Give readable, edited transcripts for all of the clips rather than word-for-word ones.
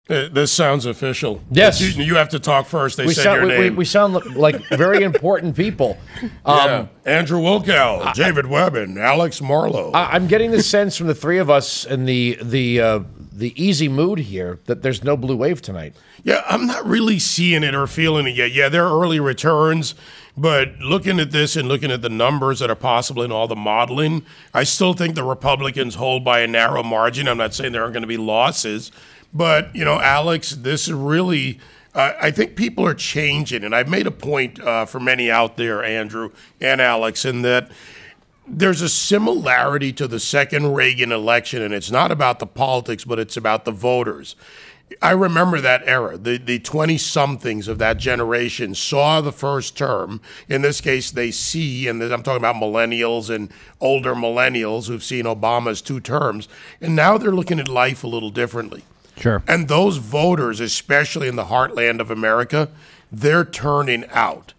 This sounds official. Yes. You have to talk first. They said your name. We sound like very important people. Andrew Wilkow, David Webb, and Alex Marlow. I'm getting the sense from the three of us in the easy mood here that there's no blue wave tonight. Yeah, I'm not really seeing it or feeling it yet. Yeah, there are early returns, but looking at this and looking at the numbers that are possible in all the modeling, I still think the Republicans hold by a narrow margin. I'm not saying there aren't going to be losses. But, Alex, this is really, I think people are changing. And I've made a point for many out there, Andrew and Alex, in that there's a similarity to the second Reagan election. And it's not about the politics, but it's about the voters. I remember that era. The 20-somethings of that generation saw the first term. In this case, they see, and I'm talking about millennials and older millennials who've seen Obama's 2 terms. And now they're looking at life a little differently. Sure. And those voters, especially in the heartland of America, they're turning out.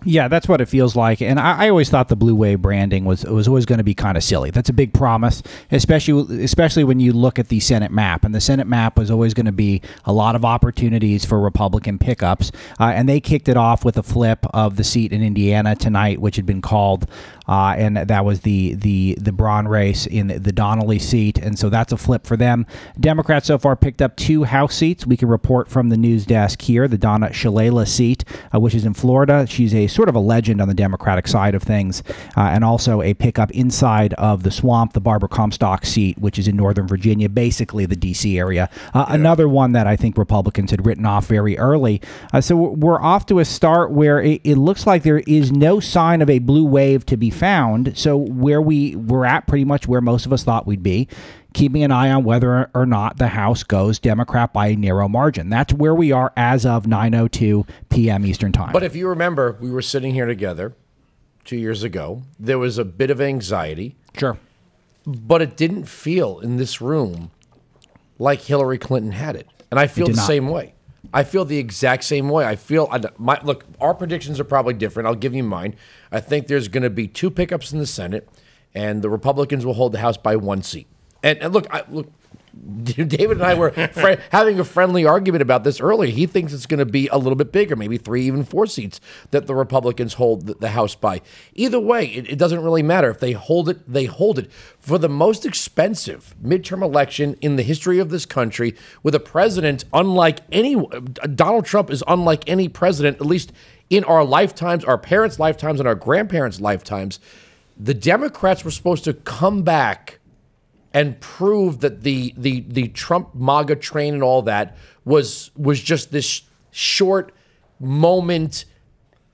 Yeah, that's what it feels like. And I always thought the blue wave branding was always going to be kind of silly. That's a big promise, especially when you look at the Senate map. And the Senate map was always going to be a lot of opportunities for Republican pickups. And they kicked it off with a flip of the seat in Indiana tonight, which had been called. And that was the Braun race in the Donnelly seat. And so that's a flip for them. Democrats so far picked up 2 House seats. We can report from the news desk here, the Donna Shalala seat, which is in Florida. She's a sort of a legend on the Democratic side of things, and also a pickup inside of the swamp, the Barbara Comstock seat, which is in Northern Virginia, basically the D.C. area. Another one that I think Republicans had written off very early. So we're off to a start where it looks like there is no sign of a blue wave to be found. So we're at pretty much where most of us thought we'd be, keeping an eye on whether or not the House goes Democrat by a narrow margin. That's where we are as of 9:02 p.m. Eastern Time. But if you remember, we were sitting here together 2 years ago. There was a bit of anxiety. Sure. But it didn't feel in this room like Hillary Clinton had it. And I feel the same way. I feel the exact same way. I feel, look, our predictions are probably different. I'll give you mine. I think there's going to be 2 pickups in the Senate, and the Republicans will hold the House by 1 seat. And look, David and I were having a friendly argument about this earlier. He thinks it's going to be a little bit bigger, maybe 3, even 4 seats that the Republicans hold the House by. Either way, it doesn't really matter. If they hold it, they hold it. For the most expensive midterm election in the history of this country, with a president unlike Donald Trump is unlike any president, at least in our lifetimes, our parents' lifetimes, and our grandparents' lifetimes, the Democrats were supposed to come back and prove that the Trump MAGA train and all that was just this short moment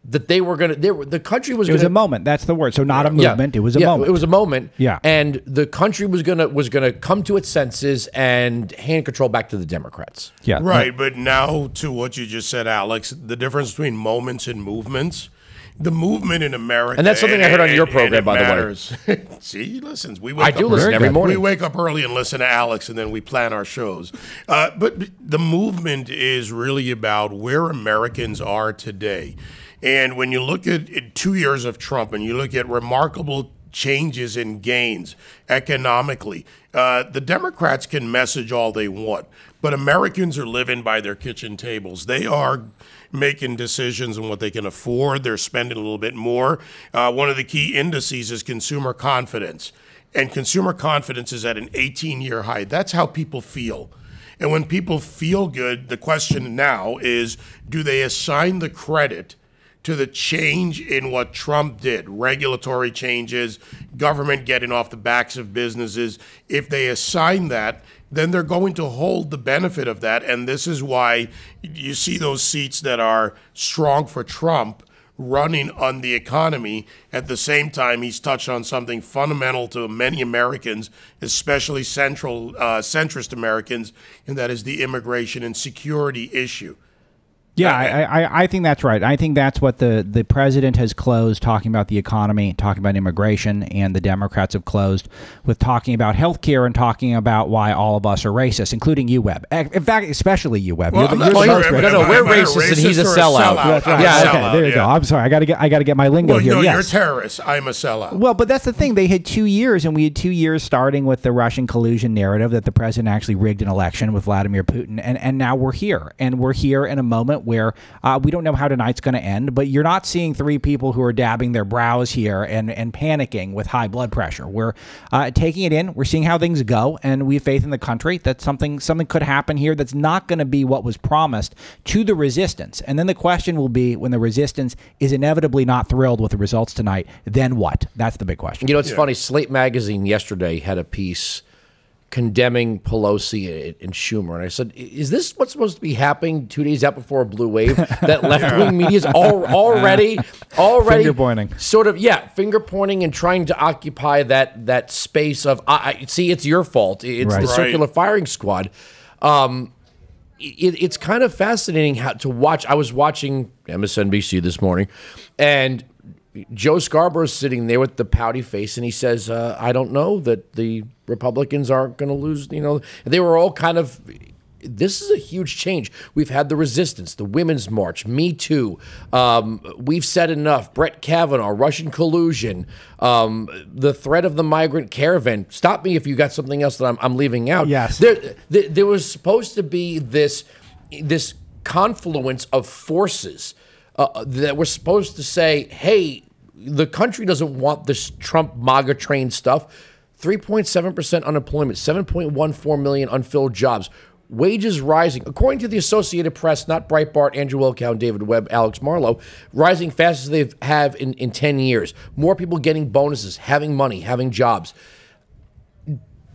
that they were going to. The country was. It was a moment. That's the word. So not a movement. It was a moment. It was a moment. Yeah. And the country was gonna come to its senses and hand control back to the Democrats. Yeah. Right. But now to what you just said, Alex, the difference between moments and movements. The movement in America, and that's something I heard on your program, by the way. See, he listens. I do listen every morning. We wake up early and listen to Alex, and then we plan our shows. But the movement is really about where Americans are today. And when you look at 2 years of Trump, and you look at remarkable changes and gains economically, the Democrats can message all they want, but Americans are living by their kitchen tables. They are making decisions on what they can afford. They're spending a little bit more. One of the key indices is consumer confidence. And consumer confidence is at an 18-year high. That's how people feel. And when people feel good, the question now is, do they assign the credit to the change in what Trump did, regulatory changes, government getting off the backs of businesses? If they assign that, then they're going to hold the benefit of that. And this is why you see those seats that are strong for Trump running on the economy. At the same time, he's touched on something fundamental to many Americans, especially centrist Americans, and that is the immigration and security issue. Yeah, I think that's right. I think that's what the president has closed, talking about the economy, talking about immigration, and the Democrats have closed with talking about healthcare and talking about why all of us are racist, including you, Webb. In fact, especially you, Webb. Well, you're we're racist and he's a sellout. That's right. Yeah, okay, there you go. I'm sorry. I got to get my lingo here. No, yes. you're a terrorist. I'm a sellout. Well, but that's the thing. They had 2 years, and we had 2 years starting with the Russian collusion narrative that the president actually rigged an election with Vladimir Putin, and now we're here, and we're here in a moment where we don't know how tonight's going to end, but you're not seeing three people who are dabbing their brows here and panicking with high blood pressure. We're taking it in. We're seeing how things go, and we have faith in the country that something could happen here that's not going to be what was promised to the resistance. And then the question will be, when the resistance is inevitably not thrilled with the results tonight, then what? That's the big question. You know, it's funny. Slate Magazine yesterday had a piece condemning Pelosi and Schumer. And I said, is this what's supposed to be happening 2 days out before a blue wave? That left-wing media is already finger pointing. Sort of, finger pointing and trying to occupy that space of, see, it's your fault. It's the circular firing squad. It's kind of fascinating to watch. I was watching MSNBC this morning, and Joe Scarborough's sitting there with the pouty face, and he says, I don't know that the Republicans aren't going to lose. You know, they were all kind of, this is a huge change. We've had the resistance, the Women's March, Me Too. We've said enough. Brett Kavanaugh, Russian collusion, the threat of the migrant caravan. Stop me if you got something else that I'm leaving out. Yes. There was supposed to be this confluence of forces that were supposed to say, hey, the country doesn't want this Trump MAGA train stuff. 3.7% unemployment, 7.14 million unfilled jobs, wages rising. According to the Associated Press, not Breitbart, Andrew Wilkow, David Webb, Alex Marlow, rising fast as they have in 10 years. More people getting bonuses, having money, having jobs.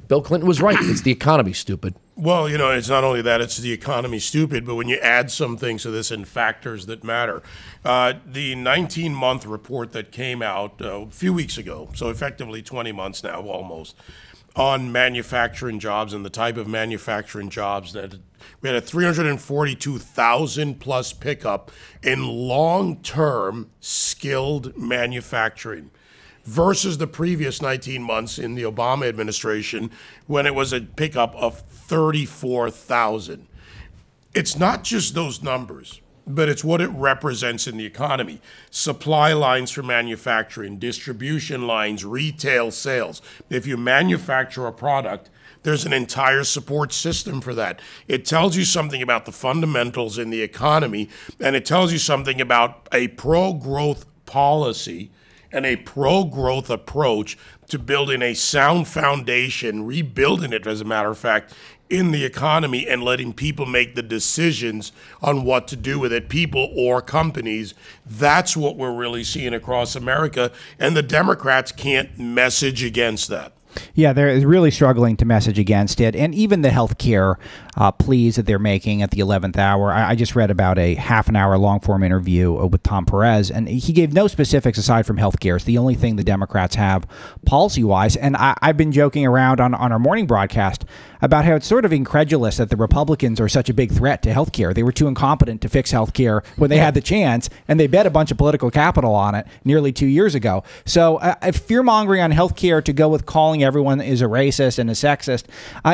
Bill Clinton was right. It's the economy, stupid. Well, you know, it's not only that, it's the economy, stupid, but when you add some things to this and factors that matter. The 19-month report that came out a few weeks ago, so effectively 20 months now almost, on manufacturing jobs and the type of manufacturing jobs that we had a 342,000 plus pickup in long-term skilled manufacturing, versus the previous 19 months in the Obama administration when it was a pickup of 34,000. It's not just those numbers, but it's what it represents in the economy. Supply lines for manufacturing, distribution lines, retail sales. If you manufacture a product, there's an entire support system for that. It tells you something about the fundamentals in the economy, and it tells you something about a pro-growth policy and a pro-growth approach to building a sound foundation, rebuilding it, as a matter of fact, in the economy and letting people make the decisions on what to do with it, people or companies. That's what we're really seeing across America, and the Democrats can't message against that. Yeah, they're really struggling to message against it. And even the health care pleas that they're making at the 11th hour. I just read about a half-an-hour long-form interview with Tom Perez, and he gave no specifics aside from health care. It's the only thing the Democrats have policy-wise. And I've been joking around on our morning broadcast about how it's sort of incredulous that the Republicans are such a big threat to health care. They were too incompetent to fix health care when they had the chance, and they bet a bunch of political capital on it nearly 2 years ago. So fear-mongering on health care to go with calling everyone is a racist and a sexist,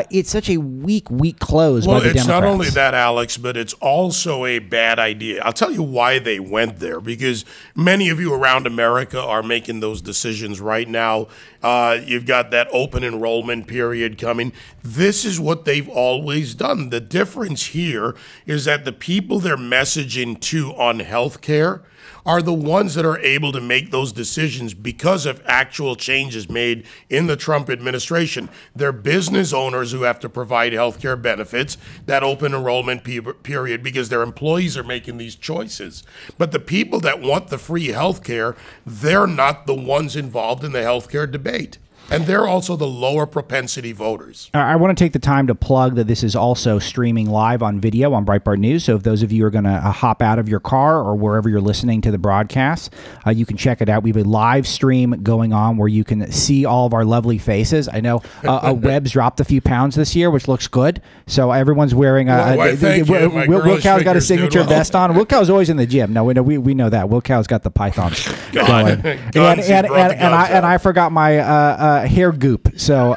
it's such a weak close by the Democrats. Well, it's not only that, Alex, but it's also a bad idea. I'll tell you why they went there, because many of you around America are making those decisions right now. You've got that open enrollment period coming. This is what they've always done. The difference here is that the people they're messaging to on health care are the ones that are able to make those decisions because of actual changes made in the Trump administration. They're business owners who have to provide health care benefits, that open enrollment period, because their employees are making these choices. But the people that want the free health care, they're not the ones involved in the health care debate. And they're also the lower propensity voters. I want to take the time to plug that this is also streaming live on video on Breitbart News. So if those of you are going to hop out of your car or wherever you're listening to the broadcast, you can check it out. We have a live stream going on where you can see all of our lovely faces. I know Webb's dropped a few pounds this year, which looks good. So everyone's wearing Wilkow's got a signature vest on. Wilkow's always in the gym. No, we know that. Wilkow's got the pythons going. And I forgot my hair goop. So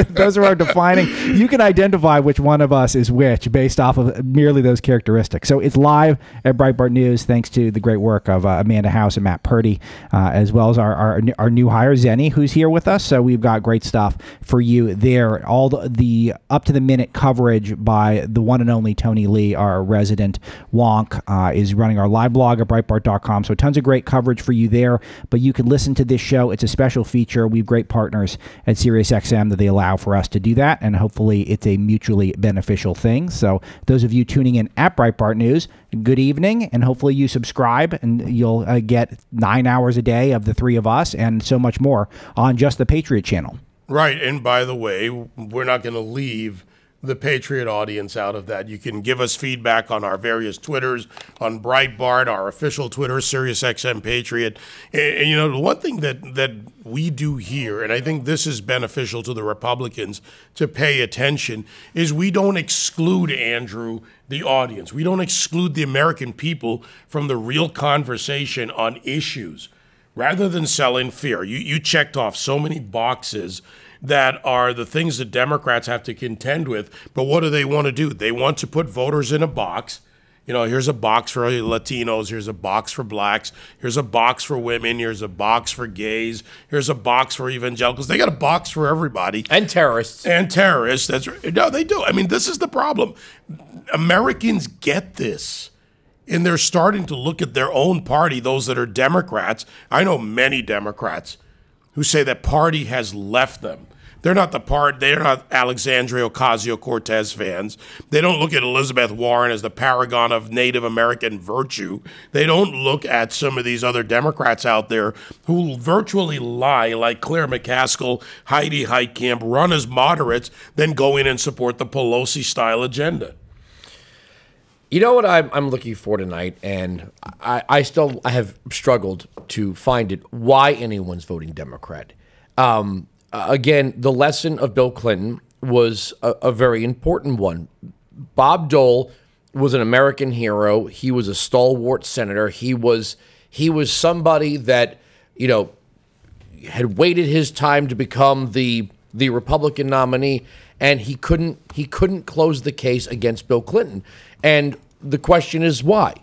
those are our defining. You can identify which one of us is which based off of merely those characteristics. So it's live at Breitbart News, thanks to the great work of Amanda House and Matt Purdy, as well as our new hire, Zenny, who's here with us. So we've got great stuff for you there. All the up-to-the-minute coverage by the one and only Tony Lee, our resident wonk, is running our live blog at Breitbart.com. So tons of great coverage for you there. But you can listen to this show. It's a special feature. We have great partners at SiriusXM that they allow for us to do that, and hopefully it's a mutually beneficial thing. So those of you tuning in at Breitbart News, good evening, and hopefully you subscribe and you'll get 9 hours a day of the three of us and so much more on just the Patriot channel. Right, and by the way, we're not going to leave the Patriot audience out of that. You can give us feedback on our various Twitters, on Breitbart, our official Twitter, SiriusXM Patriot. And you know, the one thing that we do here, and I think this is beneficial to the Republicans to pay attention, is we don't exclude, Andrew, the audience. We don't exclude the American people from the real conversation on issues. Rather than selling fear, you checked off so many boxes that are the things that Democrats have to contend with. But what do they want to do? They want to put voters in a box. You know, here's a box for Latinos. Here's a box for blacks. Here's a box for women. Here's a box for gays. Here's a box for evangelicals. They got a box for everybody. And terrorists. And terrorists. That's right. No, they do. I mean, this is the problem. Americans get this. And they're starting to look at their own party, those that are Democrats. I know many Democrats who say that party has left them. They're not they're not Alexandria Ocasio-Cortez fans. They don't look at Elizabeth Warren as the paragon of Native American virtue. They don't look at some of these other Democrats out there who virtually lie, like Claire McCaskill, Heidi Heitkamp, run as moderates, then go in and support the Pelosi-style agenda. You know what I'm looking for tonight, and I have struggled to find it, why anyone's voting Democrat. Again, the lesson of Bill Clinton was a very important one. Bob Dole was an American hero. He was a stalwart senator. He was somebody that, you know, had waited his time to become the Republican nominee, and he couldn't close the case against Bill Clinton. And the question is why?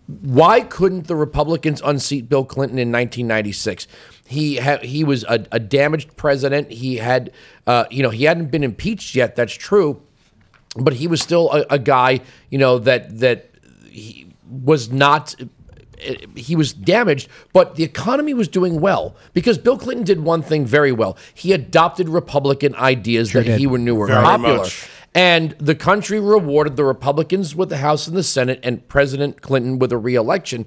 Why couldn't the Republicans unseat Bill Clinton in 1996? He was a damaged president. He had, he hadn't been impeached yet. That's true, but he was still a guy, that he was not. He was damaged, but the economy was doing well because Bill Clinton did one thing very well. He adopted Republican ideas that he knew were popular. Much. And the country rewarded the Republicans with the House and the Senate and President Clinton with a re-election.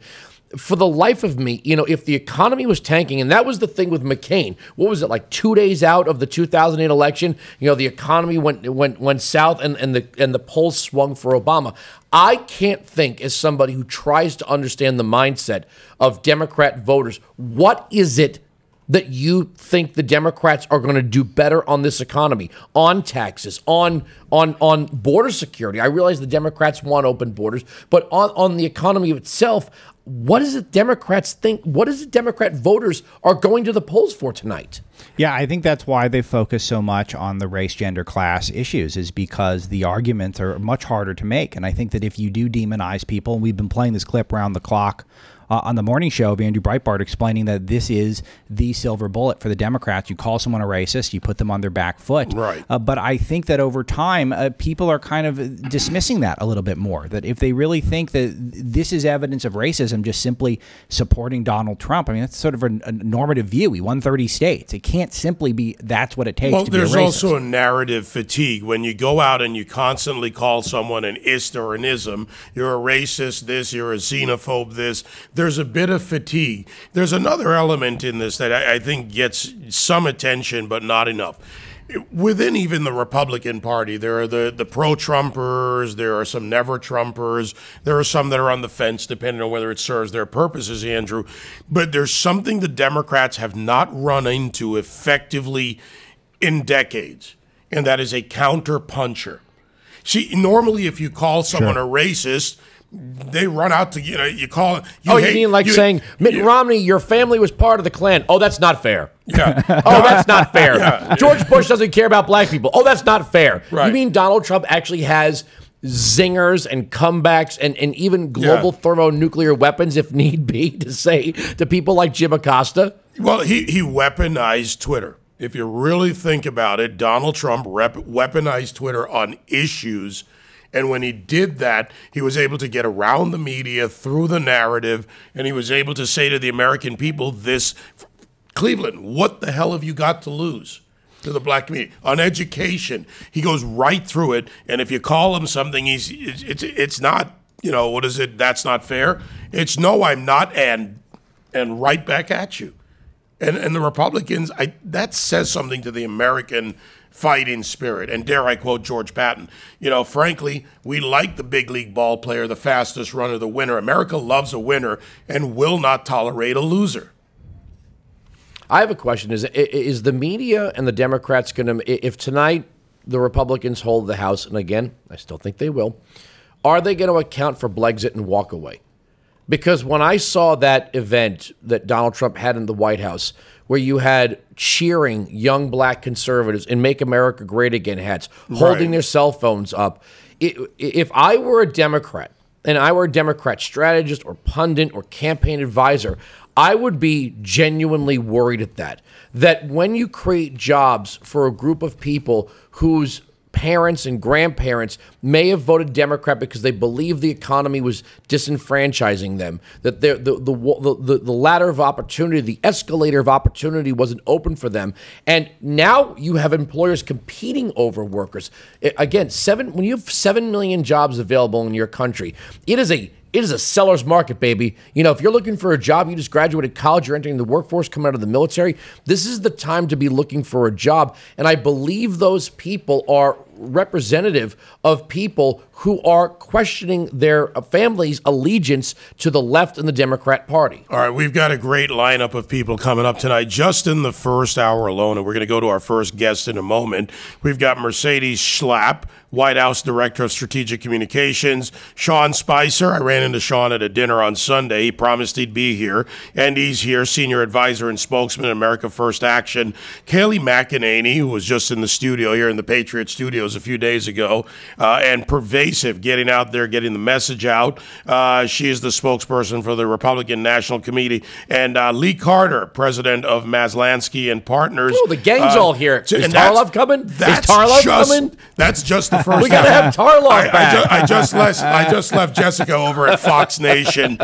For the life of me, if the economy was tanking, and that was the thing with McCain, what was it, like 2 days out of the 2008 election? The economy went south and the polls swung for Obama. I can't think, as somebody who tries to understand the mindset of Democrat voters, what is it that you think the Democrats are going to do better on this economy, on taxes, on border security? I realize the Democrats want open borders, but on the economy itself, what is it Democrats think? What is it Democrat voters are going to the polls for tonight? Yeah, I think that's why they focus so much on the race, gender, class issues, is because the arguments are much harder to make. And I think that if you do demonize people, and we've been playing this clip around the clock on the morning show of Andrew Breitbart explaining that this is the silver bullet for the Democrats. You call someone a racist, you put them on their back foot. Right. But I think that over time, people are kind of dismissing that a little bit more. That if they really think that this is evidence of racism, just simply supporting Donald Trump, I mean, that's sort of a normative view. He won 30 states. It can't simply be that's what it takes to be a racist. Well, there's also a narrative fatigue. When you go out and you constantly call someone an ist or an ism, you're a racist this, you're a xenophobe this, there's a bit of fatigue. There's another element in this that I think gets some attention, but not enough. Within even the Republican Party, there are the pro-Trumpers, there are some never-Trumpers, there are some that are on the fence, depending on whether it serves their purposes, Andrew. But there's something the Democrats have not run into effectively in decades, and that is a counter-puncher. See, normally if you call someone a racist, they run out to, you call... You mean like saying, Mitt Romney, your family was part of the Klan. Oh, that's not fair. Yeah. Oh, that's not fair. Yeah. George Bush doesn't care about black people. Oh, that's not fair. Right. You mean Donald Trump actually has zingers and comebacks and even global thermonuclear weapons, if need be, to say to people like Jim Acosta? Well, he weaponized Twitter. If you really think about it, Donald Trump weaponized Twitter on issues. And when he did that, he was able to get around the media through the narrative, and he was able to say to the American people, Cleveland, what the hell have you got to lose to the black community? On education, he goes right through it, and if you call him something, it's not, what is it, that's not fair? It's no, I'm not, and right back at you. And the Republicans, that says something to the American fighting spirit. And dare I quote George Patton, frankly, we like the big league ball player, the fastest runner, the winner. America loves a winner and will not tolerate a loser. I have a question. Is the media and the Democrats going to, if tonight the Republicans hold the House, and again, I still think they will, are they going to account for Brexit and walk away? Because when I saw that event that Donald Trump had in the White House, where you had cheering young black conservatives in Make America Great Again hats, holding their cell phones up, if I were a Democrat, and I were a Democrat strategist or pundit or campaign advisor, I would be genuinely worried at that when you create jobs for a group of people whose parents and grandparents may have voted Democrat because they believed the economy was disenfranchising them, that the ladder of opportunity, the escalator of opportunity wasn't open for them. And now you have employers competing over workers. Again, when you have 7 million jobs available in your country, it is a seller's market, baby. If you're looking for a job, you just graduated college, you're entering the workforce, coming out of the military, this is the time to be looking for a job. And I believe those people are representative of people who are questioning their family's allegiance to the left and the Democrat Party. All right, we've got a great lineup of people coming up tonight, just in the first hour alone, and we're going to go to our first guest in a moment. We've got Mercedes Schlapp, White House Director of Strategic Communications. Sean Spicer, I ran into Sean at a dinner on Sunday. He promised he'd be here, and he's here, Senior Advisor and Spokesman at America First Action. Kayleigh McEnany, who was just in the studio here in the Patriot Studios a few days ago, and pervasive, getting out there, getting the message out. She is the spokesperson for the Republican National Committee. And Lee Carter, President of Maslansky and Partners. Oh, the gang's all here. Is Tarlov coming? Is Tarlov coming? That's just the first. We got to have Tarlov back. I just left Jessica over at Fox Nation,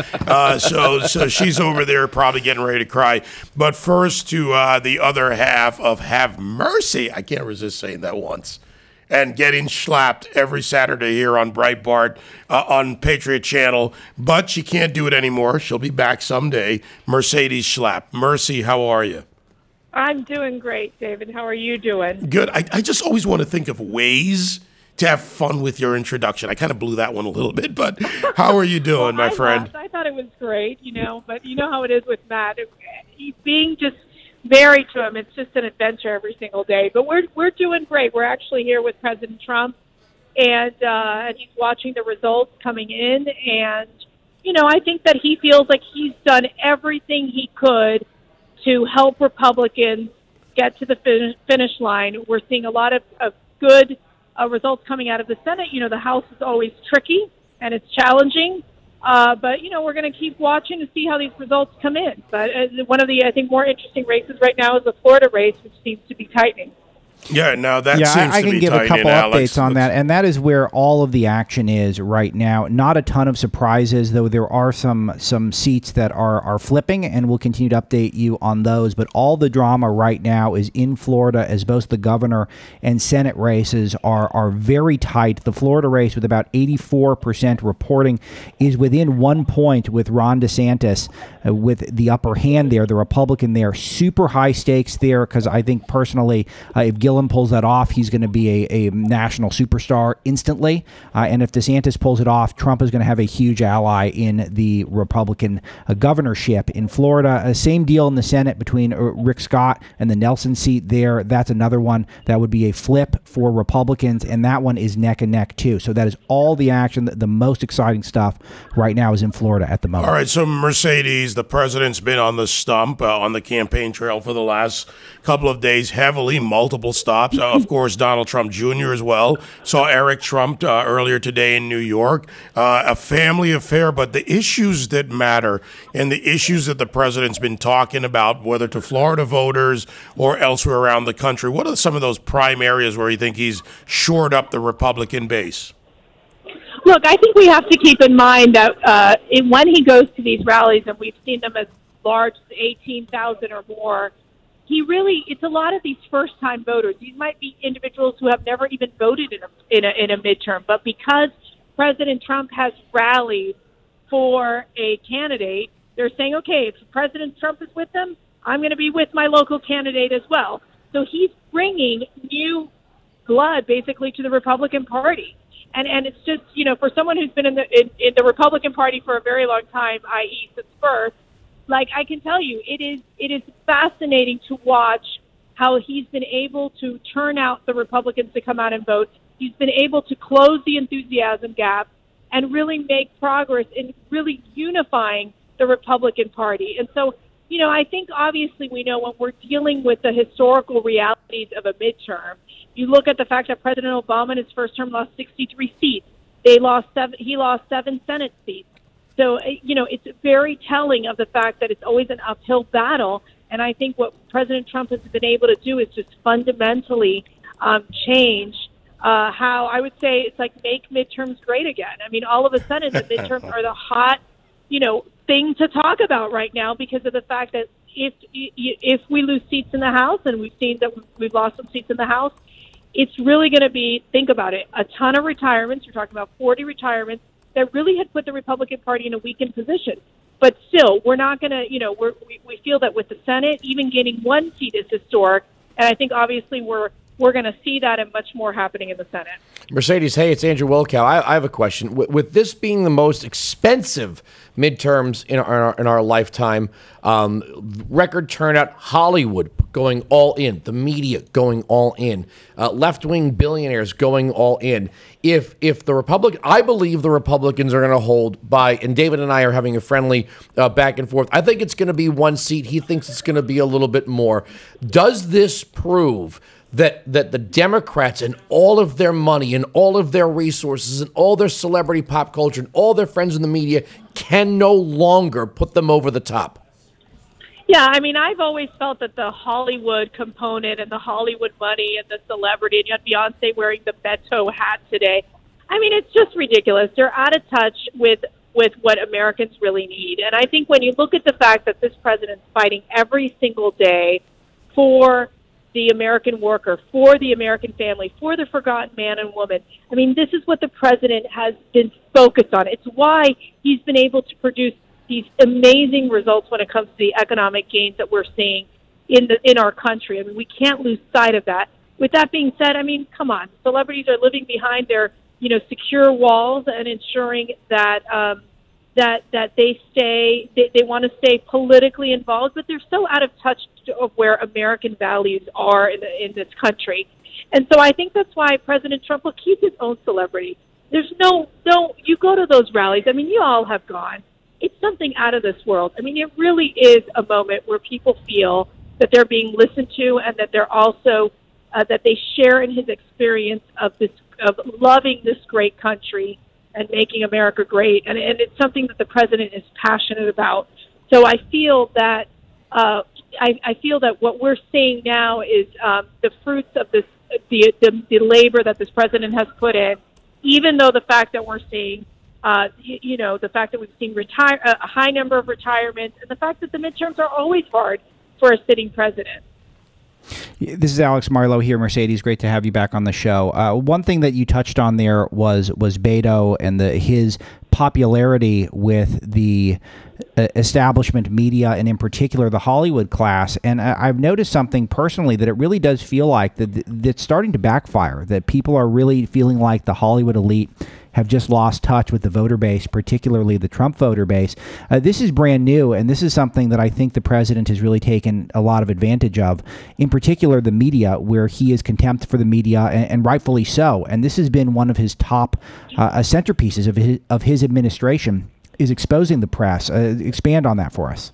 so she's over there probably getting ready to cry. But first to the other half of Have Mercy. I can't resist saying that once. And getting slapped every Saturday here on Breitbart on Patriot Channel. But she can't do it anymore. She'll be back someday. Mercedes Schlapp. Mercy, how are you? I'm doing great, David. How are you doing? Good. I just always want to think of ways to have fun with your introduction. I kind of blew that one a little bit, but how are you doing, my friend? I thought it was great, but you know how it is with Matt. He's being just married to him. It's just an adventure every single day. But we're doing great. We're actually here with President Trump, and he's watching the results coming in. And, I think that he feels like he's done everything he could to help Republicans get to the finish line. We're seeing a lot of good results coming out of the Senate. The House is always tricky, and it's challenging. But, we're going to keep watching to see how these results come in. But one of the, I think, more interesting races right now is the Florida race, which seems to be tightening. Yeah, now that seems I to can be give a tied couple in, Alex. updates on that, and that is where all of the action is right now. Not a ton of surprises, though there are some seats that are flipping, and we'll continue to update you on those. But all the drama right now is in Florida, as both the governor and Senate races are very tight. The Florida race, with about 84% reporting, is within 1 point with Ron DeSantis with the upper hand there, the Republican there. Super high stakes there, because I think personally, if Gillum pulls that off, he's going to be a national superstar instantly. And if DeSantis pulls it off, Trump is going to have a huge ally in the Republican governorship in Florida. Same deal in the Senate between Rick Scott and the Nelson seat there. That's another one that would be a flip for Republicans, and that one is neck and neck too. So that is all the action. The most exciting stuff right now is in Florida at the moment. All right, so Mercedes, the president's been on the stump, on the campaign trail for the last couple of days, heavily, multiple stops. Of course, Donald Trump Jr. as well. Saw Eric Trump earlier today in New York. A family affair, but the issues that matter and the issues that the president's been talking about, whether to Florida voters or elsewhere around the country, what are some of those prime areas where you think he's shored up the Republican base? Look, I think we have to keep in mind that when he goes to these rallies, and we've seen them as large as 18,000 or more, it's a lot of these first-time voters. These might be individuals who have never even voted in a midterm, but because President Trump has rallied for a candidate, they're saying, okay, if President Trump is with them, I'm going to be with my local candidate as well. So he's bringing new blood, basically, to the Republican Party. And it's just, for someone who's been in the Republican Party for a very long time, i.e. since birth, like, I can tell you, it is fascinating to watch how he's been able to turn out the Republicans to come out and vote. He's been able to close the enthusiasm gap and really make progress in really unifying the Republican Party. And so, I think obviously we know when we're dealing with the historical realities of a midterm, you look at the fact that President Obama in his first term lost 63 seats. He lost 7 Senate seats. So, it's very telling of the fact that it's always an uphill battle. And I think what President Trump has been able to do is just fundamentally change how, I would say, it's like make midterms great again. I mean, all of a sudden the midterms are the hot, thing to talk about right now because of the fact that if we lose seats in the House, and we've seen that we've lost some seats in the House, it's really going to be, think about it, a ton of retirements. You're talking about 40 retirements that really had put the Republican Party in a weakened position. But still, we're not going to, we feel that with the Senate, even gaining one seat is historic. And I think obviously we're going to see that and much more happening in the Senate. Mercedes, hey, it's Andrew Wilkow. I have a question. With this being the most expensive midterms in our lifetime, record turnout, Hollywood going all in, the media going all in, left-wing billionaires going all in. If the I believe the Republicans are going to hold by, and David and I are having a friendly back and forth. I think it's going to be one seat. He thinks it's going to be a little bit more. Does this prove that the Democrats and all of their money and all of their resources and all their celebrity pop culture and all their friends in the media can no longer put them over the top? Yeah, I mean, I've always felt that the Hollywood component and the Hollywood money and the celebrity, and you have Beyonce wearing the Beto hat today. I mean, it's just ridiculous. They're out of touch with what Americans really need. And I think when you look at the fact that this president's fighting every single day for the American worker, for the American family, for the forgotten man and woman. I mean, this is what the president has been focused on. It's why he's been able to produce these amazing results when it comes to the economic gains that we're seeing in our country. I mean, we can't lose sight of that. With that being said, I mean, come on. Celebrities are living behind their, secure walls and ensuring that that they want to stay politically involved, but they're so out of touch of where American values are in this country. And so I think that's why President Trump will keep his own celebrity. There's no, you go to those rallies. I mean, you all have gone. It's something out of this world. I mean, it really is a moment where people feel that they're being listened to and that they're also, that they share in his experience of loving this great country and making America great. And it's something that the president is passionate about. So I feel that I feel that what we're seeing now is the fruits of this the labor that this president has put in, even though the fact that we're seeing, the fact that we've seen a high number of retirements, and the fact that the midterms are always hard for a sitting president. This is Alex Marlow here, Mercedes. Great to have you back on the show. One thing that you touched on there was Beto and his popularity with the establishment media, and in particular the Hollywood class. And I've noticed something personally, that it really does feel like that's starting to backfire, that people are really feeling like the Hollywood elite have just lost touch with the voter base, particularly the Trump voter base. This is brand new, and this is something that I think the president has really taken a lot of advantage of, in particular the media, where he is contempt for the media, and rightfully so. And this has been one of his top centerpieces of his administration, is exposing the press. Expand on that for us.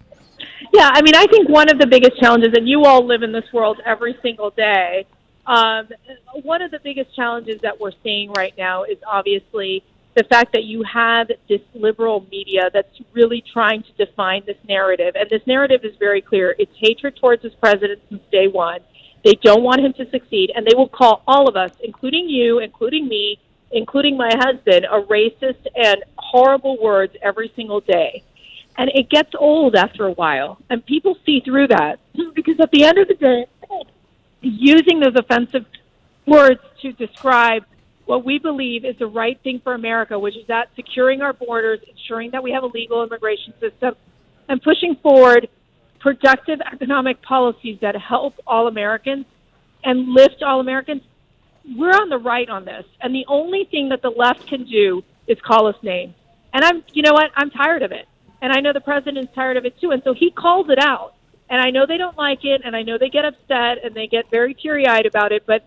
Yeah, I mean, I think one of the biggest challenges, and you all live in this world every single day, one of the biggest challenges that we're seeing right now is obviously the fact that you have this liberal media that's really trying to define this narrative. And this narrative is very clear. It's hatred towards this president since day one. They don't want him to succeed, and they will call all of us, including you, including me, including my husband, a racist and horrible words every single day. And it gets old after a while, and people see through that, because at the end of the day, using those offensive words to describe what we believe is the right thing for America, which is that securing our borders, ensuring that we have a legal immigration system, and pushing forward productive economic policies that help all Americans and lift all Americans. We're on the right on this, and the only thing that the left can do is call us names. And you know what? I'm tired of it, and I know the president's tired of it too, and so he calls it out. And I know they don't like it, and I know they get upset, and they get very teary-eyed about it, but,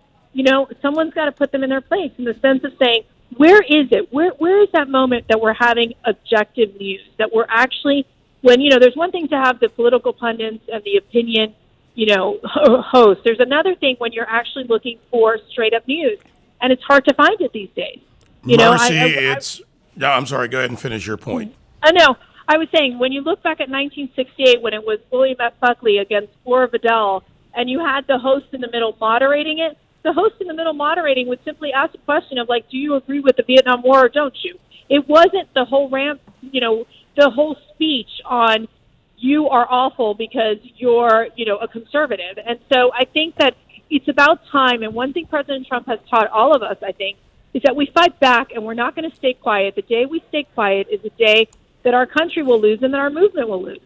someone's got to put them in their place, in the sense of saying, where is it? Where is that moment that we're having objective news, that we're actually, when, there's one thing to have the political pundits and the opinion, host. There's another thing when you're actually looking for straight-up news, and it's hard to find it these days. Mercy, no, I'm sorry. Go ahead and finish your point. I know. I was saying, when you look back at 1968, when it was William F. Buckley against Flora Vidal, and you had the host in the middle moderating it, the host in the middle moderating would simply ask a question of, do you agree with the Vietnam War or don't you? It wasn't the whole the whole speech on you are awful because you're, a conservative. And so I think that it's about time, and one thing President Trump has taught all of us, I think, is that we fight back, and we're not going to stay quiet. The day we stay quiet is the day that our country will lose and that our movement will lose.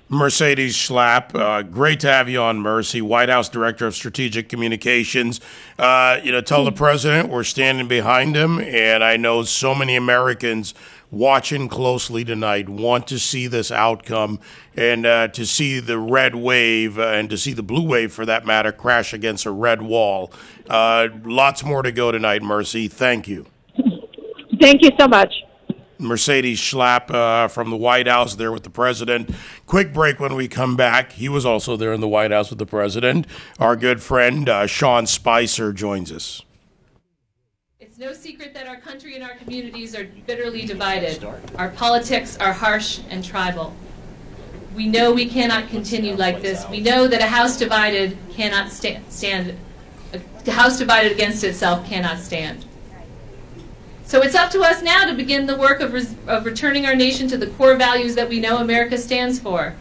Mercedes Schlapp, great to have you on, Mercy, White House Director of Strategic Communications. Tell the president we're standing behind him, and I know so many Americans watching closely tonight want to see this outcome and to see the red wave and to see the blue wave, for that matter, crash against a red wall. Lots more to go tonight, Mercy. Thank you. Thank you so much. Mercedes Schlapp from the White House there with the president. Quick break. When we come back, he was also there in the White House with the president. Our good friend Sean Spicer joins us. It's no secret that our country and our communities are bitterly divided. Our politics are harsh and tribal. We know we cannot continue like this. We know that a house divided cannot stand. A house divided against itself cannot stand. So it's up to us now to begin the work of returning our nation to the core values that we know America stands for,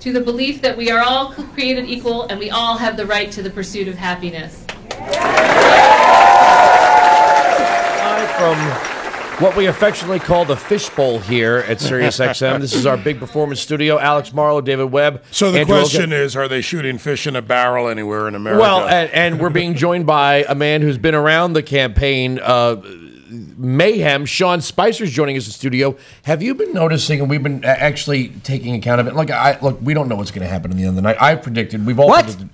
to the belief that we are all created equal and we all have the right to the pursuit of happiness. From what we affectionately call the fishbowl here at SiriusXM, this is our big performance studio. Alex Marlow, David Webb. So the question is, are they shooting fish in a barrel anywhere in America? Well, and we're being joined by a man who's been around the campaign mayhem. Sean Spicer's joining us in the studio. Have you been noticing, and we've been actually taking account of it, look, we don't know what's going to happen at the end of the night. I predicted, we've all predicted.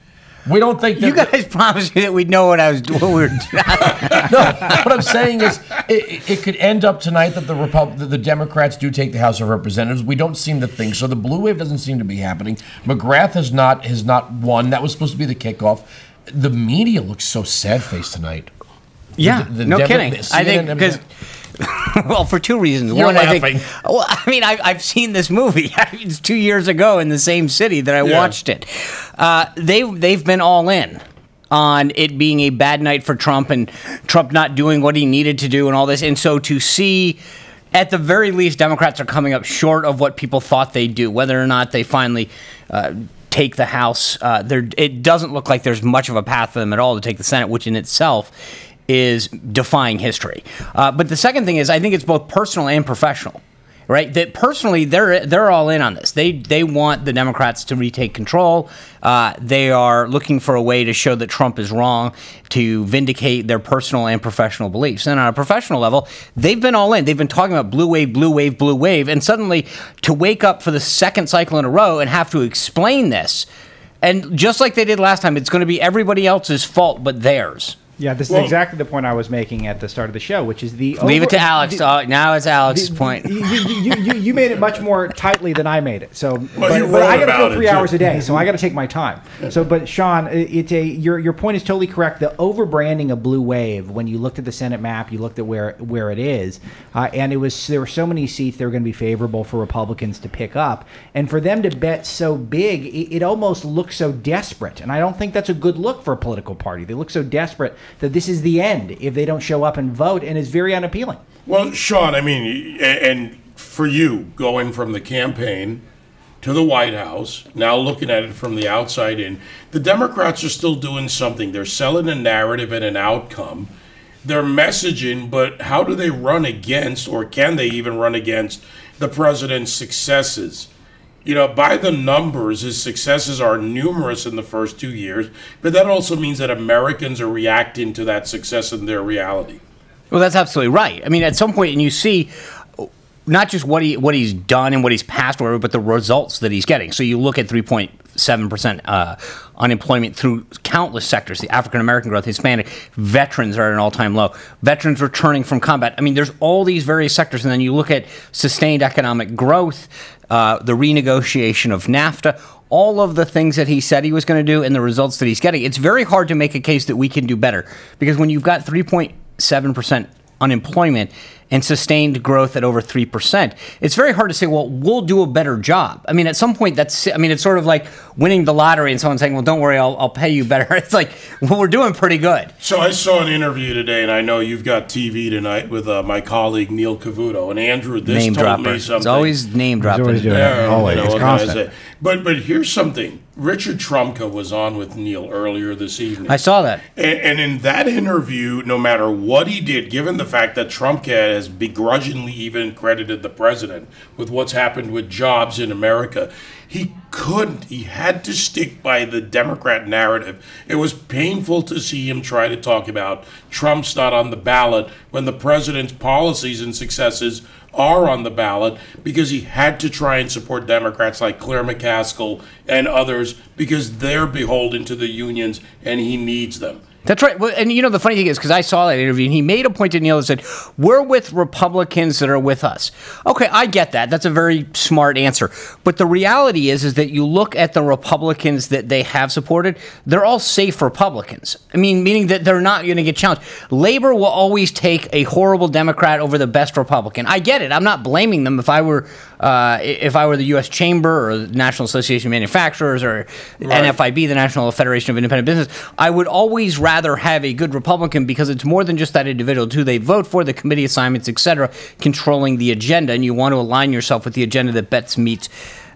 We don't think that... You guys promised me that we'd know what I was doing. We were No, what I'm saying is it could end up tonight that the Democrats do take the House of Representatives. We don't seem to think so. The blue wave doesn't seem to be happening. McGrath has not won. That was supposed to be the kickoff. The media looks so sad-faced tonight. Yeah, no kidding. I think because, well, for two reasons. You're One, laughing. I've seen this movie. It's 2 years ago in the same city that I watched it. They've been all in on it being a bad night for Trump and Trump not doing what he needed to do and all this. And so to see, at the very least, Democrats are coming up short of what people thought they'd do, whether or not they finally take the House. It doesn't look like there's much of a path for them at all to take the Senate, which in itself is defying history. But the second thing is, I think it's both personal and professional. Right, that personally they're all in on this. They want the Democrats to retake control. They are looking for a way to show that Trump is wrong, to vindicate their personal and professional beliefs. And on a professional level, they've been all in. They've been talking about blue wave, blue wave, blue wave, and suddenly to wake up for the second cycle in a row and have to explain this, and just like they did last time, it's going to be everybody else's fault but theirs. Yeah, this is exactly the point I was making at the start of the show, which is the... Leave it to Alex. Now it's Alex's point. You made it much more tightly than I made it. So, but I got to fill 3 hours a day, so I got to take my time. So, but Sean, your point is totally correct. The overbranding of blue wave, when you looked at the Senate map, you looked at where it is, and there were so many seats that were going to be favorable for Republicans to pick up, and for them to bet so big, it almost looks so desperate. And I don't think that's a good look for a political party. They look so desperate that this is the end if they don't show up and vote, and it's very unappealing. Well, Sean, I mean, and for you, going from the campaign to the White House, now looking at it from the outside in, the Democrats are still doing something. They're selling a narrative and an outcome. They're messaging, but how do they run against, or can they even run against, the president's successes? You know, by the numbers, his successes are numerous in the first 2 years, but that also means that Americans are reacting to that success in their reality. Well, that's absolutely right. I mean, at some point, and you see not just what he's done and what he's passed, or but the results that he's getting. So you look at 3.7% unemployment through countless sectors. The African-American growth, Hispanic, veterans are at an all-time low. Veterans returning from combat. I mean, there's all these various sectors, and then you look at sustained economic growth, the renegotiation of NAFTA, all of the things that he said he was going to do and the results that he's getting. It's very hard to make a case that we can do better, because when you've got 3.7% unemployment and sustained growth at over 3%, it's very hard to say, well, we'll do a better job. I mean, at some point, it's sort of like winning the lottery and someone saying, well, don't worry, I'll pay you better. It's like, well, we're doing pretty good. So I saw an interview today, and I know you've got TV tonight with my colleague, Neil Cavuto. And Andrew, this told me something. It's always name dropping. Always doing it. Always. It's constant. But here's something. Richard Trumka was on with Neil earlier this evening. I saw that. And in that interview, no matter what he did, given the fact that Trumka has begrudgingly even credited the president with what's happened with jobs in America, he couldn't. He had to stick by the Democrat narrative. It was painful to see him try to talk about Trump's not on the ballot when the president's policies and successes are on the ballot, because he had to try and support Democrats like Claire McCaskill and others, because they're beholden to the unions and he needs them. That's right. Well, and you know, the funny thing is, because I saw that interview, and he made a point to Neil that said, we're with Republicans that are with us. Okay, I get that. That's a very smart answer. But the reality is that you look at the Republicans that they have supported, they're all safe Republicans. I mean, meaning that they're not going to get challenged. Labor will always take a horrible Democrat over the best Republican. I get it. I'm not blaming them. If I were the U.S. Chamber or the National Association of Manufacturers or NFIB, the National Federation of Independent Business, I would always rather have a good Republican, because it's more than just that individual. Who they vote for, the committee assignments, etc., controlling the agenda, and you want to align yourself with the agenda that best meets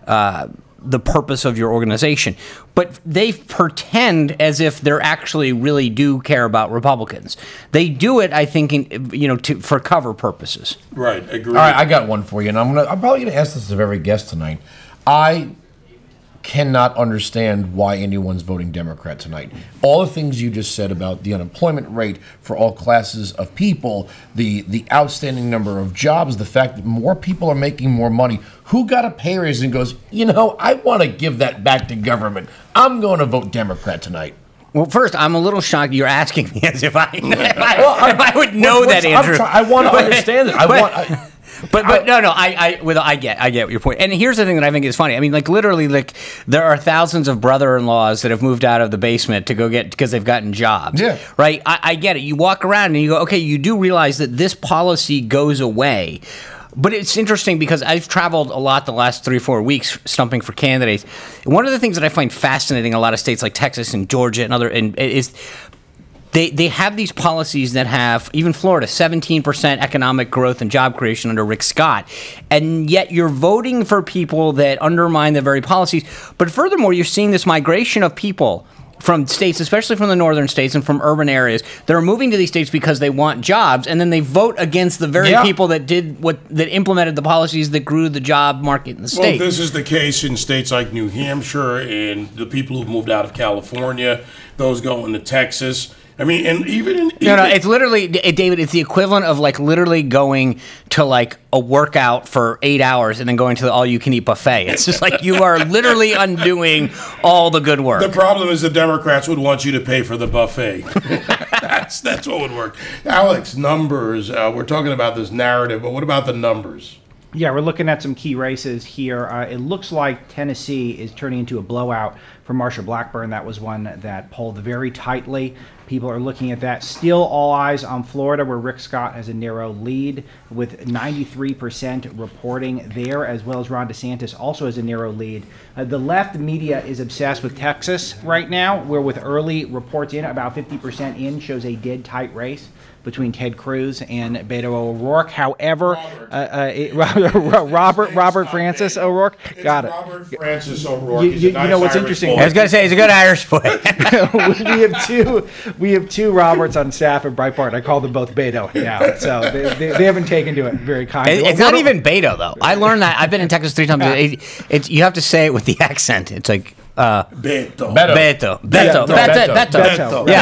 the purpose of your organization. But they pretend as if they actually really do care about Republicans. They do it, I think, for cover purposes. Right, agree. All right, I got one for you, and I'm probably going to ask this of every guest tonight. I cannot understand why anyone's voting Democrat tonight. All the things you just said about the unemployment rate for all classes of people, the outstanding number of jobs, the fact that more people are making more money. Who got a pay raise and goes, I want to give that back to government. I'm going to vote Democrat tonight. Well, first, I'm a little shocked you're asking me as if I would know that, Andrew. I want to understand it. But no, I get your point. And here's the thing that I think is funny. I mean, literally, there are thousands of brother-in-laws that have moved out of the basement to go because they've gotten jobs. Yeah. Right? I get it. You walk around and you go, okay, you do realize that this policy goes away. But it's interesting because I've traveled a lot the last 3 or 4 weeks stumping for candidates. One of the things that I find fascinating in a lot of states like Texas and Georgia is they have these policies that have, even Florida, 17% economic growth and job creation under Rick Scott. And yet you're voting for people that undermine the very policies. But furthermore, you're seeing this migration of people from states, especially from the northern states and from urban areas, they're moving to these states because they want jobs, and then they vote against the very people that that implemented the policies that grew the job market in the state. Well, this is the case in states like New Hampshire and the people who've moved out of California, those going to Texas. I mean, and even no, it's literally, David, it's the equivalent of like literally going to like a workout for 8 hours and then going to the all-you-can-eat buffet. It's just like you are literally undoing all the good work. The problem is the Democrats would want you to pay for the buffet. That's what would work. Alex, numbers. We're talking about this narrative, but what about the numbers? Yeah, we're looking at some key races here. It looks like Tennessee is turning into a blowout for Marsha Blackburn. That was one that polled very tightly. People are looking at that. Still all eyes on Florida, where Rick Scott has a narrow lead with 93% reporting there, as well as Ron DeSantis also has a narrow lead. The left media is obsessed with Texas right now, where with early reports in, about 50% in, shows a dead tight race between Ted Cruz and Beto O'Rourke. However, Robert Francis O'Rourke. Got it. Robert Francis O'Rourke. You know what's interesting? I was going to say he's a good Irish boy. we have two Roberts on staff at Breitbart. I call them both Beto now, so they haven't taken to it very kindly. It's not even Beto though. I learned that. I've been in Texas 3 times. You have to say it with the accent. It's like. Beto.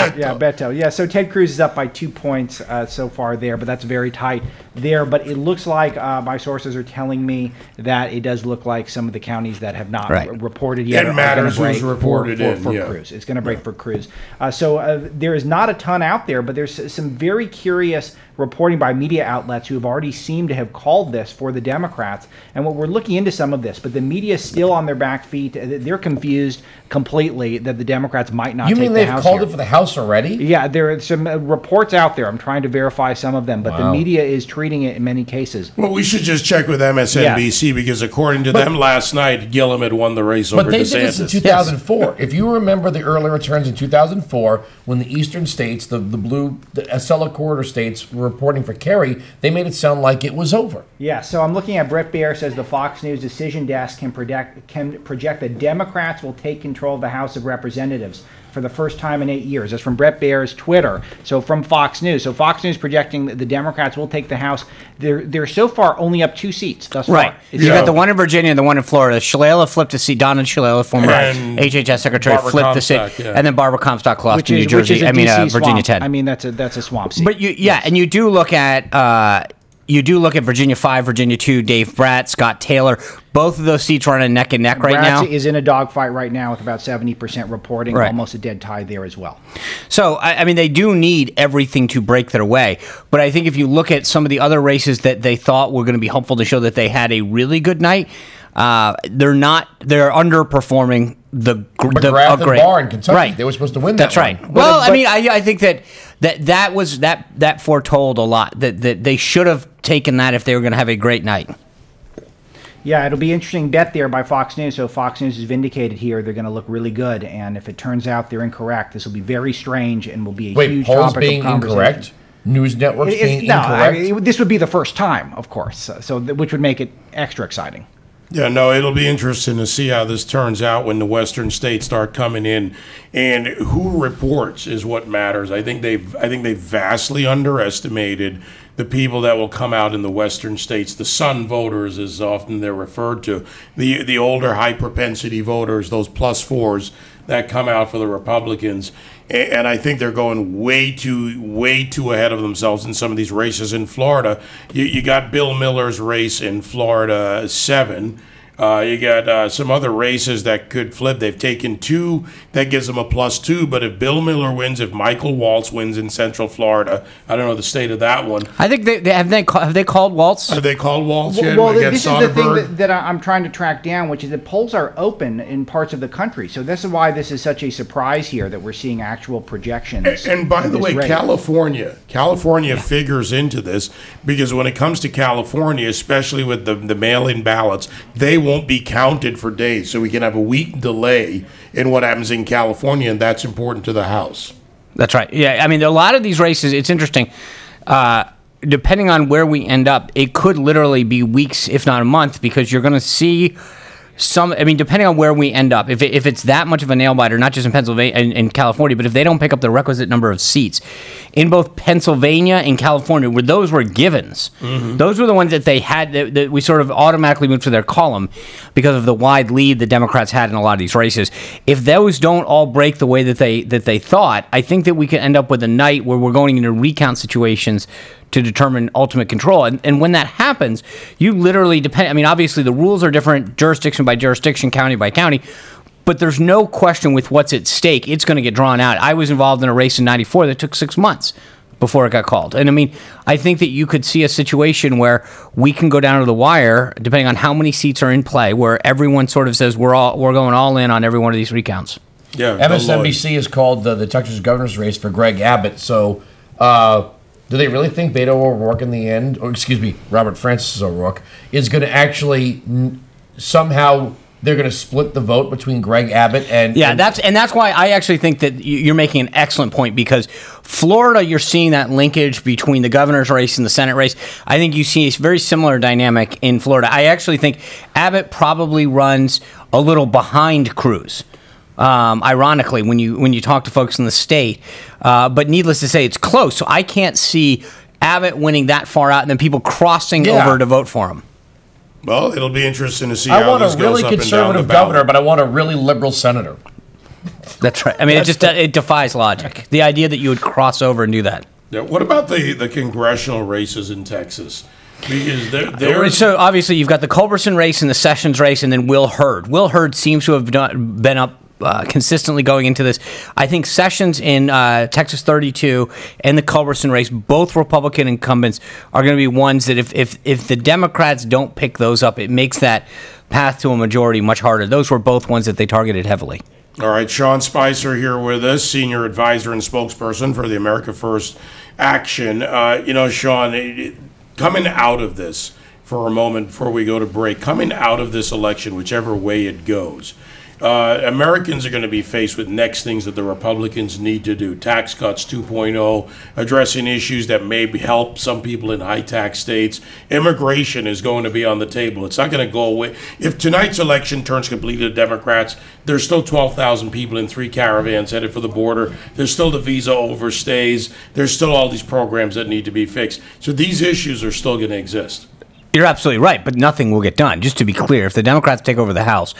Yeah, Beto. Yeah, so Ted Cruz is up by 2 points so far there, but that's very tight there. But it looks like my sources are telling me that it does look like some of the counties that have not reported yet are going to break for Cruz. It's going to break for Cruz. So there is not a ton out there, but there's some very curious reporting by media outlets who have already seemed to have called this for the Democrats. And what we're looking into some of this, but the media is still on their back feet. They're confused completely that the Democrats might not take the House. You mean they've called it for the House already? Yeah, there are some reports out there. I'm trying to verify some of them, but the media is treating it in many cases. Well, we should just check with MSNBC because according to them last night, Gillum had won the race over DeSantis. But they did this in 2004. Yes. If you remember the early returns in 2004, when the eastern states, the Acela corridor states were reporting for Kerry, they made it sound like it was over. Yeah, so I'm looking at Brett Baer says the Fox News decision desk can project that Democrats will take control of the House of Representatives for the first time in 8 years. That's from Brett Baer's Twitter. So from Fox News. So Fox News projecting that the Democrats will take the House. They're so far only up 2 seats thus far. Right. You got the one in Virginia and the one in Florida. Shalala flipped a seat. Donna Shalala, former HHS secretary, flipped the seat. Yeah. And then Barbara Comstock lost in New Jersey. Virginia 10. I mean, that's a swamp seat. But and you do look at Virginia 5, Virginia 2, Dave Bratt, Scott Taylor. Both of those seats are on a neck and neck right now. Is in a dogfight right now with about 70% reporting, almost a dead tie there as well. So, I mean, they do need everything to break their way. But I think if you look at some of the other races that they thought were going to be helpful to show that they had a really good night, they're not. They're underperforming the McGrath and Barr in Kentucky. Right. They were supposed to win that. That's right. One. Well, I mean, I think that foretold a lot. That they should have taken that if they were going to have a great night. Yeah, it'll be interesting bet there by Fox News. So Fox News is vindicated here. They're going to look really good. And if it turns out they're incorrect, this will be very strange and will be a huge topic being of conversation. Incorrect? News networks being incorrect? I mean, this would be the first time, of course, which would make it extra exciting. Yeah, no, it'll be interesting to see how this turns out when the western states start coming in, and who reports is what matters. I think they've vastly underestimated the people that will come out in the western states. The Sun voters, as often they're referred to, the older high propensity voters, those +4s that come out for the Republicans. And I think they're going way too ahead of themselves in some of these races in Florida. You got Bill Miller's race in Florida 7. You got some other races that could flip. They've taken 2. That gives them a +2. But if Bill Miller wins, if Michael Waltz wins in Central Florida, I don't know the state of that one. I think have they called Waltz? Have they called Waltz yet? Well, this is the thing that I'm trying to track down, which is that polls are open in parts of the country. So this is why this is such a surprise here that we're seeing actual projections. And by the way, California figures into this because when it comes to California, especially with the mail-in ballots, they won't be counted for days. So we can have a week delay in what happens in California, and that's important to the House. That's right. Yeah, I mean, a lot of these races, it's interesting. Depending on where we end up, it could literally be weeks, if not a month, because you're going to see depending on where we end up, if it's that much of a nail biter, not just in Pennsylvania and California, but if they don't pick up the requisite number of seats in both Pennsylvania and California, where those were givens, those were the ones that they had that we sort of automatically moved to their column because of the wide lead the Democrats had in a lot of these races. If those don't all break the way that they thought, I think that we could end up with a night where we're going into recount situations to determine ultimate control. And when that happens, you literally depend. I mean, obviously the rules are different jurisdiction by jurisdiction, county by county, but there's no question with what's at stake. It's going to get drawn out. I was involved in a race in '94 that took 6 months before it got called. And I mean, I think that you could see a situation where we can go down to the wire, depending on how many seats are in play, where everyone sort of says we're going all in on every one of these recounts. Yeah, MSNBC has called the Texas governor's race for Greg Abbott. So, do they really think Beto O'Rourke in the end, or excuse me, Robert Francis O'Rourke, is going to actually somehow they're going to split the vote between Greg Abbott and... Yeah, that's why I actually think that you're making an excellent point, because Florida, you're seeing that linkage between the governor's race and the Senate race. I think you see a very similar dynamic in Florida. I actually think Abbott probably runs a little behind Cruz. Ironically, when you talk to folks in the state, but needless to say, it's close. So I can't see Abbott winning that far out and then people crossing over to vote for him. Well, it'll be interesting to see how this goes up and down the ballot. I want a really conservative governor, but I want a really liberal senator. That's right. I mean, it defies logic. The idea that you would cross over and do that. Yeah. What about the congressional races in Texas? Because they're so obviously you've got the Culberson race and the Sessions race, and then Will Hurd. Will Hurd seems to have been up consistently going into this. I think Sessions in Texas 32 and the Culberson race, both Republican incumbents, are going to be ones that if the Democrats don't pick those up, it makes that path to a majority much harder. Those were both ones that they targeted heavily. All right, Sean Spicer here with us, senior advisor and spokesperson for the America First Action. Sean, coming out of this for a moment before we go to break, coming out of this election, whichever way it goes, Americans are going to be faced with next things that the Republicans need to do. Tax cuts 2.0, addressing issues that may help some people in high-tax states. Immigration is going to be on the table. It's not going to go away. If tonight's election turns completely to Democrats, there's still 12,000 people in 3 caravans headed for the border. There's still the visa overstays. There's still all these programs that need to be fixed. So these issues are still going to exist. You're absolutely right, but nothing will get done. Just to be clear, if the Democrats take over the House,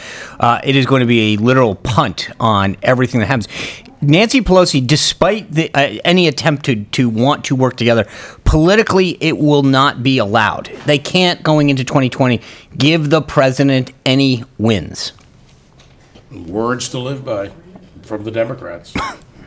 it is going to be a literal punt on everything that happens. Nancy Pelosi, despite any attempt to want to work together, politically it will not be allowed. They can't, going into 2020, give the president any wins. Words to live by from the Democrats.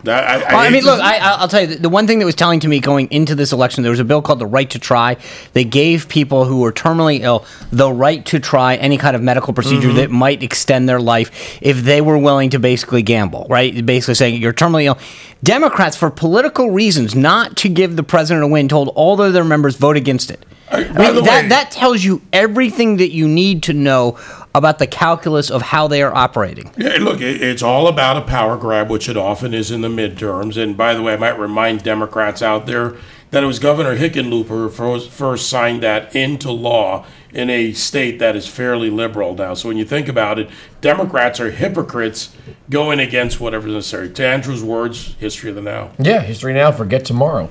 I'll tell you, the one thing that was telling to me going into this election, there was a bill called the Right to Try. They gave people who were terminally ill the right to try any kind of medical procedure that might extend their life if they were willing to basically gamble, right? Basically saying you're terminally ill. Democrats, for political reasons, not to give the president a win, told all of their members vote against it. That tells you everything that you need to know about the calculus of how they are operating. Yeah, look, it's all about a power grab, which it often is in the midterms. And by the way, I might remind Democrats out there that it was Governor Hickenlooper who first signed that into law in a state that is fairly liberal now. So when you think about it, Democrats are hypocrites going against whatever's necessary. To Andrew's words, history of the now. Yeah, history now, forget tomorrow.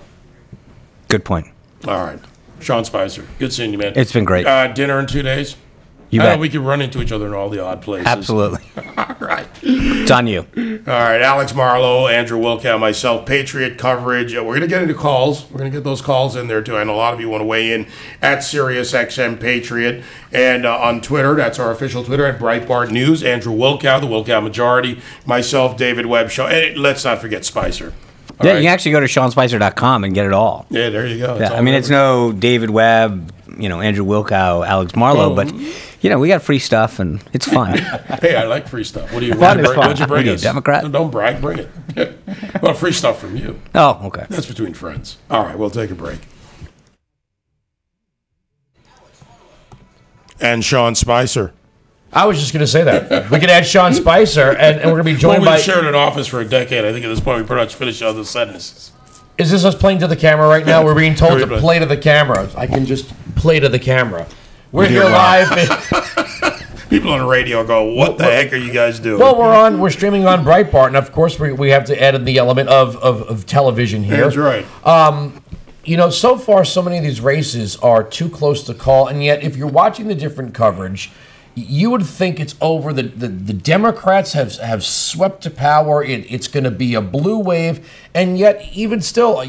Good point. All right. Sean Spicer, good seeing you, man. It's been great. Dinner in 2 days? You bet. We can run into each other in all the odd places. Absolutely. All right. It's on you. All right. Alex Marlow, Andrew Wilkow, myself, Patriot coverage. We're going to get into calls. We're going to get those calls in there, too. I know a lot of you want to weigh in at SiriusXM Patriot. And on Twitter, that's our official Twitter, at Breitbart News. Andrew Wilkow, the Wilkow Majority. Myself, David Webb Show. And let's not forget Spicer. Yeah, you can actually go to SeanSpicer.com and get it all. Yeah, there you go. Yeah, I mean, it's no David Webb, Andrew Wilkow, Alex Marlow, but, we got free stuff, and it's fun. Hey, I like free stuff. What do you want? What'd you bring us? Democrat? No, don't brag. Bring it. Well, free stuff from you. Oh, okay. That's between friends. All right, we'll take a break. And Sean Spicer. I was just going to say that. We could add Sean Spicer, and we're going to be joined by... We've shared an office for a decade. I think at this point we pretty much finished all the sentences. Is this us playing to the camera right now? We're being told to play to the camera. I can just play to the camera. We're here live. People on the radio go, what the heck are you guys doing? Well, we're streaming on Breitbart, and of course we have to add in the element of television here. That's right. So far so many of these races are too close to call, and yet if you're watching the different coverage, you would think it's over. The Democrats have swept to power. It's going to be a blue wave, and yet even still,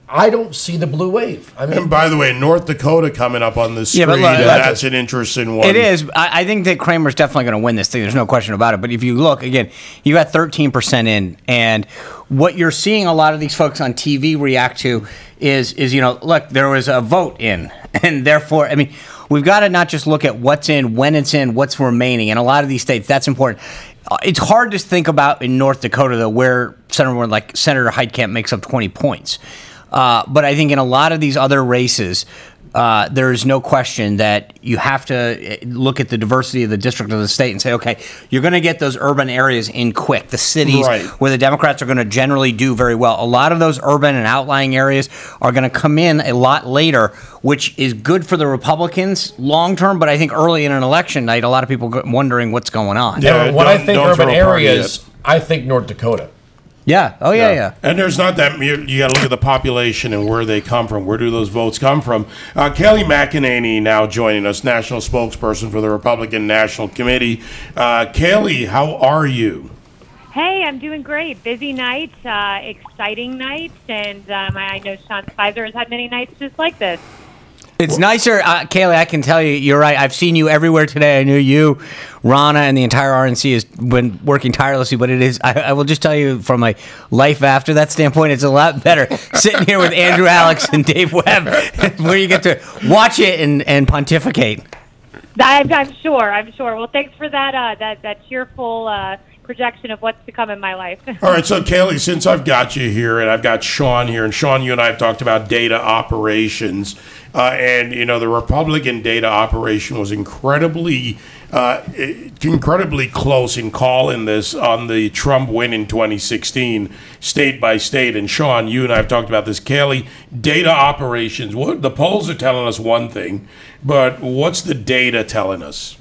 I don't see the blue wave. I mean, and by the way, North Dakota coming up on the screen, that's an interesting one. It is. I think that Kramer's definitely going to win this thing. There's no question about it. But if you look, again, you got 13% in, and what you're seeing a lot of these folks on TV react to is look, there was a vote in, and therefore, I mean, we've got to not just look at what's in, when it's in, what's remaining. In a lot of these states, that's important. It's hard to think about in North Dakota, though, where Senator Heitkamp makes up 20 points. But I think in a lot of these other races, there is no question that you have to look at the diversity of the district of the state and say, okay, you're going to get those urban areas in quick, the cities where the Democrats are going to generally do very well. A lot of those urban and outlying areas are going to come in a lot later, which is good for the Republicans long term, but I think early in an election night, a lot of people wondering what's going on. Yeah, when I think urban areas, I think North Dakota. Yeah. Oh, yeah. And there's not that. You got to look at the population and where they come from. Where do those votes come from? Kelly McEnany now joining us, national spokesperson for the Republican National Committee. Kelly, how are you? Hey, I'm doing great. Busy night, exciting night, and I know Sean Spicer has had many nights just like this. It's nicer, Kaylee, I can tell you, you're right. I've seen you everywhere today. I knew you, Rana, and the entire RNC has been working tirelessly, but it is, I will just tell you from my life after that standpoint, it's a lot better sitting here with Andrew, Alex, and Dave Webb, where you get to watch it and pontificate. I'm sure. Well, thanks for that cheerful projection of what's to come in my life. All right, so Kaylee, since I've got you here and I've got Sean here, and Sean, you and I have talked about data operations, and the Republican data operation was incredibly close in calling this on the Trump win in 2016, state by state. And Sean, you and I have talked about this. Kaylee, data operations. What the polls are telling us one thing, but what's the data telling us?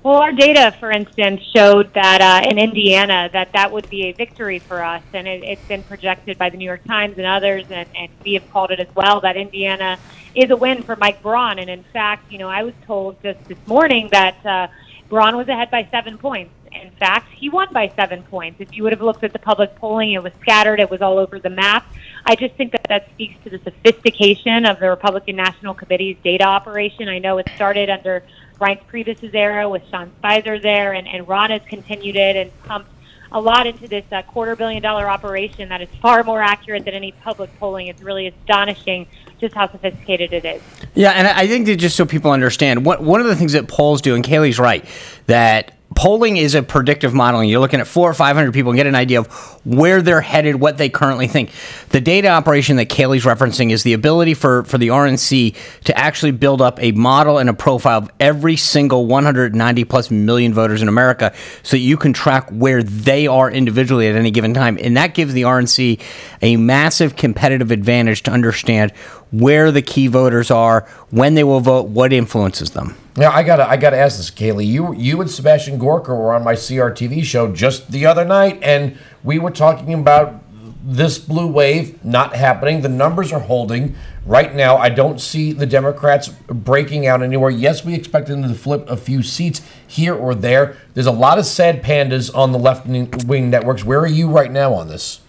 Well, our data, for instance, showed that in Indiana that would be a victory for us, and it's been projected by the New York Times and others, and we have called it as well, that Indiana is a win for Mike Braun. And in fact, I was told just this morning that Braun was ahead by 7 points. In fact, he won by 7 points. If you would have looked at the public polling, it was scattered. It was all over the map. I just think that speaks to the sophistication of the Republican National Committee's data operation. I know it started under Reince Priebus's era with Sean Spicer there, and Ron has continued it and pumped a lot into this $250 million operation that is far more accurate than any public polling. It's really astonishing just how sophisticated it is. Yeah, and I think that just so people understand, one of the things that polls do, and Kaylee's right, that polling is a predictive modeling. You're looking at 400 or 500 people and get an idea of where they're headed, what they currently think. The data operation that Kaylee's referencing is the ability for the RNC to actually build up a model and a profile of every single 190 plus million voters in America so that you can track where they are individually at any given time. And that gives the RNC a massive competitive advantage to understand where the key voters are, when they will vote, what influences them. Now, I gotta ask this, Kaylee. You and Sebastian Gorka were on my CRTV show just the other night, and we were talking about this blue wave not happening. The numbers are holding. Right now, I don't see the Democrats breaking out anywhere. Yes, we expect them to flip a few seats here or there. There's a lot of sad pandas on the left-wing networks. Where are you right now on this?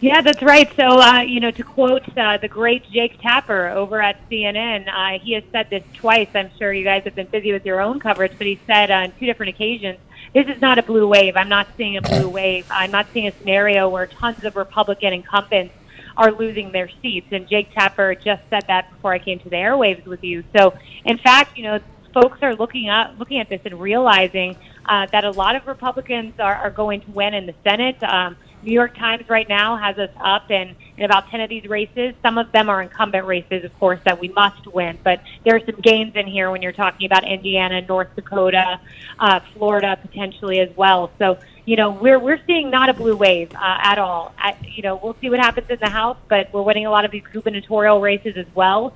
Yeah, that's right. So, to quote the great Jake Tapper over at CNN, he has said this twice. I'm sure you guys have been busy with your own coverage, but he said on 2 different occasions, this is not a blue wave. I'm not seeing a blue wave. I'm not seeing a scenario where tons of Republican incumbents are losing their seats. And Jake Tapper just said that before I came to the airwaves with you. So, in fact, folks are looking at this and realizing that a lot of Republicans are going to win in the Senate. New York Times right now has us up in about 10 of these races. Some of them are incumbent races, of course, that we must win. But there are some gains in here when you're talking about Indiana, North Dakota, Florida potentially as well. So, we're seeing not a blue wave at all. We'll see what happens in the House, but we're winning a lot of these gubernatorial races as well.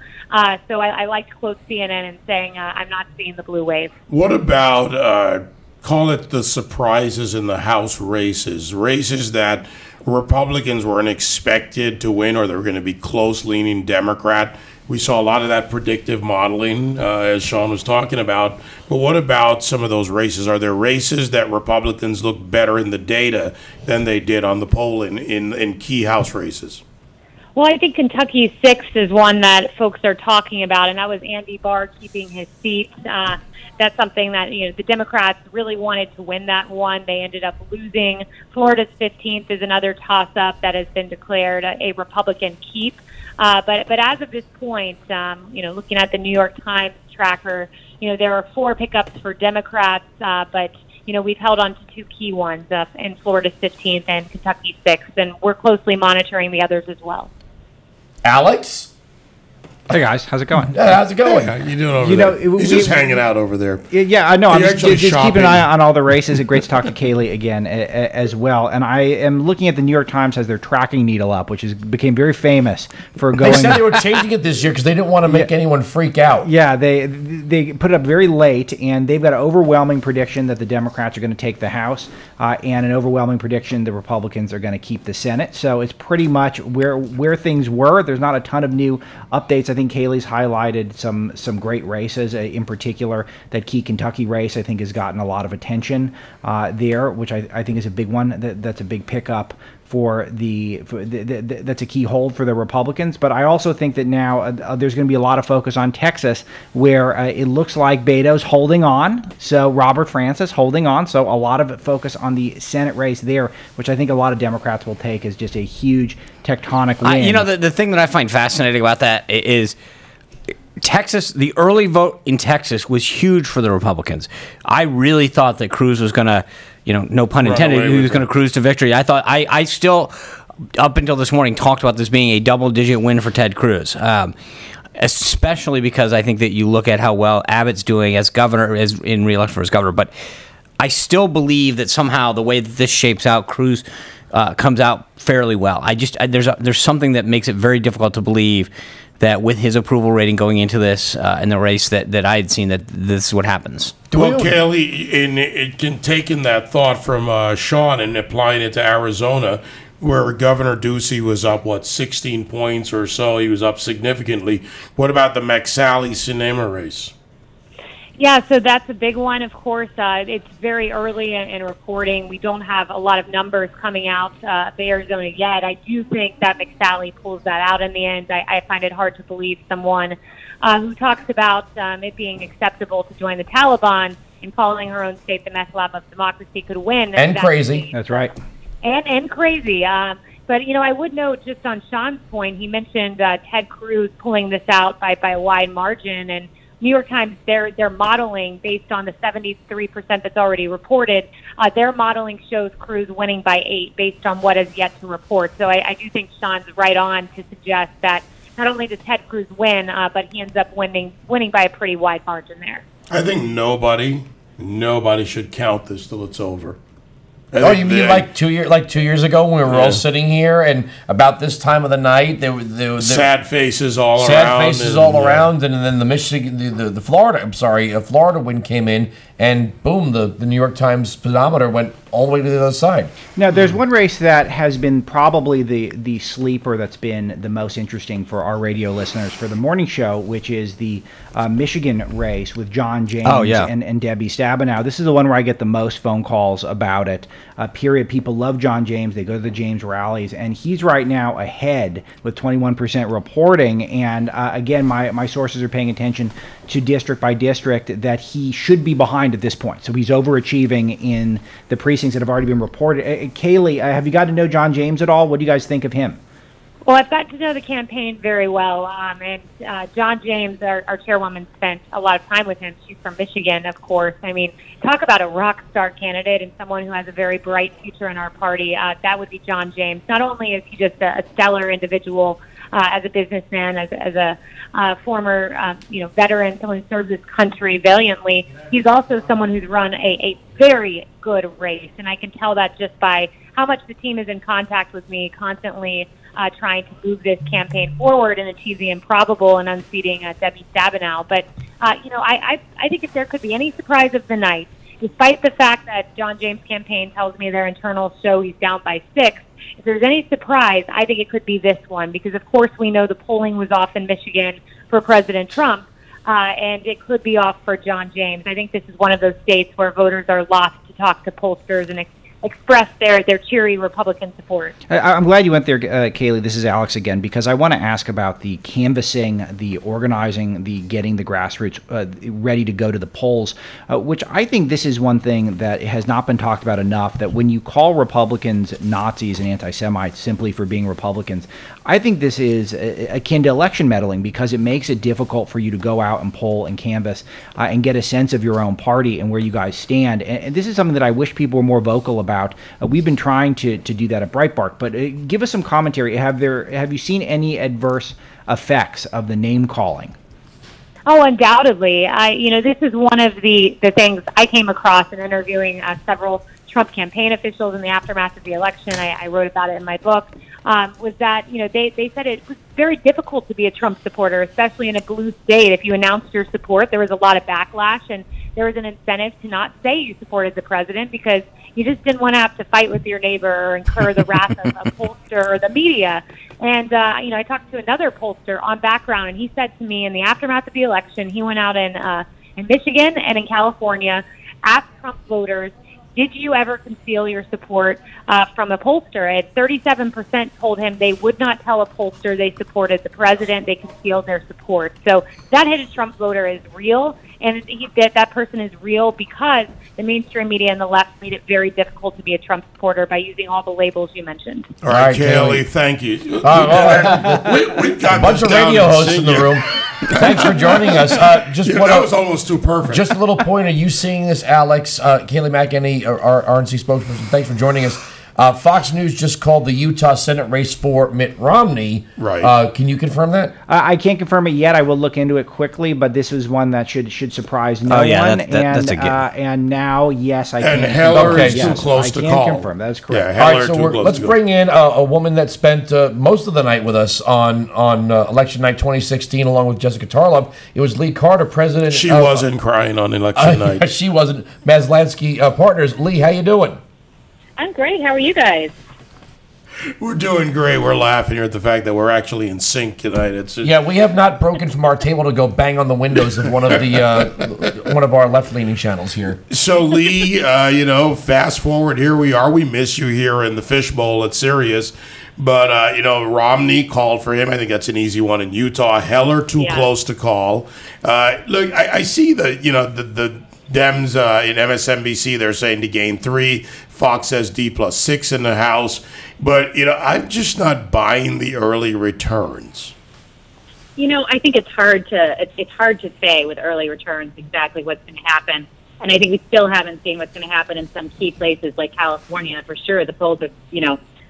So I like to quote CNN and saying I'm not seeing the blue wave. What about call it the surprises in the House races that Republicans weren't expected to win, or they were going to be close-leaning Democrat? We saw a lot of that predictive modeling, as Sean was talking about. But what about some of those races? Are there races that Republicans look better in the data than they did on the poll in key House races? Well, I think Kentucky 6 is one that folks are talking about, and that was Andy Barr keeping his seat. That's something that the Democrats really wanted to win that one. They ended up losing. Florida's 15th is another toss-up that has been declared a Republican keep. But as of this point, looking at the New York Times tracker, there are 4 pickups for Democrats, but we've held on to 2 key ones in Florida's 15th and Kentucky 6th, and we're closely monitoring the others as well. Alex? Hey guys, how's it going? How's it going? How you doing over there? He's just hanging out over there. Yeah, I know. I'm just keeping an eye on all the races. Great to talk to Kaylee again as well. And I am looking at the New York Times has their tracking needle up, which became very famous for going. They said they were changing it this year because they didn't want to make anyone freak out. Yeah, they put it up very late, and they've got an overwhelming prediction that the Democrats are going to take the House, and an overwhelming prediction the Republicans are going to keep the Senate. So it's pretty much where things were. There's not a ton of new updates. I think Kaylee's highlighted some great races, in particular that key Kentucky race I think has gotten a lot of attention there, which I think is a big one. That's a big pickup for that's a key hold for the Republicans. But I also think that now there's going to be a lot of focus on Texas, where it looks like Beto's holding on. So Robert Francis holding on. So a lot of focus on the Senate race there, which I think a lot of Democrats will take as just a huge tectonic win. The thing that I find fascinating about that is Texas, the early vote in Texas was huge for the Republicans. I really thought that Cruz was going to, no pun intended, he was going to cruise to victory. I still, up until this morning, talked about this being a double-digit win for Ted Cruz, especially because I think that you look at how well Abbott's doing as governor, as in re-election for as governor. But I still believe that somehow the way that this shapes out, Cruz comes out fairly well. There's something that makes it very difficult to believe that with his approval rating going into this in the race that I had seen, that this is what happens. Well, Kaylee, taking that thought from Sean and applying it to Arizona, where Governor Ducey was up, 16 points or so, he was up significantly. What about the McSally-Sinema race? Yeah, so that's a big one, of course. It's very early in reporting. We don't have a lot of numbers coming out of Arizona yet. I do think that McSally pulls that out in the end. I find it hard to believe someone who talks about it being acceptable to join the Taliban and calling her own state the meth lab of democracy could win. And crazy. That's right. And crazy. But, I would note just on Sean's point, he mentioned Ted Cruz pulling this out by a wide margin, and New York Times, they're modeling based on the 73% that's already reported. Their modeling shows Cruz winning by 8 based on what is yet to report. So I do think Sean's right on to suggest that not only does Ted Cruz win, but he ends up winning by a pretty wide margin there. I think nobody should count this till it's over. Oh, you mean like 2 years ago when we were all sitting here, and about this time of the night, there was sad faces all around. Sad faces all around, and then the Michigan, the Florida wind came in, and boom, the New York Times pedometer went all the way to the other side. Now, there's one race that has been probably the sleeper that's been the most interesting for our radio listeners for the morning show, which is the Michigan race with John James and Debbie Stabenow. This is the one where I get the most phone calls about it. Period. People love John James. They go to the James rallies, and he's right now ahead with 21% reporting. And again, my sources are paying attention to district by district that he should be behind at this point. So he's overachieving in the precincts that have already been reported. Kaylee, have you got to know John James at all? What do you guys think of him? Well, I've got to know the campaign very well, and John James, our chairwoman, spent a lot of time with him. She's from Michigan, of course. I mean, talk about a rock star candidate and someone who has a very bright future in our party. That would be John James. Not only is he just a stellar individual as a businessman, as a former veteran, someone who served his country valiantly, he's also someone who's run a very good race, and I can tell that just by how much the team is in contact with me constantly, trying to move this campaign forward and achieve the improbable and unseating Debbie Stabenow. But, I think if there could be any surprise of the night, despite the fact that John James' campaign tells me their internals show he's down by 6, if there's any surprise, I think it could be this one, because, of course, we know the polling was off in Michigan for President Trump, and it could be off for John James. I think this is one of those states where voters are lost to talk to pollsters and express their cheery Republican support. I'm glad you went there, Kaylee. This is Alex again, because I want to ask about the canvassing, the organizing, the getting the grassroots ready to go to the polls, which I think this is one thing that has not been talked about enough, that when you call Republicans Nazis and anti-Semites simply for being Republicans, I think this is akin to election meddling, because it makes it difficult for you to go out and poll and canvass and get a sense of your own party and where you guys stand. And this is something that I wish people were more vocal about. We've been trying to do that at Breitbart, but give us some commentary. Have you seen any adverse effects of the name calling? Oh, undoubtedly. This is one of the things I came across in interviewing several Trump campaign officials in the aftermath of the election. I wrote about it in my book. Was that they said it was very difficult to be a Trump supporter, especially in a blue state. If you announced your support, there was a lot of backlash, and there was an incentive to not say you supported the president, because you just didn't want to have to fight with your neighbor or incur the wrath of a pollster or the media. And, I talked to another pollster on background, and he said to me in the aftermath of the election, he went out in Michigan and in California, asked Trump voters, did you ever conceal your support from a pollster? And 37% told him they would not tell a pollster they supported the president. They concealed their support. So that hit a Trump voter is real, and that person is real because the mainstream media and the left made it very difficult to be a Trump supporter by using all the labels you mentioned. All right, Kaylee, thank you. We've got a bunch of radio hosts in the room. Thanks for joining us. That was almost too perfect. Just a little point. Are you seeing this, Alex? Kaylee McEnany, our RNC spokesperson, thanks for joining us. Fox News just called the Utah Senate race for Mitt Romney. Right. Can you confirm that? I can't confirm it yet. I will look into it quickly, but this is one that should surprise no one. That's a given. And now, yes, I can. And Heller is too close to call. I can confirm. That's correct. Yeah, All right, so let's bring in a woman that spent most of the night with us on election night 2016, along with Jessica Tarlov. It was Lee Carter, president. She wasn't crying on election night. She wasn't. Maslansky Partners. Lee, how you doing? I'm great. How are you guys? We're doing great. We're laughing here at the fact that we're actually in sync tonight. We have not broken from our table to go bang on the windows of one of our left-leaning channels here. So Lee, fast forward, here we are. We miss you here in the fishbowl at Sirius. But, Romney called for him. I think that's an easy one in Utah. Heller, too close to call. Look, I see the Dems in MSNBC, they're saying to gain 3. Fox says D+6 in the House. But, I'm just not buying the early returns. I think it's hard to say with early returns exactly what's going to happen. And I think we still haven't seen what's going to happen in some key places like California. For sure, the polls are,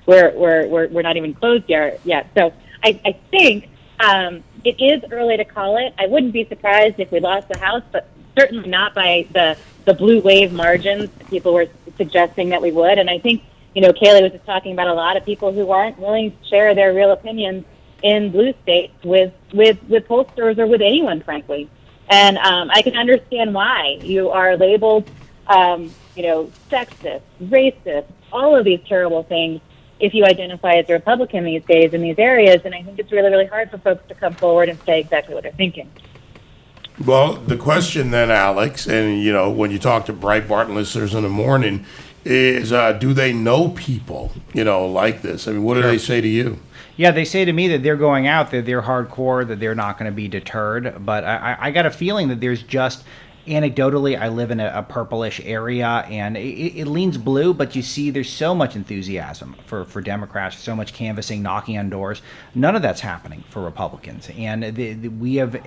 we're not even closed yet. So I think it is early to call it. I wouldn't be surprised if we lost the House, but certainly not by the blue wave margins people were suggesting that we would. And I think, Kaylee was just talking about a lot of people who aren't willing to share their real opinions in blue states with pollsters or with anyone, frankly. And I can understand why you are labeled, sexist, racist, all of these terrible things if you identify as a Republican these days in these areas. And I think it's really, really hard for folks to come forward and say exactly what they're thinking. Well, the question then, Alex, and, when you talk to Breitbart listeners in the morning, is do they know people, like this? I mean, what do they say to you? Yeah, they say to me that they're going out, that they're hardcore, that they're not going to be deterred. But I got a feeling that there's just, anecdotally, I live in a purplish area, and it leans blue, but you see there's so much enthusiasm for Democrats, so much canvassing, knocking on doors. None of that's happening for Republicans. And we have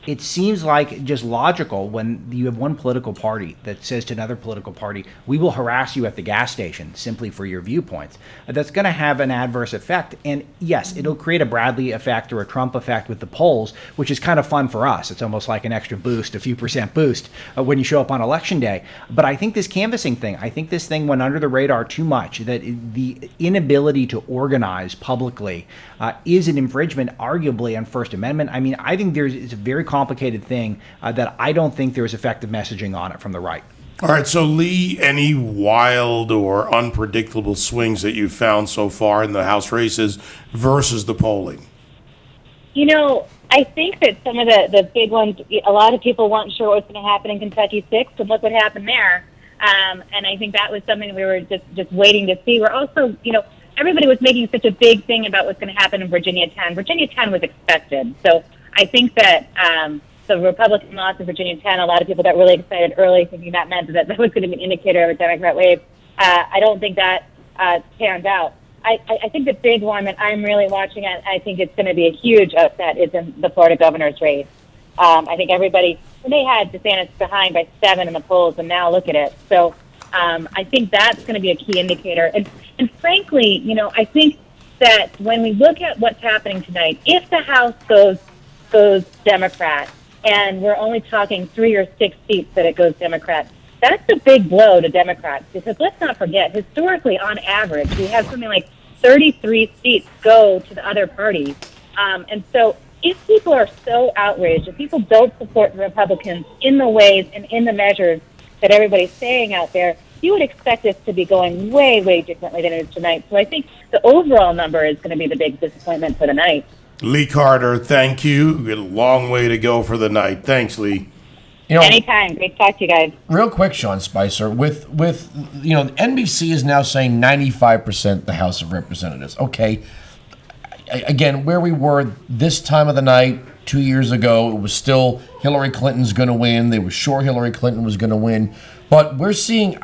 it seems like just logical when you have one political party that says to another political party, we will harass you at the gas station simply for your viewpoints. That's going to have an adverse effect. And yes, it'll create a Bradley effect or a Trump effect with the polls, which is kind of fun for us. It's almost like an extra boost, a few percent boost when you show up on election day. But I think this canvassing thing, I think this thing went under the radar too much, that the inability to organize publicly is an infringement, arguably, on First Amendment. I mean, I think it's a very complicated thing that I don't think there's effective messaging on it from the right. All right, so Lee, any wild or unpredictable swings that you've found so far in the House races versus the polling? I think that some of the big ones, a lot of people weren't sure what was going to happen in Kentucky 6, and look what happened there. And I think that was something we were just waiting to see. We're also, everybody was making such a big thing about what's going to happen in Virginia 10. Virginia 10 was expected. So I think that the Republican loss in Virginia 10, a lot of people got really excited early, thinking that meant that was going to be an indicator of a Democrat wave. I don't think that panned out. I think the big one that I'm really watching, I think it's going to be a huge upset, is in the Florida governor's race. I think everybody, they had DeSantis behind by 7 in the polls, and now look at it. So I think that's going to be a key indicator. And frankly, I think that when we look at what's happening tonight, if the House goes Democrat, and we're only talking 3 or 6 seats that it goes Democrat, that's a big blow to Democrats, because let's not forget, historically, on average, we have something like 33 seats go to the other parties. And so if people are so outraged, if people don't support the Republicans in the ways and in the measures that everybody's saying out there, you would expect this to be going way, way differently than it is tonight. So I think the overall number is going to be the big disappointment for the night. Lee Carter, thank you. We got a long way to go for the night. Thanks, Lee. Anytime. Great to talk to you guys. Real quick, Sean Spicer, with NBC is now saying 95% the House of Representatives. Okay, again, where we were this time of the night 2 years ago, it was still Hillary Clinton's going to win. They were sure Hillary Clinton was going to win. But we're seeing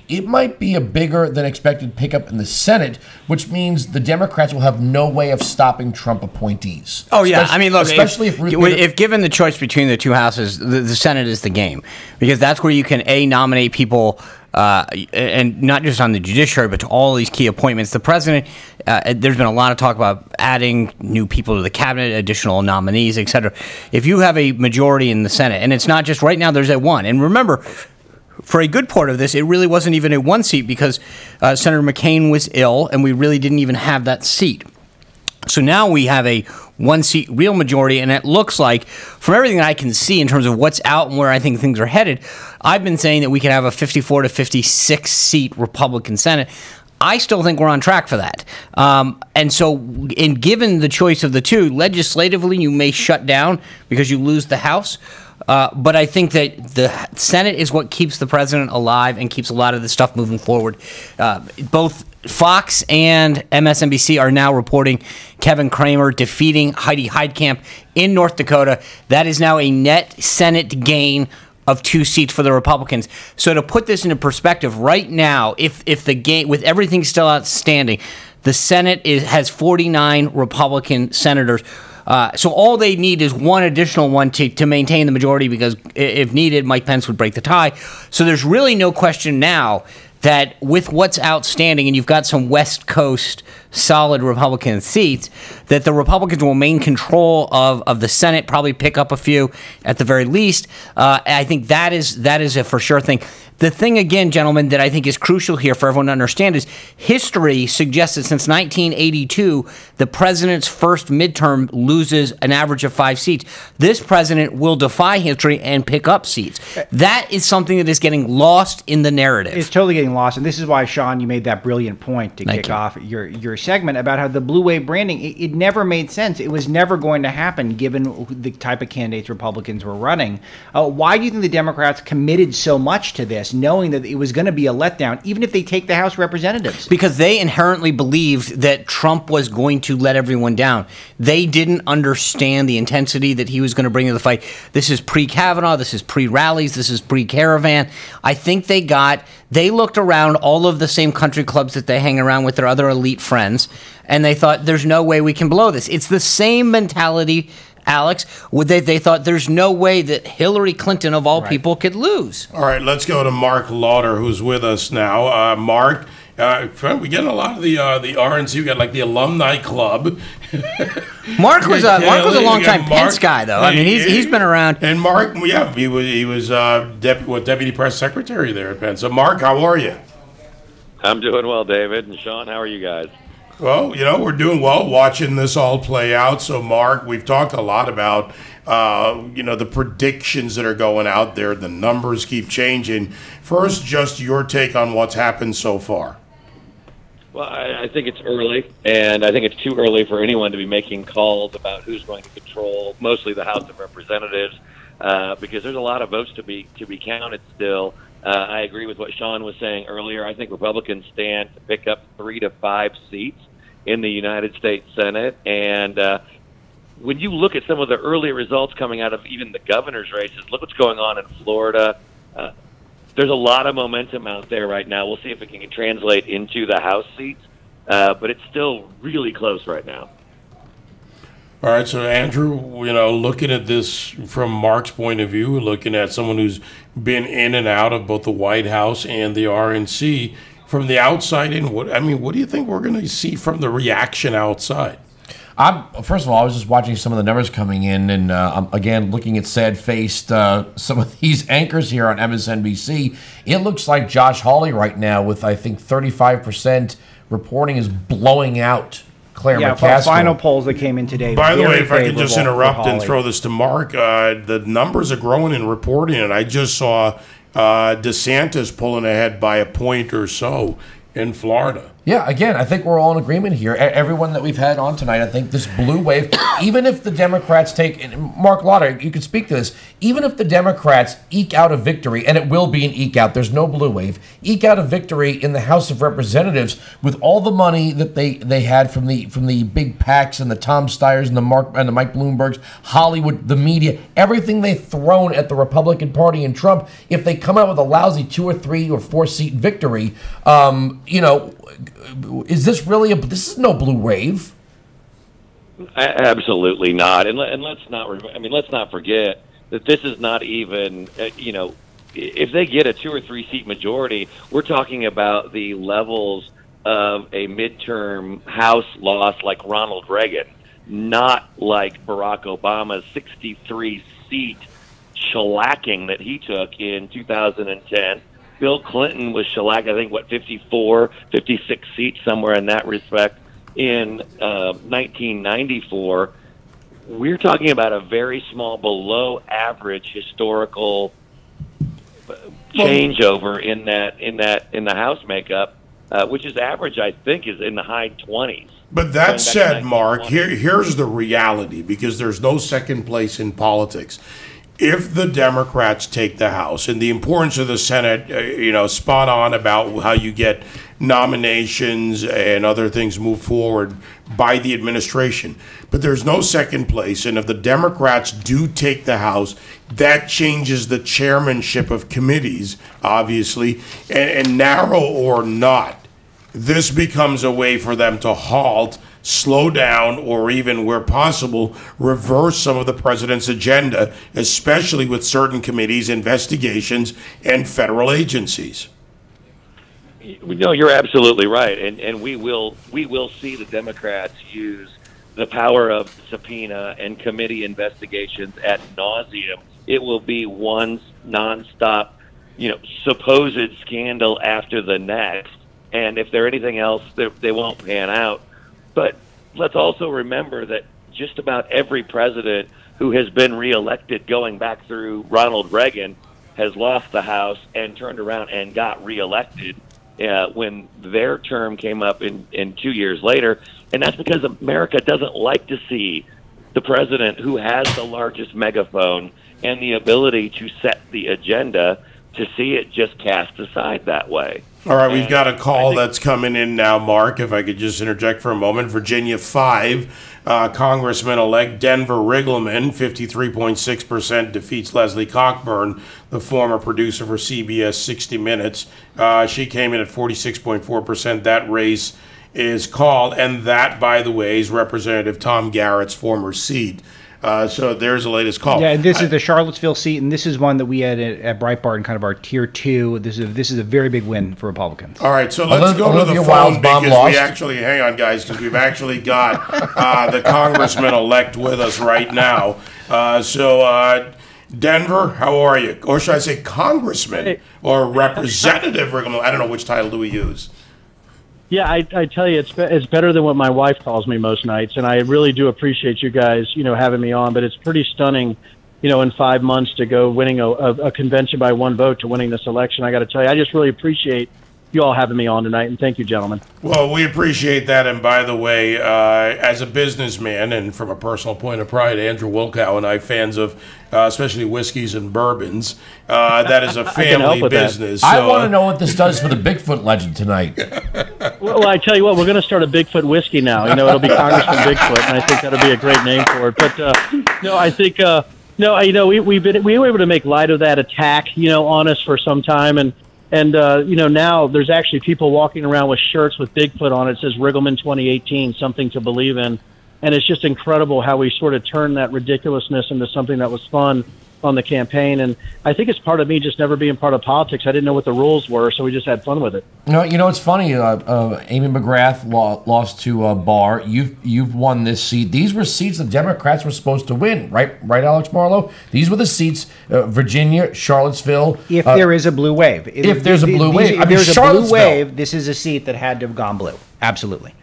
it might be a bigger than expected pickup in the Senate, which means the Democrats will have no way of stopping Trump appointees. Oh, yeah. I mean, look, especially if given the choice between the two houses, the Senate is the game, because that's where you can, nominate people, and not just on the judiciary, but to all these key appointments. The president, there's been a lot of talk about adding new people to the cabinet, additional nominees, et cetera. If you have a majority in the Senate, and it's not just right now, there's a 1. And remember, for a good part of this, it really wasn't even a 1 seat because Senator McCain was ill, and we really didn't even have that seat. So now we have a 1 seat real majority, and it looks like, from everything that I can see in terms of what's out and where I think things are headed, I've been saying that we could have a 54 to 56 seat Republican Senate. I still think we're on track for that. And so, given the choice of the two, legislatively you may shut down because you lose the House. But I think that the Senate is what keeps the president alive and keeps a lot of this stuff moving forward. Both Fox and MSNBC are now reporting Kevin Cramer defeating Heidi Heitkamp in North Dakota. That is now a net Senate gain of 2 seats for the Republicans. So to put this into perspective, right now, if the game, with everything still outstanding, the Senate has 49 Republican senators. So all they need is one additional one to maintain the majority, because if needed, Mike Pence would break the tie. So there's really no question now that with what's outstanding, and you've got some West Coast solid Republican seats, that the Republicans will maintain control of the Senate, probably pick up a few at the very least. I think that is a for sure thing. The thing, again, gentlemen, that I think is crucial here for everyone to understand is history suggests that since 1982, the president's first midterm loses an average of 5 seats. This president will defy history and pick up seats. That is something that is getting lost in the narrative. It's totally getting lost, and this is why, Sean, you made that brilliant point to kick off your segment about how the blue wave branding, it never made sense. It was never going to happen given the type of candidates Republicans were running. Why do you think the Democrats committed so much to this, knowing that it was going to be a letdown, even if they take the House of Representatives? Because they inherently believed that Trump was going to let everyone down. They didn't understand the intensity that he was going to bring to the fight. This is pre-Kavanaugh. This is pre-rallies. This is pre-Caravan. I think they looked around all of the same country clubs that they hang around with their other elite friends, and they thought, there's no way we can blow this. It's the same mentality, Alex, they thought there's no way that Hillary Clinton, of all people, could lose. All right, let's go to Mark Lauder, who's with us now. Mark, we get a lot of the RNC. We got like the alumni club. Mark was a longtime Pence guy, though. I mean, he's been around. And Mark, he was deputy press secretary there at Pence. So, Mark, how are you? I'm doing well, David. And Sean, how are you guys? Well, we're doing well watching this all play out. So, Mark, we've talked a lot about, the predictions that are going out there. The numbers keep changing. First, just your take on what's happened so far. Well, I think it's early, and I think it's too early for anyone to be making calls about who's going to control mostly the House of Representatives, because there's a lot of votes to be counted still. I agree with what Sean was saying earlier. I think Republicans stand to pick up 3 to 5 seats in the United States Senate. And when you look at some of the early results coming out of even the governor's races, look what's going on in Florida. There's a lot of momentum out there right now. We'll see if it can translate into the House seats, but it's still really close right now. All right, so Andrew, looking at this from Mark's point of view, looking at someone who's been in and out of both the White House and the RNC, from the outside in, what do you think we're going to see from the reaction outside? First of all, I was just watching some of the numbers coming in, and I'm again looking at sad-faced some of these anchors here on MSNBC. It looks like Josh Hawley right now, with I think 35% reporting, is blowing out Claire McCaskill. Final polls that came in today. By the way, if I could just interrupt and throw this to Mark, the numbers are growing in reporting, and I just saw DeSantis pulling ahead by a point or so in Florida. Yeah, again, I think we're all in agreement here. Everyone that we've had on tonight, I think this blue wave, even if the Democrats take, and Mark Lauder, you could speak to this, even if the Democrats eke out a victory, and it will be an eke out, there's no blue wave, eke out a victory in the House of Representatives with all the money that they had from the big PACs and the Tom Steyers and the Mike Bloombergs, Hollywood, the media, everything they've thrown at the Republican Party and Trump, if they come out with a lousy 2 or 3 or 4 seat victory, is this really this is no blue wave? Absolutely not. And let's not forget that this is not even, if they get a 2 or 3 seat majority, we're talking about the levels of a midterm House loss like Ronald Reagan, not like Barack Obama's 63 seat shellacking that he took in 2010. Bill Clinton was shellacked, I think, 54, 56 seats, somewhere in that respect, in 1994. We're talking about a very small, below-average historical changeover in the House makeup, which is average, I think, is in the high 20s. But that said, Mark, here's the reality, because there's no second place in politics. If the Democrats take the House, and the importance of the Senate, spot on about how you get nominations and other things move forward by the administration. But there's no second place, and if the Democrats do take the House, that changes the chairmanship of committees, obviously, and narrow or not, this becomes a way for them to halt, slow down, or even, where possible, reverse some of the president's agenda, especially with certain committees, investigations, and federal agencies. No, you're absolutely right, and we will see the Democrats use the power of subpoena and committee investigations ad nauseum. It will be one nonstop, supposed scandal after the next, and if there's anything else, they won't pan out. But let's also remember that just about every president who has been reelected, going back through Ronald Reagan, has lost the House and turned around and got reelected when their term came up in 2 years later. And that's because America doesn't like to see the president who has the largest megaphone and the ability to set the agenda, to see it just cast aside that way. All right, we've got a call that's coming in now, Mark, if I could just interject for a moment. Virginia 5, Congressman-elect Denver Riggleman, 53.6%, defeats Leslie Cockburn, the former producer for CBS 60 Minutes. She came in at 46.4%. That race is called, and that, by the way, is Representative Tom Garrett's former seat. So there's the latest call. Yeah, and this is the Charlottesville seat, and this is one that we had at Breitbart in kind of our tier 2. This is a very big win for Republicans. All right, so let's go to the phone because we actually, hang on, guys, because we've actually got the congressman-elect with us right now. Denver, how are you? Or should I say congressman or representative? I don't know, which title do we use? Yeah, I tell you, it's better than what my wife calls me most nights, and I really do appreciate you guys, having me on. But it's pretty stunning, in 5 months to go winning a convention by one vote to winning this election. I got to tell you, I just really appreciate you all having me on tonight, and thank you, gentlemen. Well, we appreciate that. And by the way, as a businessman and from a personal point of pride, Andrew Wilkow and I, fans of especially whiskeys and bourbons, that is a family business. So, I want to know what this does for the Bigfoot legend tonight. Well, I tell you what, we're going to start a Bigfoot whiskey now. It'll be Congressman Bigfoot, and I think that'll be a great name for it. But no, I think we were able to make light of that attack, on us for some time, and now there's actually people walking around with shirts with Bigfoot on it. It says Riggleman 2018, something to believe in. And it's just incredible how we sort of turned that ridiculousness into something that was fun on the campaign. And I think it's part of me just never being part of politics. I didn't know what the rules were, so we just had fun with it. It's funny. Amy McGrath lost to Barr. You've won this seat. These were seats the Democrats were supposed to win, right, Alex Marlow? These were the seats, Virginia, Charlottesville. If there is a blue wave. If there's a blue wave. If there's a blue wave, this is a seat that had to have gone blue. Absolutely.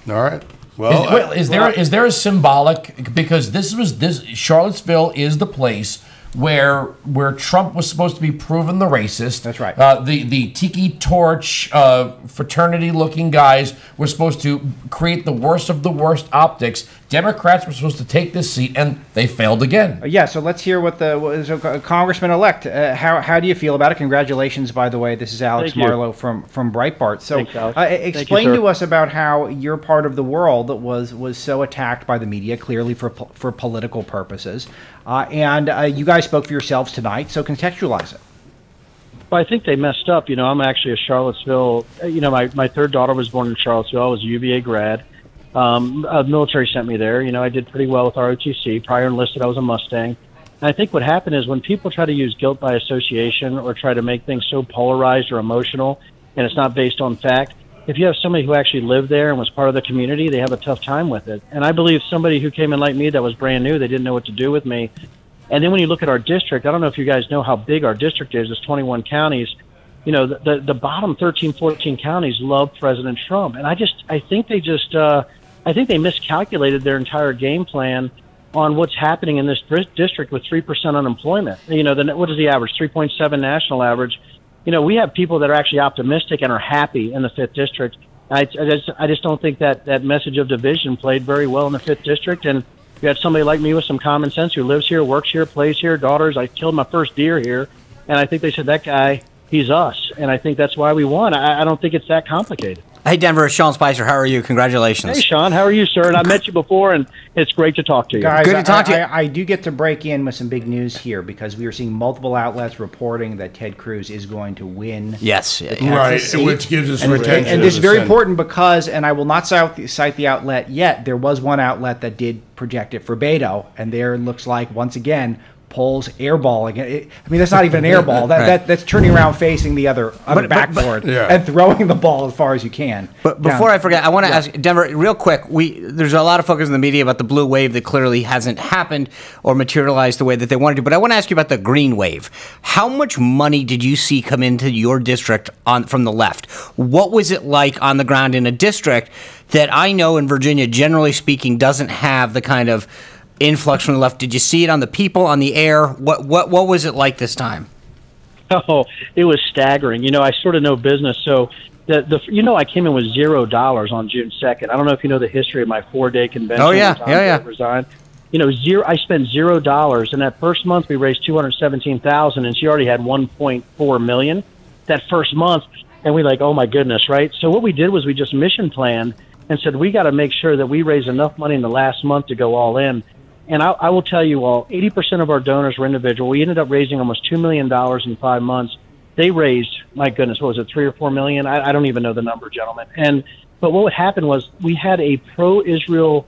All right. Well, is there a symbolic, because this Charlottesville is the place where Trump was supposed to be proven the racist. That's right. The tiki torch fraternity-looking guys were supposed to create the worst of the worst optics. Democrats were supposed to take this seat, and they failed again. So let's hear what the Congressman-elect. How do you feel about it? Congratulations, by the way. This is Alex Marlow from Breitbart. So explain to us about how your part of the world was so attacked by the media, clearly for political purposes. And you guys spoke for yourselves tonight, so contextualize it. Well, I think they messed up. I'm actually a Charlottesville. My third daughter was born in Charlottesville. I was a UVA grad. Military sent me there. I did pretty well with ROTC. Prior enlisted, I was a Mustang. And I think what happened is when people try to use guilt by association or try to make things so polarized or emotional, and it's not based on fact, if you have somebody who actually lived there and was part of the community, they have a tough time with it. And I believe somebody who came in like me that was brand new, they didn't know what to do with me. And then when you look at our district, I don't know if you guys know how big our district is. It's 21 counties. The bottom 13, 14 counties love President Trump. And I think they miscalculated their entire game plan on what's happening in this district with 3% unemployment. What is the average? 3.7 national average. We have people that are actually optimistic and are happy in the 5th district. I just don't think that message of division played very well in the 5th district. And you had somebody like me with some common sense who lives here, works here, plays here, daughters. I killed my first deer here. And I think they said, that guy, he's us. And I think that's why we won. I don't think it's that complicated. Hey, Denver, Sean Spicer, how are you? Congratulations. Hey, Sean, how are you, sir? And I met you before, and it's great to talk to you. Guys, good to talk to you. I do get to break in with some big news here because we are seeing multiple outlets reporting that Ted Cruz is going to win. Yes. Right, which gives us retention. And this is very important because, and I will not cite the outlet yet, there was one outlet that did project it for Beto, and there it looks like, once again, polls airballing it. I mean, that's not even an airball. That's turning around facing the other backboard and throwing the ball as far as you can. But before I forget, I want to ask Denver real quick. There's a lot of focus in the media about the blue wave that clearly hasn't happened or materialized the way that they wanted to. But I want to ask you about the green wave. How much money did you see come into your district from the left? What was it like on the ground in a district that I know in Virginia, generally speaking, doesn't have the kind of influx from the left? Did you see it on the people, on the air? What was it like this time? Oh, it was staggering. You know, I sort of know business, so I came in with $0 on June 2nd. I don't know if you know the history of my 4-day convention. Oh yeah. Resigned. You know, I spent $0, and that first month we raised $217,000, and she already had $1.4 million that first month, and we like, oh my goodness, right? So what we did was we just mission planned and said we got to make sure that we raise enough money in the last month to go all in. And I will tell you all, 80% of our donors were individual. We ended up raising almost $2 million in 5 months. They raised, my goodness, what was it, 3 or 4 million? I don't even know the number, gentlemen. But what happened was we had a pro-Israel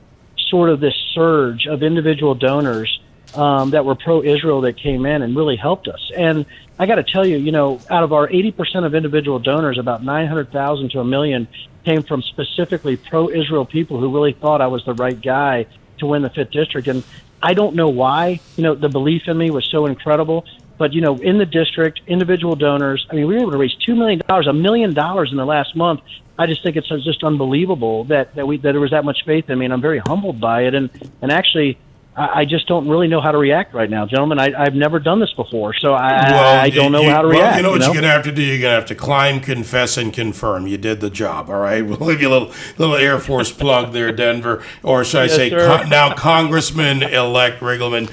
sort of this surge of individual donors that were pro-Israel that came in and really helped us. And I got to tell you, you know, out of our 80% of individual donors, about 900,000 to 1 million came from specifically pro-Israel people who really thought I was the right guy to win the 5th district. And I don't know why. You know, the belief in me was so incredible. But, you know, in the district, individual donors, I mean, we were able to raise $2 million, $1 million in the last month. I just think it's just unbelievable that there was that much faith in me, and I'm very humbled by it. And actually, I just don't really know how to react right now, gentlemen. I've never done this before, so I don't know how to react. You know what you're going to have to do? You're going to have to climb, confess, and confirm. You did the job, all right? We'll leave you a little Air Force plug there, Denver. Or should I say now Congressman-elect Riggleman.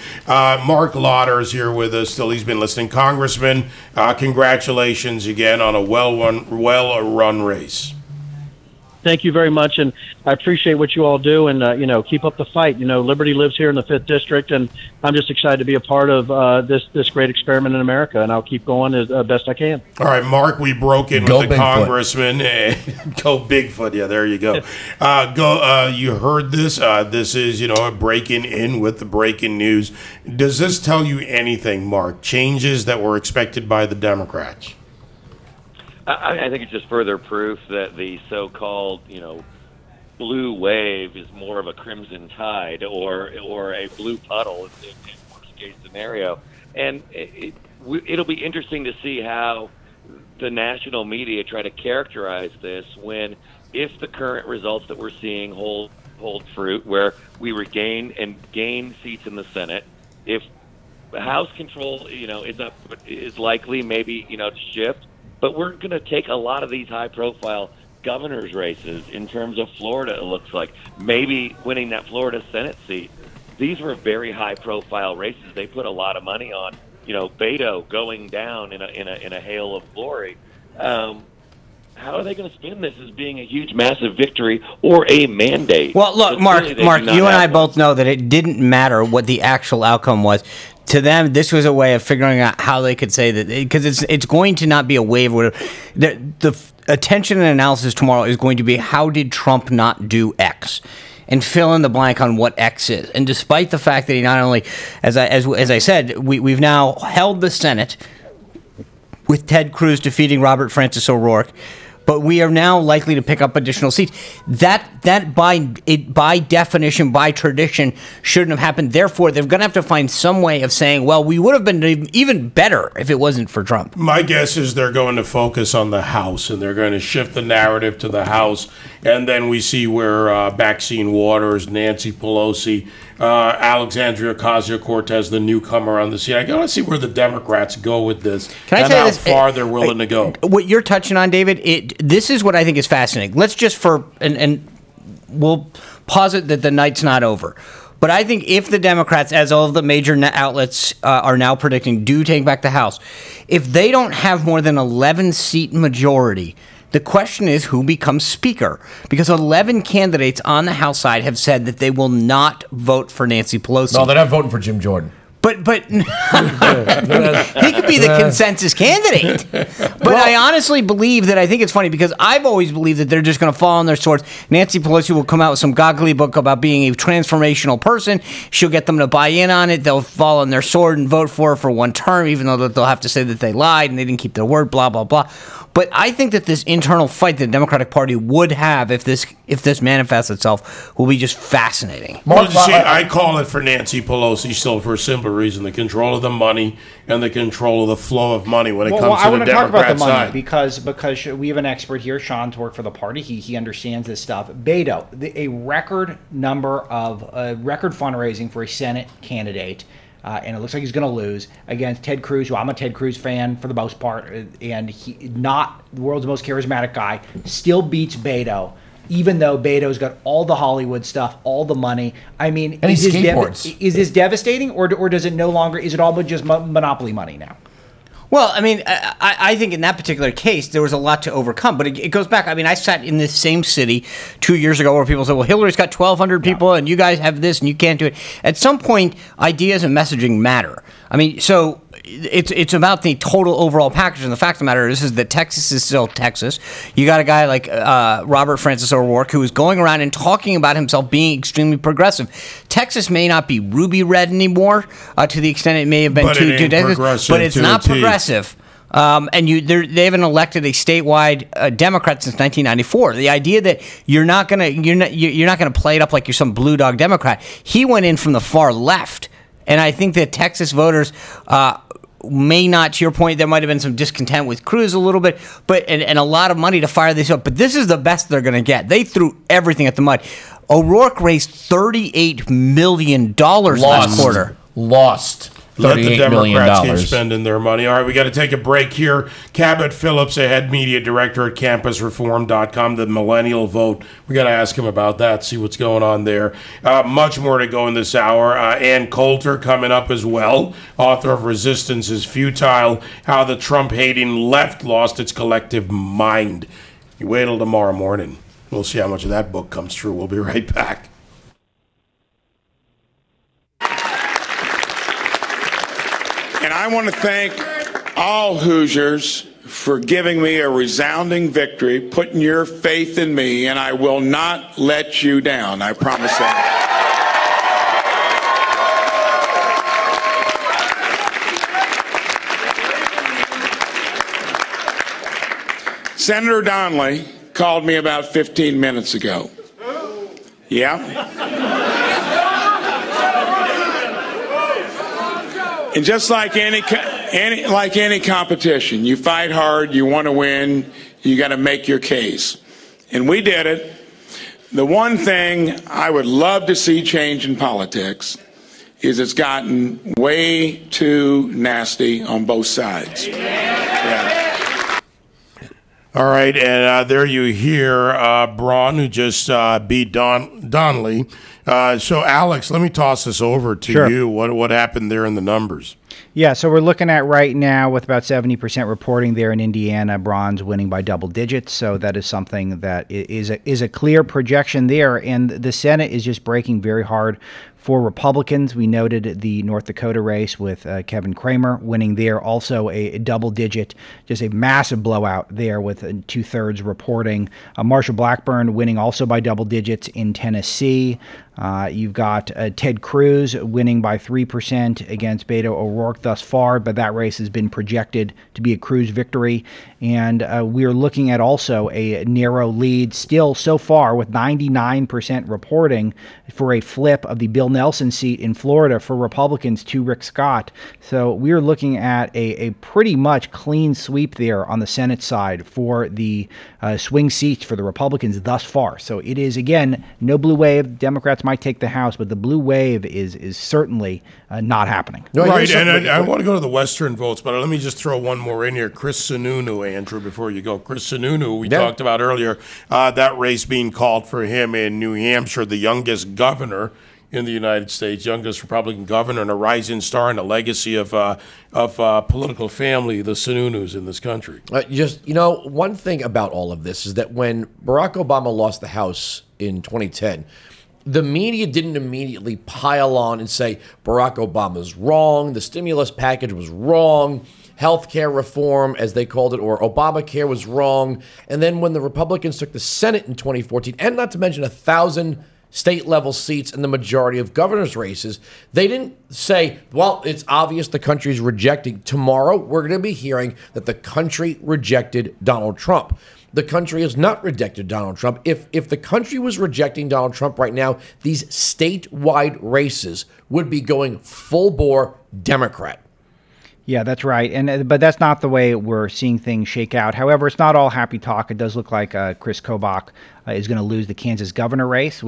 Mark Lauder's here with us still. He's been listening. Congressman, congratulations again on a well-run race. Thank you very much, and I appreciate what you all do, and keep up the fight. You know, liberty lives here in the 5th district, and I'm just excited to be a part of this great experiment in America, and I'll keep going as best I can. All right, Mark, we broke in with the congressman. Go Bigfoot! Yeah, there you go. You heard this? This is breaking in with the breaking news. Does this tell you anything, Mark? Changes that were expected by the Democrats? I think it's just further proof that the so-called, blue wave is more of a crimson tide or a blue puddle in worst case scenario. And it'll be interesting to see how the national media try to characterize this if the current results that we're seeing hold fruit, where we regain and gain seats in the Senate, if House control, is likely maybe, to shift. But we're going to take a lot of these high-profile governor's races in terms of Florida, it looks like. Maybe winning that Florida Senate seat. These were very high-profile races. They put a lot of money on, Beto going down in a hail of glory. How are they going to spin this as being a huge, massive victory or a mandate? Well, look, Mark, you and I both know that it didn't matter what the actual outcome was. To them, this was a way of figuring out how they could say that, because it's going to not be a wave. The attention and analysis tomorrow is going to be, how did Trump not do X? And fill in the blank on what X is. And despite the fact that he not only, as I said, we've now held the Senate with Ted Cruz defeating Robert Francis O'Rourke, but we are now likely to pick up additional seats. That by definition, by tradition, shouldn't have happened. Therefore, they're going to have to find some way of saying, well, we would have been even better if it wasn't for Trump. My guess is they're going to focus on the House, and they're going to shift the narrative to the House. And then we see where Maxine Waters, Nancy Pelosi, Alexandria Ocasio-Cortez, the newcomer on the scene. I want to see where the Democrats go with this. Can I tell you how far they're willing to go. What you're touching on, David, this is what I think is fascinating. Let's just and we'll posit that the night's not over. But I think if the Democrats, as all of the major outlets are now predicting, do take back the House, if they don't have more than 11-seat majority, the question is who becomes Speaker, because 11 candidates on the House side have said that they will not vote for Nancy Pelosi. No, they're not voting for Jim Jordan. But he could be the consensus candidate. But I honestly believe that I think it's funny because I've always believed that they're just going to fall on their swords. Nancy Pelosi will come out with some goggly book about being a transformational person. She'll get them to buy in on it. They'll fall on their sword and vote for her for one term, even though they'll have to say that they lied and they didn't keep their word, blah, blah, blah. But I think that this internal fight that the Democratic Party would have if this manifests itself will be just fascinating. Well, see, I call it for Nancy Pelosi still for a simple reason: the control of the money and the control of the flow of money when it comes to the Democrat side. Because we have an expert here, Sean's worked for the party. He understands this stuff. Beto, a record number of record fundraising for a Senate candidate. And it looks like he's going to lose against Ted Cruz, who I'm a Ted Cruz fan for the most part, and he not the world's most charismatic guy, still beats Beto, even though Beto's got all the Hollywood stuff, all the money. I mean, and he skateboards. Is this devastating, or does it no longer? Is it all but just monopoly money now? Well, I mean, I think in that particular case, there was a lot to overcome. But it goes back. I mean, I sat in this same city 2 years ago where people said, well, Hillary's got 1,200 people and you guys have this and you can't do it. At some point, ideas and messaging matter. I mean, so it's about the total overall package. And the fact of the matter is that Texas is still Texas. You got a guy like Robert Francis O'Rourke who is going around and talking about himself being extremely progressive. Texas may not be ruby red anymore to the extent it may have been two decades, but it's not progressive. And they haven't elected a statewide Democrat since 1994. The idea that you're not gonna play it up like you're some blue dog Democrat. He went in from the far left, and I think that Texas voters may not. To your point, there might have been some discontent with Cruz a little bit, but and a lot of money to fire this up. But this is the best they're going to get. They threw everything at the mud. O'Rourke raised $38 million last quarter. Lost. Let the Democrats keep $38 million. spending their money. All right, we got to take a break here. Cabot Phillips, a head media director at campusreform.com, the millennial vote. We got to ask him about that, see what's going on there. Much more to go in this hour. Ann Coulter coming up as well, author of Resistance is Futile, How the Trump-Hating Left Lost Its Collective Mind. You wait till tomorrow morning. We'll see how much of that book comes true. We'll be right back. And I want to thank all Hoosiers for giving me a resounding victory, putting your faith in me, and I will not let you down. I promise that. Senator Donnelly called me about 15 minutes ago. Yeah. And just like any competition, you fight hard, you want to win, you got to make your case. And we did it. The one thing I would love to see change in politics is it's gotten way too nasty on both sides. Yeah. All right, and there you hear Braun, who just beat Donnelly. So, Alex, let me toss this over to you. What happened there in the numbers? Yeah, so we're looking at right now with about 70% reporting there in Indiana, Braun's winning by double digits. So that is something that is a clear projection there. And the Senate is just breaking very hard for Republicans. We noted the North Dakota race with Kevin Cramer winning there, also a double digit, just a massive blowout there with 2/3 reporting. Marsha Blackburn winning also by double digits in Tennessee. You've got Ted Cruz winning by 3% against Beto O'Rourke thus far, but that race has been projected to be a Cruz victory. And we're looking at also a narrow lead still so far with 99% reporting for a flip of the Bill Nelson seat in Florida for Republicans to Rick Scott. So we're looking at a pretty much clean sweep there on the Senate side for the swing seats for the Republicans thus far. So it is, again, no blue wave. Democrats might take the House, but the blue wave is certainly not happening. No, right, and I want to go to the Western votes, but let me just throw one more in here. Chris Sununu, Andrew, before you go. Chris Sununu, we talked about earlier, that race being called for him in New Hampshire, the youngest governor in the United States, youngest Republican governor, and a rising star in a legacy of political family, the Sununus in this country. One thing about all of this is that when Barack Obama lost the House in 2010, the media didn't immediately pile on and say Barack Obama's wrong, the stimulus package was wrong, healthcare reform, as they called it, or Obamacare was wrong. And then when the Republicans took the Senate in 2014, and not to mention 1,000 state-level seats and the majority of governor's races, they didn't say, well, it's obvious the country's rejecting. Tomorrow, we're going to be hearing that the country rejected Donald Trump. The country has not rejected Donald Trump. If the country was rejecting Donald Trump right now, these statewide races would be going full bore Democrat. Yeah, that's right. But that's not the way we're seeing things shake out. However, it's not all happy talk. It does look like Chris Kobach is going to lose the Kansas governor race,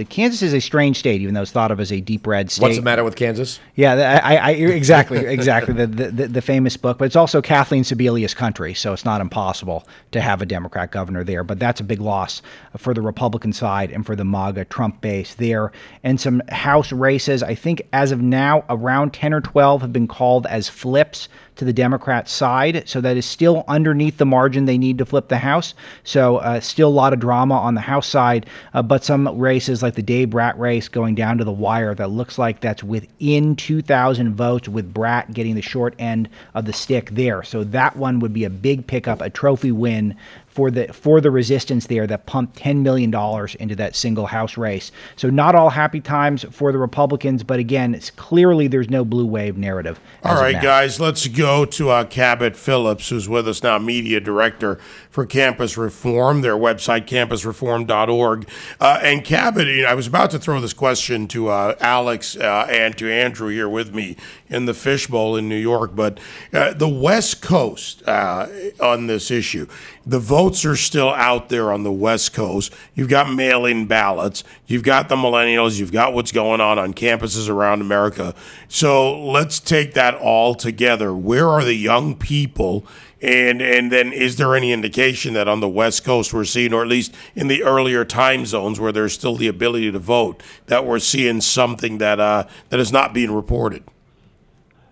Kansas is a strange state, even though it's thought of as a deep red state. What's the matter with Kansas? Yeah, exactly. The famous book. But it's also Kathleen Sebelius' country, so it's not impossible to have a Democrat governor there. But that's a big loss for the Republican side and for the MAGA Trump base there. And some House races, I think as of now, around 10 or 12 have been called as flips to the Democrat side. So that is still underneath the margin they need to flip the House. So still a lot of drama on the House side, but some races like the Dave Brat race going down to the wire, that looks like that's within 2,000 votes, with Brat getting the short end of the stick there. So that one would be a big pickup, a trophy win for the resistance there that pumped $10 million into that single House race. So not all happy times for the Republicans, but again, clearly there's no blue wave narrative. All right, guys, let's go to Cabot Phillips, who's with us now, media director for Campus Reform, their website, campusreform.org. And Cabot, I was about to throw this question to Alex and to Andrew here with me in the Fishbowl in New York, but the West Coast on this issue, the votes are still out there on the West Coast. You've got mail-in ballots. You've got the millennials. You've got what's going on campuses around America. So let's take that all together. Where are the young people? And then is there any indication that on the West Coast we're seeing, or at least in the earlier time zones where there's still the ability to vote, that we're seeing something that is not being reported?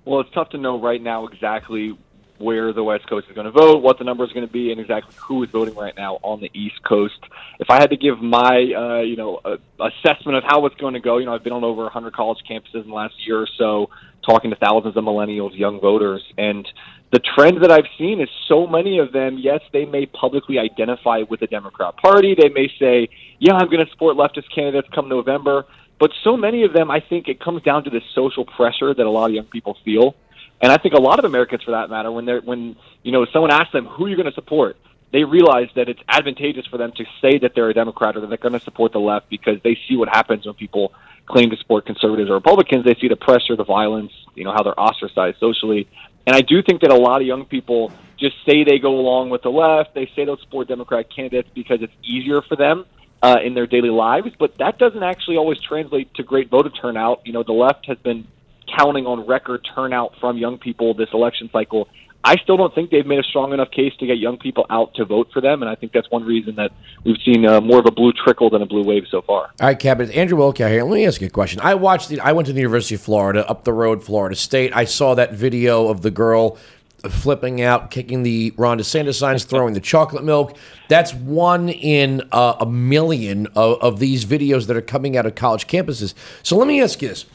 Well, it's tough to know right now exactly where the West Coast is going to vote, what the number is going to be, and exactly who is voting right now on the East Coast. If I had to give my, assessment of how it's going to go, I've been on over 100 college campuses in the last year or so, talking to thousands of millennials, young voters, and the trend that I've seen is so many of them, yes, they may publicly identify with the Democrat Party. They may say, yeah, I'm going to support leftist candidates come November. But so many of them, I think it comes down to the social pressure that a lot of young people feel. And I think a lot of Americans, for that matter, when someone asks them who you're going to support, they realize that it's advantageous for them to say that they're a Democrat or that they're going to support the left, because they see what happens when people claim to support conservatives or Republicans. They see the pressure, the violence, how they're ostracized socially. And I do think that a lot of young people just say they go along with the left. They say they'll support Democrat candidates because it's easier for them in their daily lives. But that doesn't actually always translate to great voter turnout. The left has been counting on record turnout from young people this election cycle. I still don't think they've made a strong enough case to get young people out to vote for them, and I think that's one reason that we've seen more of a blue trickle than a blue wave so far. All right, Cabot. Andrew Wilkow here. Let me ask you a question. I went to the University of Florida, up the road, Florida State. I saw that video of the girl flipping out, kicking the Ron DeSantis signs, throwing the chocolate milk. That's one in a million of these videos that are coming out of college campuses. So let me ask you this.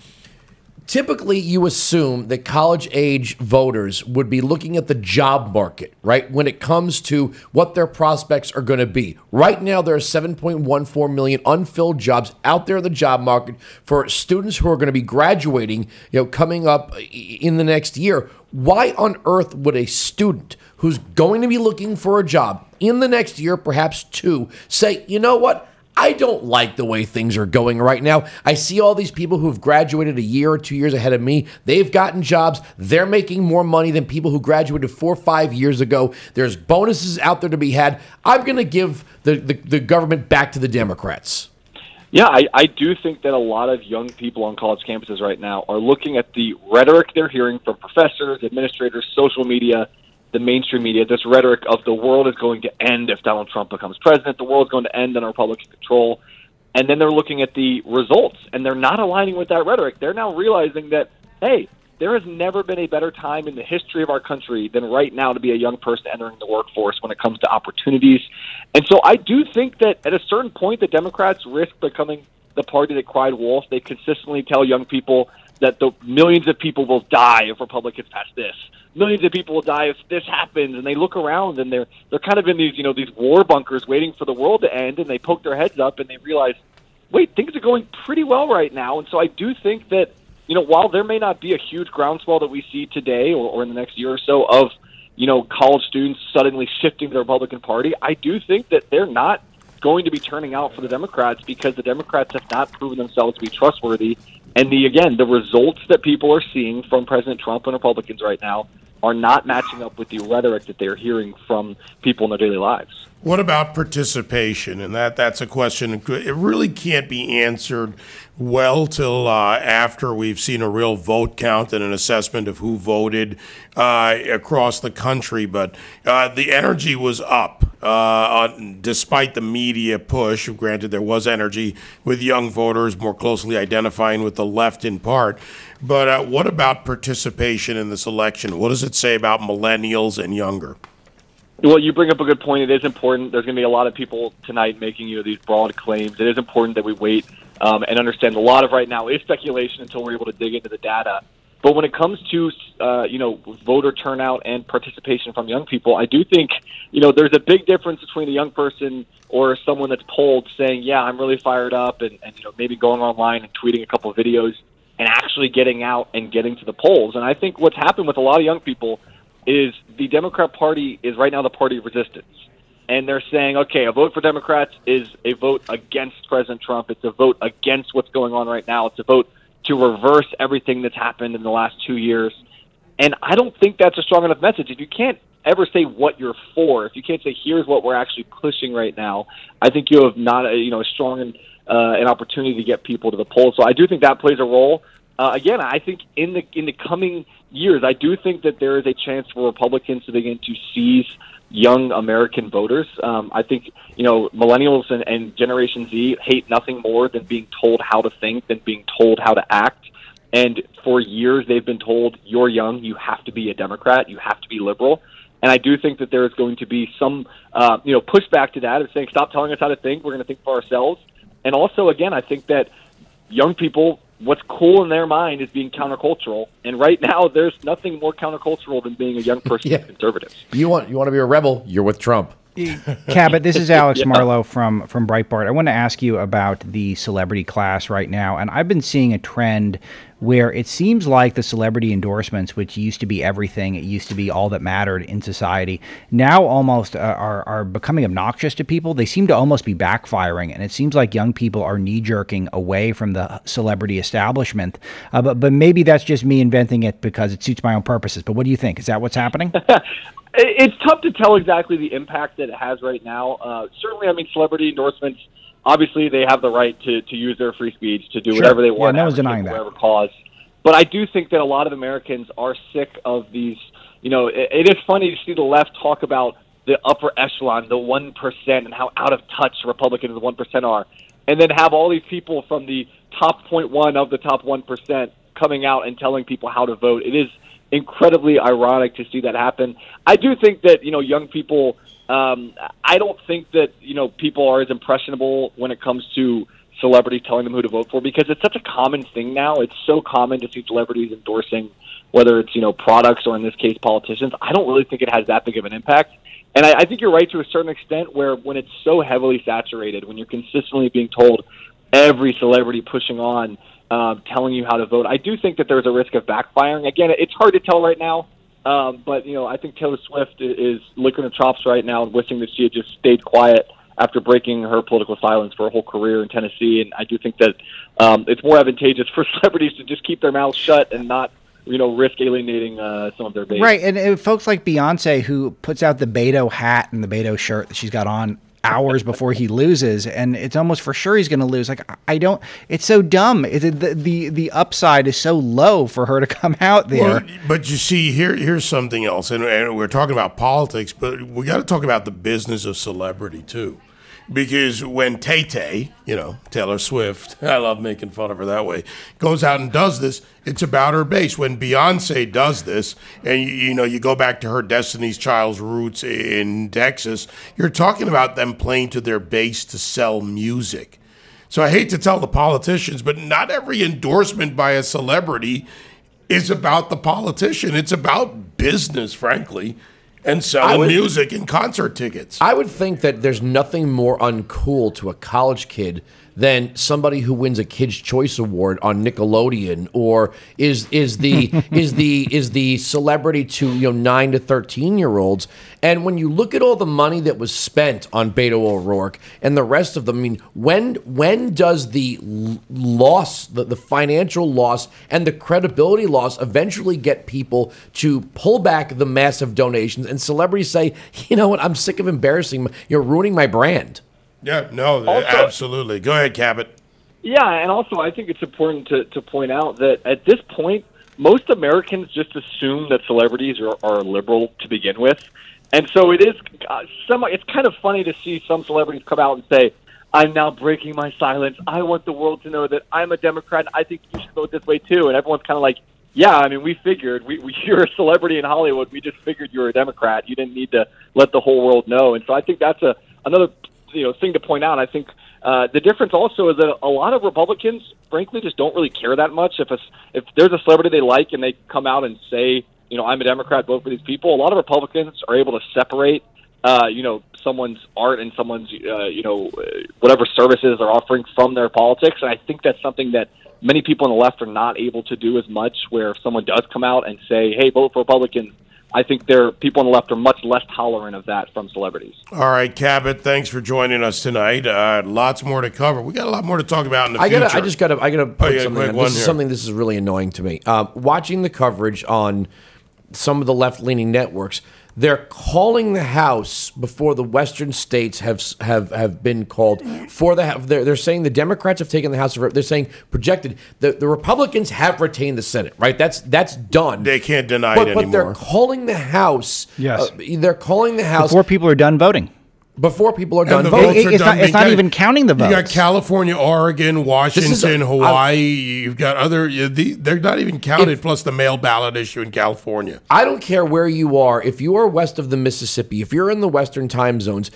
Typically, you assume that college-age voters would be looking at the job market, right, when it comes to what their prospects are going to be. Right now, there are 7.14 million unfilled jobs out there in the job market for students who are going to be graduating, coming up in the next year. Why on earth would a student who's going to be looking for a job in the next year, perhaps two, say, you know what? I don't like the way things are going right now. I see all these people who've graduated a year or 2 years ahead of me. They've gotten jobs. They're making more money than people who graduated 4 or 5 years ago. There's bonuses out there to be had. I'm going to give the government back to the Democrats. Yeah, I do think that a lot of young people on college campuses right now are looking at the rhetoric they're hearing from professors, administrators, social media, the mainstream media, this rhetoric of the world is going to end if Donald Trump becomes president, the world is going to end under Republican control. And then they're looking at the results, and they're not aligning with that rhetoric. They're now realizing that, hey, there has never been a better time in the history of our country than right now to be a young person entering the workforce when it comes to opportunities. And so I do think that at a certain point, the Democrats risk becoming the party that cried wolf. They consistently tell young people that the millions of people will die if Republicans pass this. Millions of people will die if this happens. And they look around and they're kind of in these, these war bunkers waiting for the world to end. And they poke their heads up and they realize, wait, things are going pretty well right now. And so I do think that, while there may not be a huge groundswell that we see today or in the next year or so of, college students suddenly shifting to the Republican Party, I do think that they're not going to be turning out for the Democrats because the Democrats have not proven themselves to be trustworthy. And the results that people are seeing from President Trump and Republicans right now are not matching up with the rhetoric that they're hearing from people in their daily lives. What about participation? And that's a question. It really can't be answered well till after we've seen a real vote count and an assessment of who voted across the country. But the energy was up despite the media push. Granted, there was energy with young voters more closely identifying with the left in part. But what about participation in this election? What does it say about millennials and younger? Well, you bring up a good point. It is important. There's going to be a lot of people tonight making these broad claims. It is important that we wait and understand a lot of right now is speculation until we're able to dig into the data. But when it comes to voter turnout and participation from young people, I do think there's a big difference between a young person or someone that's polled saying, "Yeah, I'm really fired up," and maybe going online and tweeting a couple of videos and actually getting out and getting to the polls. And I think what's happened with a lot of young people is the Democrat Party is right now the party of resistance. And they're saying, okay, a vote for Democrats is a vote against President Trump. It's a vote against what's going on right now. It's a vote to reverse everything that's happened in the last 2 years. And I don't think that's a strong enough message. If you can't ever say what you're for, if you can't say here's what we're actually pushing right now, I think you have not a strong an opportunity to get people to the polls. So I do think that plays a role. Again, I think in the coming years, I do think that there is a chance for Republicans to begin to seize young American voters. I think, millennials and Generation Z hate nothing more than being told how to think, than being told how to act. And for years, they've been told, you're young, you have to be a Democrat, you have to be liberal. And I do think that there is going to be some, pushback to that of saying, stop telling us how to think, we're going to think for ourselves. And also, again, I think that young people, what's cool in their mind is being countercultural, and right now there's nothing more countercultural than being a young person with conservatives. You want to be a rebel? You're with Trump. Cabot, this is Alex Marlow from Breitbart. I want to ask you about the celebrity class right now, and I've been seeing a trend where it seems like the celebrity endorsements, which used to be everything, it used to be all that mattered in society, now almost are becoming obnoxious to people. They seem to almost be backfiring, and it seems like young people are knee-jerking away from the celebrity establishment. But maybe that's just me inventing it because it suits my own purposes. But what do you think? Is that what's happening? It's tough to tell exactly the impact that it has right now. Certainly, I mean, celebrity endorsements, obviously they have the right to use their free speech, to do whatever they want. No one's denying that. Whatever cause. But I do think that a lot of Americans are sick of these, it is funny to see the left talk about the upper echelon, the 1%, and how out of touch Republicans, the 1% are, and then have all these people from the top 0.1 of the top 1% coming out and telling people how to vote. It is incredibly ironic to see that happen. I do think that, young people, I don't think that, people are as impressionable when it comes to celebrities telling them who to vote for, because it's such a common thing now. It's so common to see celebrities endorsing, whether it's, products or in this case, politicians. I don't really think it has that big of an impact. And I think you're right to a certain extent where when it's so heavily saturated, when you're consistently being told every celebrity pushing on, telling you how to vote, I do think that there's a risk of backfiring. Again, it's hard to tell right now, but I think Taylor Swift is licking her chops right now and wishing that she had just stayed quiet after breaking her political silence for a whole career in Tennessee. And I do think that it's more advantageous for celebrities to just keep their mouths shut and not risk alienating some of their base. Right, and folks like Beyonce, who puts out the Beto hat and the Beto shirt that she's got on hours before he loses, and it's almost for sure he's going to lose. Like, I don't. It's so dumb. The upside is so low for her to come out there. Well, but you see, here's something else, and we're talking about politics, but we got to talk about the business of celebrity too. Because when Tay-Tay, Taylor Swift, I love making fun of her that way, goes out and does this, it's about her base. When Beyonce does this, and you go back to her Destiny's Child's roots in Texas, you're talking about them playing to their base to sell music. So I hate to tell the politicians, but not every endorsement by a celebrity is about the politician. It's about business, frankly, and selling music and concert tickets. I would think that there's nothing more uncool to a college kid than somebody who wins a Kids' Choice Award on Nickelodeon, or is the celebrity to 9 to 13-year-olds. And when you look at all the money that was spent on Beto O'Rourke and the rest of them, I mean, when does the loss, the financial loss and the credibility loss eventually get people to pull back the massive donations and celebrities say, you know what, I'm sick of embarrassing, you're ruining my brand? Yeah, no, absolutely. Go ahead, Cabot. Yeah, and also I think it's important to point out that at this point, most Americans just assume that celebrities are liberal to begin with. And so it is it's kind of funny to see some celebrities come out and say, I'm now breaking my silence. I want the world to know that I'm a Democrat. I think you should vote this way too. And everyone's kind of like, yeah, I mean, we figured. You're a celebrity in Hollywood. We just figured you were a Democrat. You didn't need to let the whole world know. And so I think that's another thing to point out. I think the difference also is that a lot of Republicans, frankly, just don't really care that much. If there's a celebrity they like and they come out and say, I'm a Democrat, vote for these people, a lot of Republicans are able to separate, someone's art and someone's, whatever services they're offering from their politics. And I think that's something that many people on the left are not able to do as much, where if someone does come out and say, hey, vote for Republicans, I think people on the left are much less tolerant of that from celebrities. All right, Cabot, thanks for joining us tonight. Lots more to cover. We got a lot more to talk about in the future. I just got to put something. This is really annoying to me. Watching the coverage on some of the left-leaning networks, they're calling the House before the Western states have been called for the House. They're saying the Democrats have taken the House. They're saying projected the Republicans have retained the Senate. Right? That's done. They can't deny it anymore. But they're calling the House. Yes. They're calling the House before people are done voting. Before people are done voting. It's not even counting the votes. You got California, Oregon, Washington, Hawaii. You've got other. They're not even counted, plus the mail ballot issue in California. I don't care where you are. If you are west of the Mississippi, if you're in the Western time zones,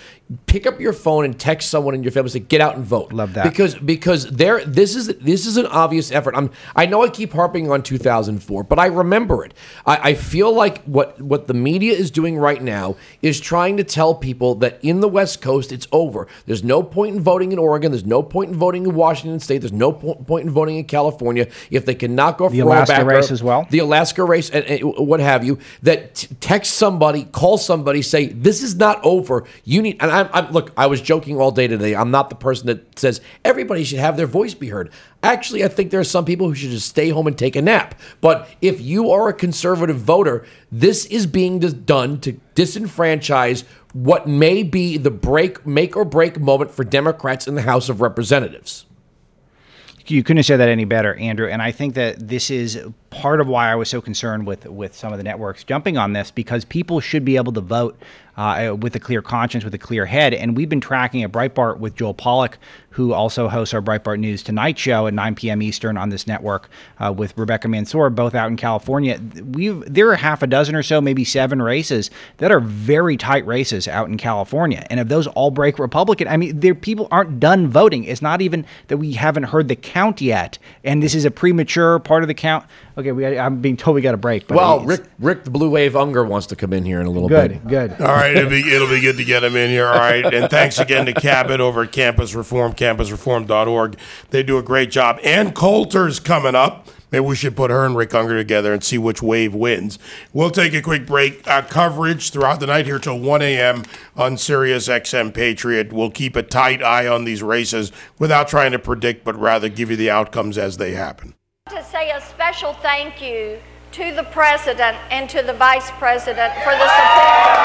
pick up your phone and text someone in your family and say, get out and vote. Love that. Because this is an obvious effort. I know I keep harping on 2004, but I remember it. I feel like what the media is doing right now is trying to tell people that in the West Coast, it's over. There's no point in voting in Oregon. There's no point in voting in Washington State. There's no point in voting in California if they cannot go for the Alaska race as well. The Alaska race and what have you. That text somebody, call somebody, say this is not over. You need. And look. I was joking all day today. I'm not the person that says everybody should have their voice be heard. Actually, I think there are some people who should just stay home and take a nap. But if you are a conservative voter, this is being done to disenfranchise what may be the make or break moment for Democrats in the House of Representatives. You couldn't have said that any better, Andrew. And I think that this is part of why I was so concerned with some of the networks jumping on this, because people should be able to vote with a clear conscience, with a clear head. And we've been tracking at Breitbart with Joel Pollack, who also hosts our Breitbart News Tonight show at 9 p.m. Eastern on this network with Rebecca Mansour, both out in California. There are half a dozen or so, maybe 7 races that are very tight races out in California. And if those all break Republican, I mean, people aren't done voting. It's not even that we haven't heard the count yet. And this is a premature part of the count. Okay, I'm being told we got a break. But well, Rick the Blue Wave Unger wants to come in here in a little bit. Good. All right, it'll be good to get him in here. All right, and thanks again to Cabot over at Campus Reform, campusreform.org. They do a great job. Ann Coulter's coming up. Maybe we should put her and Rick Unger together and see which wave wins. We'll take a quick break. Coverage throughout the night here till 1 a.m. on SiriusXM Patriot. We'll keep a tight eye on these races without trying to predict, but rather give you the outcomes as they happen. To say a special thank you to the President and to the Vice President for the support.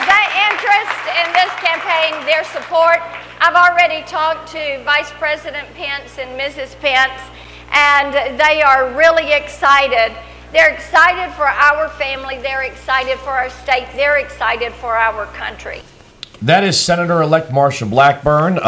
The interest in this campaign, their support. I've already talked to Vice President Pence and Mrs. Pence, and they are really excited. They're excited for our family. They're excited for our state. They're excited for our country. That is Senator-elect Marsha Blackburn.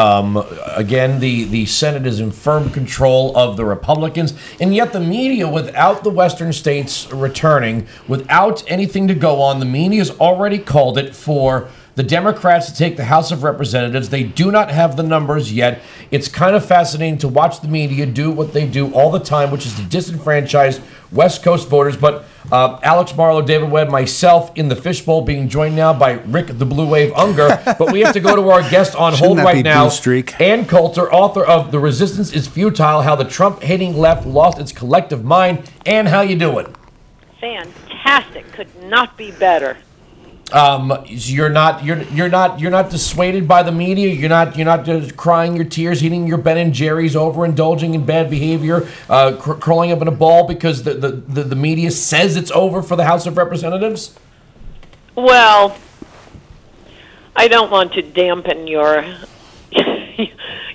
Again, the Senate is in firm control of the Republicans, and yet the media, without the Western states returning, without anything to go on, the media has already called it for the Democrats to take the House of Representatives. They do not have the numbers yet. It's kind of fascinating to watch the media do what they do all the time, which is to disenfranchise West Coast voters. But Alex Marlow, David Webb, myself in the fishbowl, being joined now by Rick the Blue Wave Unger. But we have to go to our guest on hold right now. Ann Coulter, author of The Resistance is Futile, How the Trump-Hating Left Lost Its Collective Mind. Ann, how you doing? Fantastic. Could not be better. You're not dissuaded by the media. You're not just crying your tears, eating your Ben and Jerry's, overindulging in bad behavior, curling up in a ball because the media says it's over for the House of Representatives. Well, I don't want to dampen your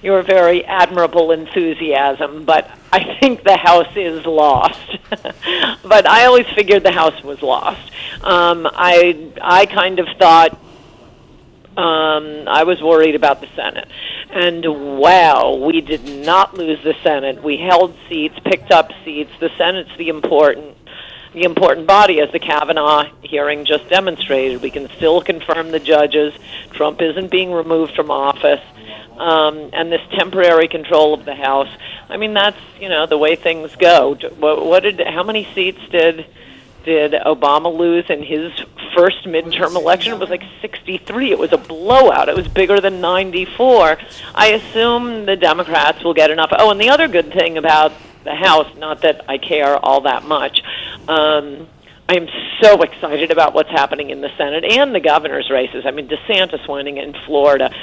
your very admirable enthusiasm, but I think the House is lost. But I always figured the House was lost. I kind of thought I was worried about the Senate. And wow, we did not lose the Senate. We held seats, picked up seats. The Senate's the important body, as the Kavanaugh hearing just demonstrated. We can still confirm the judges. Trump isn't being removed from office. And this temporary control of the House, I mean, that's, the way things go. How many seats did Obama lose in his first midterm election? It was like 63. It was a blowout. It was bigger than 94. I assume the Democrats will get enough. Oh, and the other good thing about the House, not that I care all that much, I am so excited about what's happening in the Senate and the governor's races. I mean, DeSantis winning in Florida.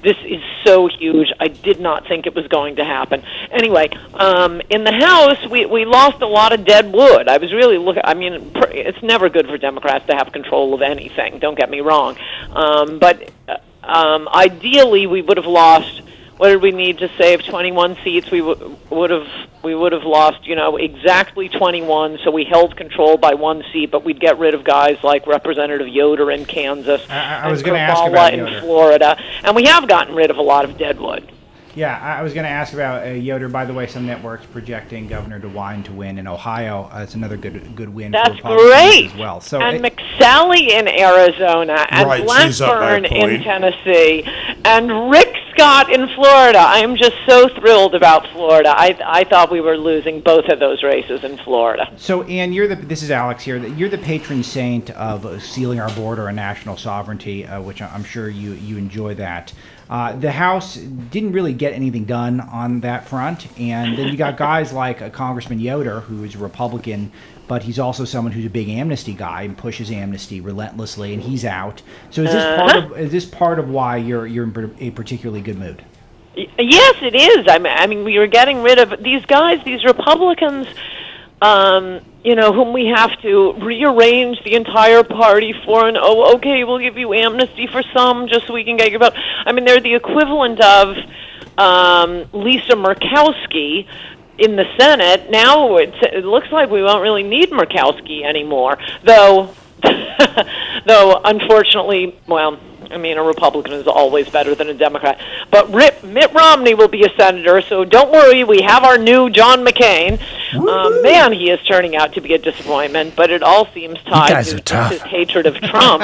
This is so huge. I did not think it was going to happen. Anyway, in the House, we lost a lot of dead wood. I was really looking. I mean, it's never good for Democrats to have control of anything. Don't get me wrong. But ideally, we would have lost. What did we need to save? 21 seats. We would have lost, exactly 21. So we held control by one seat, but we'd get rid of guys like Representative Yoder in Kansas, I was going to ask about Yoder. in Florida, and we have gotten rid of a lot of deadwood. Yeah, I was going to ask about Yoder. By the way, some networks projecting Governor DeWine to win in Ohio. It's another good win. That's for Republicans great. As well. So and McSally in Arizona, and Blackburn in Tennessee, and Rick Scott in Florida. I am just so thrilled about Florida. I thought we were losing both of those races in Florida. So, Ann, this is Alex here. You're the patron saint of sealing our border and national sovereignty, which I'm sure you enjoy that. The House didn't really get anything done on that front, and then you got guys like Congressman Yoder, who is a Republican, but he's also someone who's a big amnesty guy and pushes amnesty relentlessly, and he's out. So is this part of why you're in a particularly good mood? Yes, it is. I mean, we were getting rid of these guys, these Republicans, whom we have to rearrange the entire party for, and okay, we'll give you amnesty for some just so we can get your vote. I mean, they're the equivalent of Lisa Murkowski in the Senate. Now it looks like we won't really need Murkowski anymore, though unfortunately, well, I mean, a Republican is always better than a Democrat. But Mitt Romney will be a senator, so don't worry. We have our new John McCain. Man, he is turning out to be a disappointment, but it all seems tied to his hatred of Trump.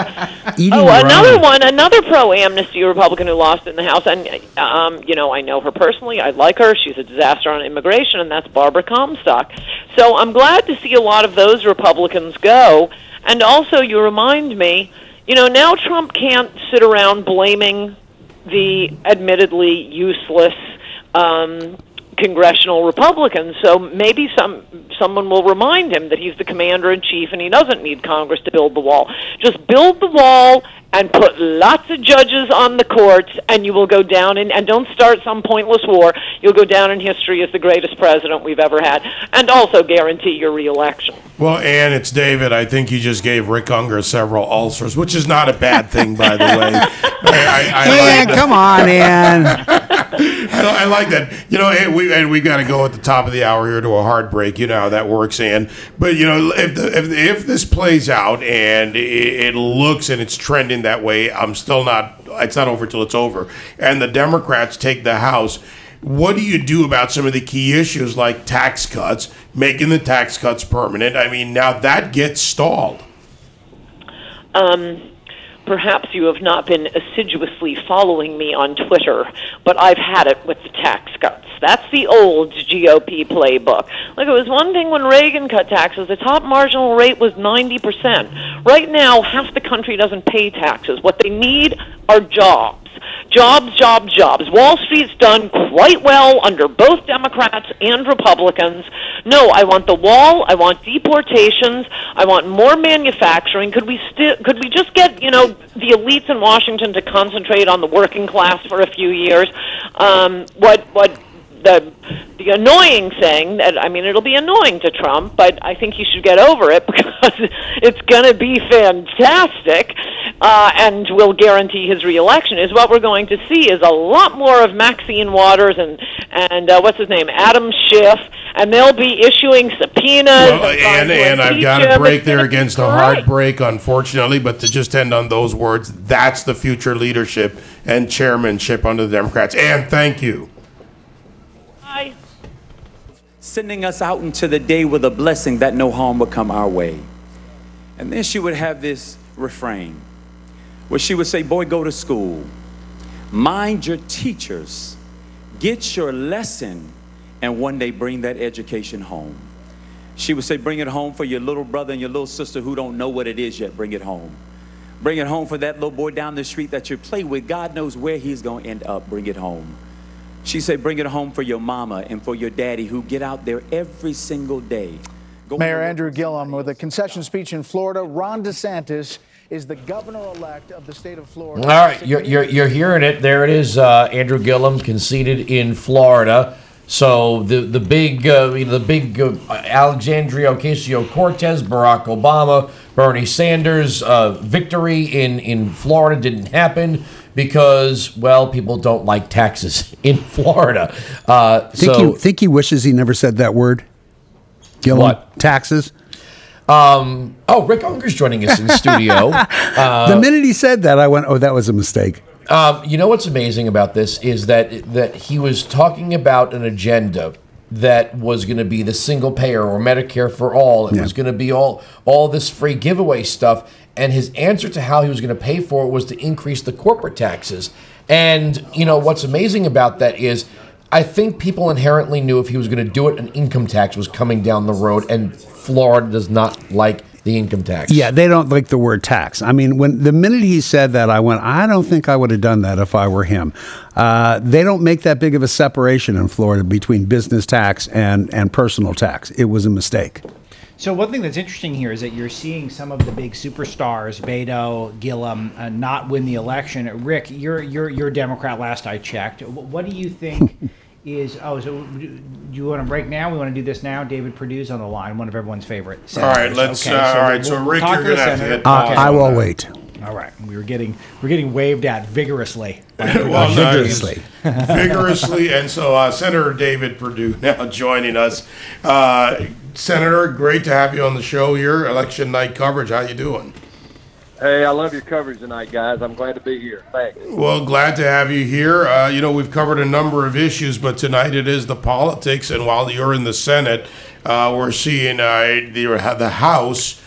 Another pro-amnesty Republican who lost in the House, and, I know her personally. I like her. She's a disaster on immigration, and that's Barbara Comstock. So I'm glad to see a lot of those Republicans go. And also, you remind me, now Trump can't sit around blaming the admittedly useless congressional Republicans. So maybe someone will remind him that he's the commander-in-chief and he doesn't need Congress to build the wall. Just build the wall and put lots of judges on the courts, and you will go down and don't start some pointless war. You'll go down in history as the greatest president we've ever had, and also guarantee your re-election. Well, Ann, it's David. I think you just gave Rick Unger several ulcers, which is not a bad thing, by the way. Ann, come on, Ann. I like that. We've got to go at the top of the hour here to a hard break. You know how that works, Ann. But, if this plays out and it looks and it's trending that way, it's not over till it's over. And the Democrats take the House. What do you do about some of the key issues like tax cuts, making the tax cuts permanent? I mean, now that gets stalled. perhaps you have not been assiduously following me on Twitter, but I've had it with the tax cuts. That's the old GOP playbook. Look, it was one thing when Reagan cut taxes. The top marginal rate was 90%. Right now, half the country doesn't pay taxes. What they need are jobs. Jobs, jobs, jobs. Wall Street's done quite well under both Democrats and Republicans. No, I want the wall. I want deportations. I want more manufacturing. Could we just get, you know, the elites in Washington to concentrate on the working class for a few years? The annoying thing, that, I mean, it'll be annoying to Trump, but I think he should get over it because it's going to be fantastic and will guarantee his reelection, is what we're going to see is a lot more of Maxine Waters and what's his name, Adam Schiff, and they'll be issuing subpoenas. Well, and I've got to break there against a hard break, unfortunately, but to just end on those words, that's the future leadership and chairmanship under the Democrats. And thank you. Sending us out into the day with a blessing that no harm would come our way. And then she would have this refrain where she would say, boy, go to school, mind your teachers, get your lesson, and one day bring that education home. She would say, bring it home for your little brother and your little sister who don't know what it is yet. Bring it home. Bring it home for that little boy down the street that you play with. God knows where he's going to end up. Bring it home. She said, bring it home for your mama and for your daddy who get out there every single day. Mayor Andrew Gillum with a concession speech in Florida. Ron DeSantis is the governor-elect of the state of Florida. All right, you're hearing it. There it is. Andrew Gillum conceded in Florida. So the big Alexandria Ocasio-Cortez, Barack Obama, Bernie Sanders victory in Florida didn't happen because, well, people don't like taxes in Florida. Think he wishes he never said that word? Gillum? What? Taxes? Rick Unger's joining us in the studio. The minute he said that, I went, oh, that was a mistake. You know what's amazing about this is that he was talking about an agenda that was going to be the single payer or Medicare for all. It was going to be all this free giveaway stuff. And his answer to how he was going to pay for it was to increase the corporate taxes. And, you know, what's amazing about that is I think people inherently knew if he was going to do it, an income tax was coming down the road. And Florida does not like the income tax. Yeah, they don't like the word tax. I mean, the minute he said that, I went, I don't think I would have done that if I were him. They don't make that big of a separation in Florida between business tax and personal tax. It was a mistake. So one thing that's interesting here is that you're seeing some of the big superstars, Beto, Gillum, not win the election. Rick, you're a Democrat last I checked. What do you think is, so do you want to break now? We want to do this now? David Perdue's on the line, one of everyone's favorite senators. All right, let's, so Rick, you're going to have to hit I will wait. All right, we're getting waved at vigorously. Vigorously. Vigorously, and so Senator David Perdue now joining us. Senator, great to have you on the show here. Election night coverage. How you doing? Hey, I love your coverage tonight, guys. I'm glad to be here. Thanks. Well, glad to have you here. You know, we've covered a number of issues, but tonight it is the politics. And while you're in the Senate, we're seeing the House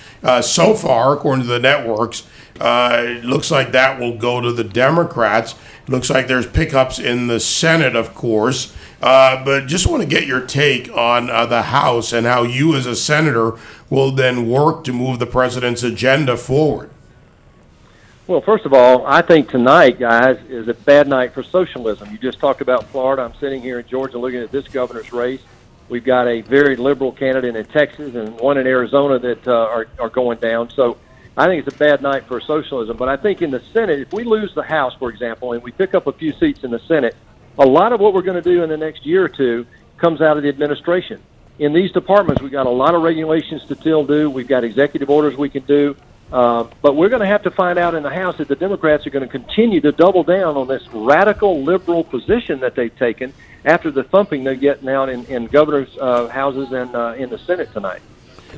so far, according to the networks, it looks like that will go to the Democrats. It looks like there's pickups in the Senate, of course. But just want to get your take on the House and how you as a senator will then work to move the president's agenda forward. Well, first of all, I think tonight, guys, is a bad night for socialism. You just talked about Florida. I'm sitting here in Georgia looking at this governor's race. We've got a very liberal candidate in Texas and one in Arizona that are going down. So I think it's a bad night for socialism. But I think in the Senate, if we lose the House, for example, and we pick up a few seats in the Senate, a lot of what we're going to do in the next year or two comes out of the administration. In these departments, we've got a lot of regulations to still do. We've got executive orders we can do. But we're going to have to find out in the House that the Democrats are going to continue to double down on this radical liberal position that they've taken after the thumping they're getting out in governors' houses and in the Senate tonight.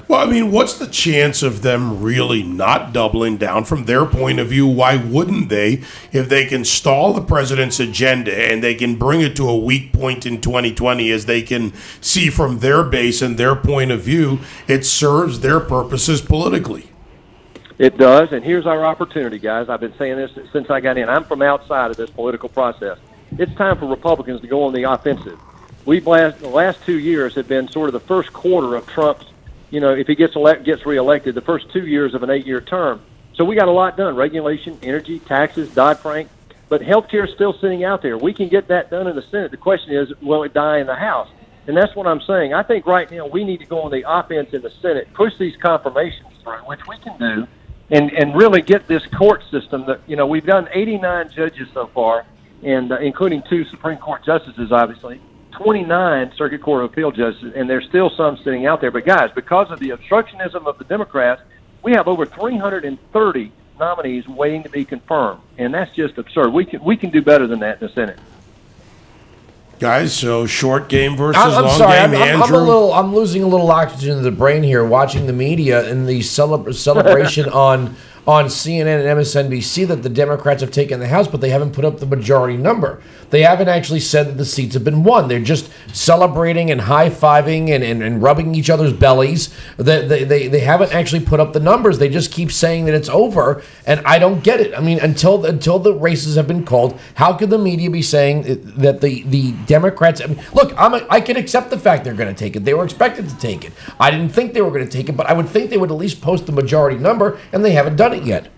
Well, I mean, what's the chance of them really not doubling down from their point of view? Why wouldn't they? If they can stall the president's agenda and they can bring it to a weak point in 2020 as they can see from their base and their point of view, it serves their purposes politically. It does, and here's our opportunity, guys. I've been saying this since I got in. I'm from outside of this political process. It's time for Republicans to go on the offensive. The last 2 years have been sort of the first quarter of Trump's, if he gets reelected, the first 2 years of an 8-year term. So we got a lot done: regulation, energy, taxes, Dodd-Frank. But healthcare is still sitting out there. We can get that done in the Senate. The question is, will it die in the House? And that's what I'm saying. I think right now we need to go on the offense in the Senate, push these confirmations through, which we can do, and really get this court system that, we've done 89 judges so far, and including 2 Supreme Court justices, obviously, 29 Circuit Court of Appeal judges, and there's still some sitting out there. But, guys, because of the obstructionism of the Democrats, we have over 330 nominees waiting to be confirmed, and that's just absurd. We can do better than that in the Senate. Guys, so short game versus I'm long sorry, game. Andrew? I'm losing a little oxygen to the brain here watching the media and the celebration on CNN and MSNBC that the Democrats have taken the House, but they haven't put up the majority number. They haven't actually said that the seats have been won. They're just celebrating and high-fiving and rubbing each other's bellies. They haven't actually put up the numbers. They just keep saying that it's over, and I don't get it. I mean, until the races have been called, how could the media be saying that the Democrats... I mean, look, I can accept the fact they're going to take it. They were expected to take it. I didn't think they were going to take it, but I would think they would at least post the majority number, and they haven't done it yet.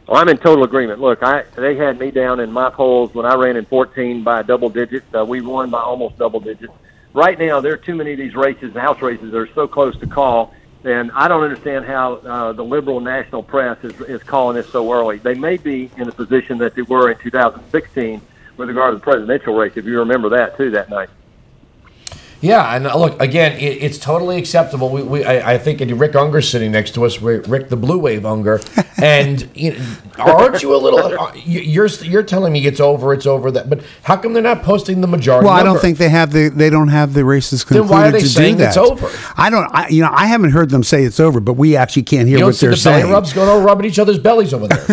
Well, I'm in total agreement. Look, they had me down in my polls when I ran in 14 by double digits. We won by almost double digits. Right now, there are too many of these races, the House races, that are so close to call, and I don't understand how the liberal national press is calling this so early. They may be in the position that they were in 2016 with regard to the presidential race, if you remember that, too, that night. Yeah, and look, again, it's totally acceptable. I think Rick Unger's sitting next to us, Rick the Blue Wave Unger, and aren't you a little? You're telling me it's over that, but how come they're not posting the majority? Well, number? I don't think they don't have the races concluded. Then why are they to saying do that. it's over? I haven't heard them say it's over, but we actually can't hear what they're saying. Belly rubs going on rubbing each other's bellies over there.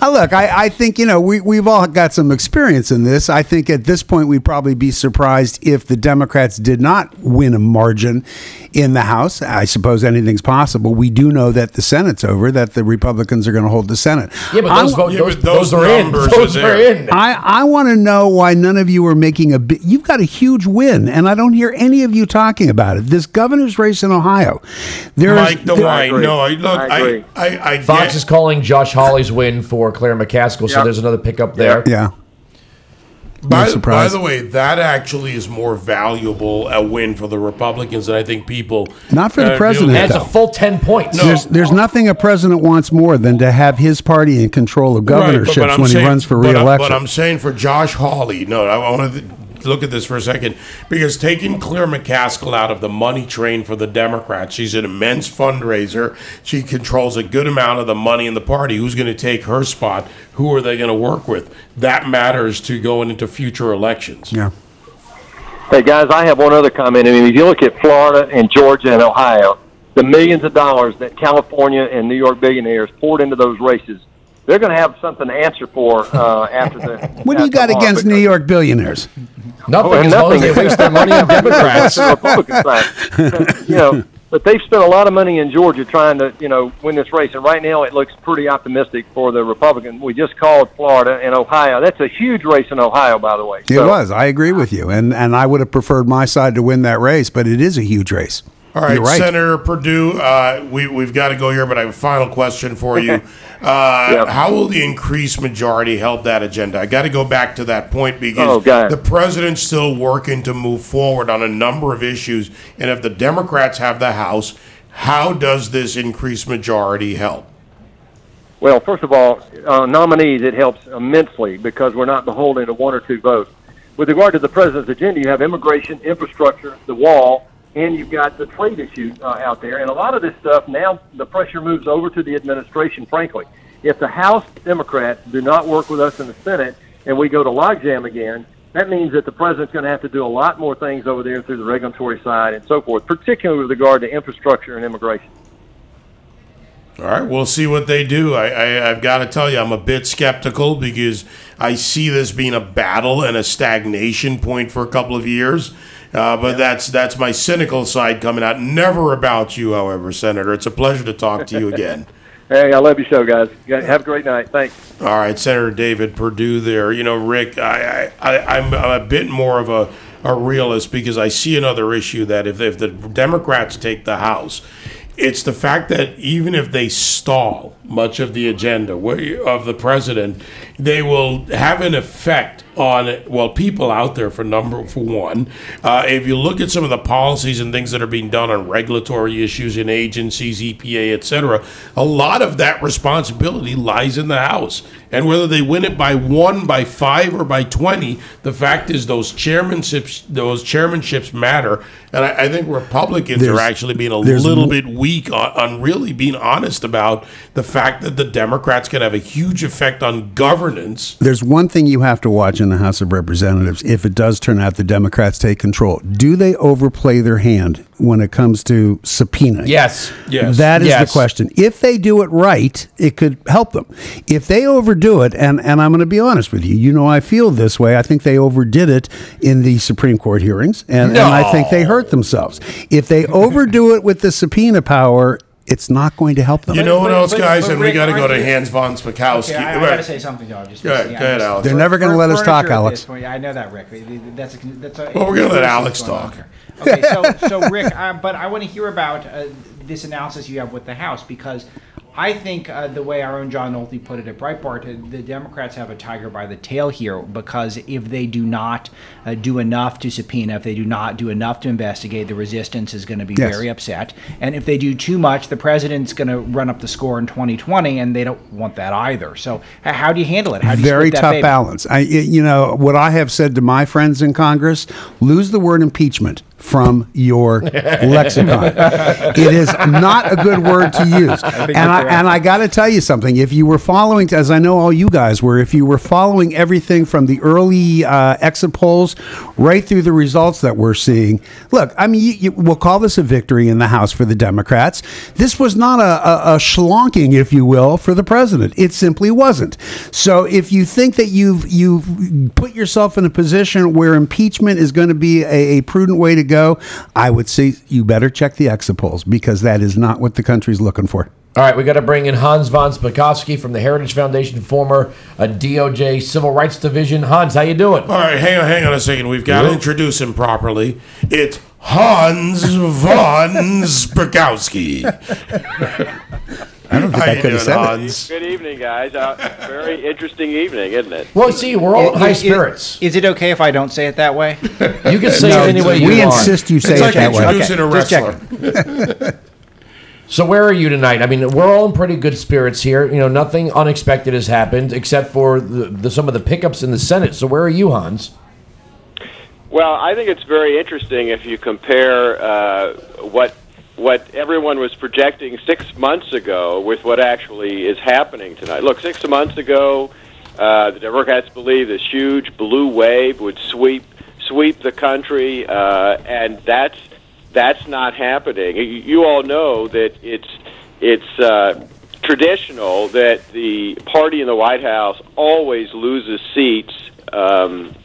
Look, I think we've all got some experience in this. I think at this point we'd probably be surprised if the Democrats did not win a margin in the House. I suppose anything's possible. We do know that the Senate's over, that the Republicans are going to hold the Senate. Yeah, but those are in. Those are in. I want to know why none of you are making you've got a huge win, and I don't hear any of you talking about it. This governor's race in Ohio. Mike DeWine. No, look, I Fox is calling Josh Hawley's win for Claire McCaskill, so there's another pickup there. Yeah. By the way, that actually is more valuable a win for the Republicans than I think people... Not for the president, That's a full 10 points. No. There's nothing a president wants more than to have his party in control of governorships when he runs for re-election. But I'm saying for Josh Hawley, I want to look at this for a second, because taking Claire McCaskill out of the money train for the Democrats, she's an immense fundraiser. She controls a good amount of the money in the party. Who's going to take her spot? Who are they going to work with? That matters to going into future elections. Yeah. Hey, guys, I have one other comment. I mean, if you look at Florida and Georgia and Ohio, the millions of dollars that California and New York billionaires poured into those races, they're going to have something to answer for after the... What do you got against New York billionaires? Nothing, as long as they waste their money on Democrats. But they've spent a lot of money in Georgia trying to, win this race. And right now it looks pretty optimistic for the Republicans. We just called Florida and Ohio. That's a huge race in Ohio, by the way. It was. I agree with you. And I would have preferred my side to win that race, but it is a huge race. All right, Senator Perdue, we've got to go here, but I have a final question for you. How will the increased majority help that agenda? I got to go back to that point because the president's still working to move forward on a number of issues, and if the Democrats have the House, how does this increased majority help? Well, first of all, nominees, it helps immensely because we're not beholden to one or two votes. With regard to the president's agenda, you have immigration, infrastructure, the wall, and you've got the trade issue out there. And a lot of this stuff, now the pressure moves over to the administration, frankly. If the House Democrats do not work with us in the Senate and we go to logjam again, that means that the president's going to have to do a lot more things over there through the regulatory side and so forth, particularly with regard to infrastructure and immigration. All right, we'll see what they do. I've got to tell you, I'm a bit skeptical because I see this being a battle and a stagnation point for a couple of years. But that's my cynical side coming out. Never about you, however, Senator. It's a pleasure to talk to you again. Hey, I love your show, guys. Have a great night. Thanks. All right, Senator David Perdue there. You know, Rick, I'm a bit more of a realist because I see another issue that if the Democrats take the House, it's the fact that even if they stall much of the agenda of the president, they will have an effect on, well, people out there for one. If you look at some of the policies and things that are being done on regulatory issues in agencies, EPA, et cetera, a lot of that responsibility lies in the House. And whether they win it by 1, by 5, or by 20, the fact is those chairmanships matter. And I think Republicans are actually being a little bit weak on really being honest about the fact that the Democrats can have a huge effect on governance. There's one thing you have to watch in the House of Representatives if it does turn out the Democrats take control. Do they overplay their hand when it comes to subpoena? Yes. That is the question. If they do it right, it could help them. If they overdo it, and I'm going to be honest with you, you know I feel this way. I think they overdid it in the Supreme Court hearings, and I think they hurt themselves. If they overdo it with the subpoena power, it's not going to help them. You know what else, guys? And we got to go to Hans von Spakowski. Okay, I got to say something, Doug. Go ahead, Alex. They're never going to let us talk, Alex. I know that, Rick. Well, we're going to let Alex talk. Okay, so Rick, but I want to hear about this analysis you have with the House, because I think the way our own John Nolte put it at Breitbart, the Democrats have a tiger by the tail here, because if they do not do enough to subpoena, if they do not do enough to investigate, the resistance is going to be very upset. And if they do too much, the president's going to run up the score in 2020, and they don't want that either. So how do you handle it? How do you Very split that tough baby? balance. You know, what I have said to my friends in Congress, lose the word impeachment from your lexicon. It is not a good word to use. And I got to tell you something. If you were following, as I know all you guys were, if you were following everything from the early exit polls right through the results that we're seeing, look, I mean, we'll call this a victory in the House for the Democrats. This was not a schlonking, if you will, for the president. It simply wasn't. So if you think that you've put yourself in a position where impeachment is going to be a prudent way to go, I would say you better check the exit polls, because that is not what the country's looking for. All right, we got to bring in Hans von Spakowski from the Heritage Foundation, former DOJ Civil Rights Division. Hans, how you doing? All right, hang on a second. We've got to introduce him properly. It's Hans von Spakowski. I don't think I could have said it. Good evening, guys. Very interesting evening, isn't it? Well, see, we're all in high spirits. Is it okay if I don't say it that way? You can say it any way you want. We insist you say it that way. It's like introducing a wrestler. So where are you tonight? I mean, we're all in pretty good spirits here. You know, nothing unexpected has happened except for some of the pickups in the Senate. So where are you, Hans? Well, I think it's very interesting if you compare what everyone was projecting 6 months ago with what actually is happening tonight. Look, 6 months ago, the Democrats believed this huge blue wave would sweep the country, and that's not happening. You all know that it's traditional that the party in the White House always loses seats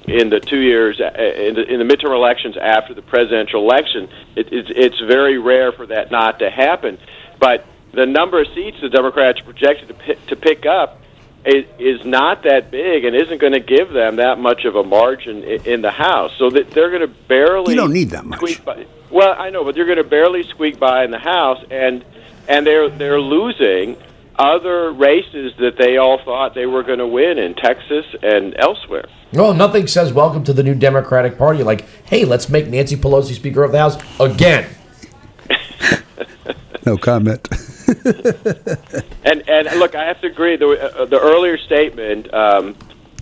in the 2 years in the midterm elections after the presidential election. It's very rare for that not to happen. But the number of seats the Democrats are projected to pick up is not that big and isn't going to give them that much of a margin in the House. So that they're going to barely. You don't need that much. Well, I know, but they're going to barely squeak by in the House, and they're losing other races that they all thought they were going to win in Texas and elsewhere. Well, nothing says welcome to the new Democratic Party like, hey, let's make Nancy Pelosi Speaker of the House again. No comment. And look, I have to agree. The earlier statement,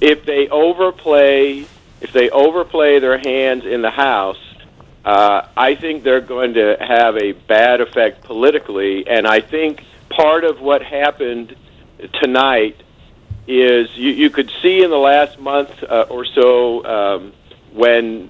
if they overplay their hands in the House, I think they're going to have a bad effect politically. And I think part of what happened tonight is you could see in the last month or so when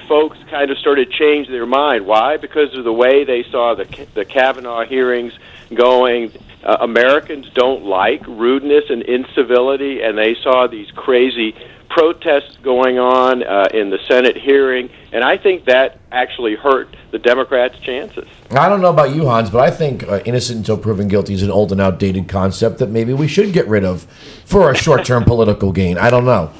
folks kind of started to change their mind. Why? Because of the way they saw the Kavanaugh hearings going. Americans don't like rudeness and incivility, and they saw these crazy protests going on in the Senate hearing, and I think that actually hurt the Democrats' chances. I don't know about you, Hans, but I think innocent until proven guilty is an old and outdated concept that maybe we should get rid of for a short-term political gain. I don't know.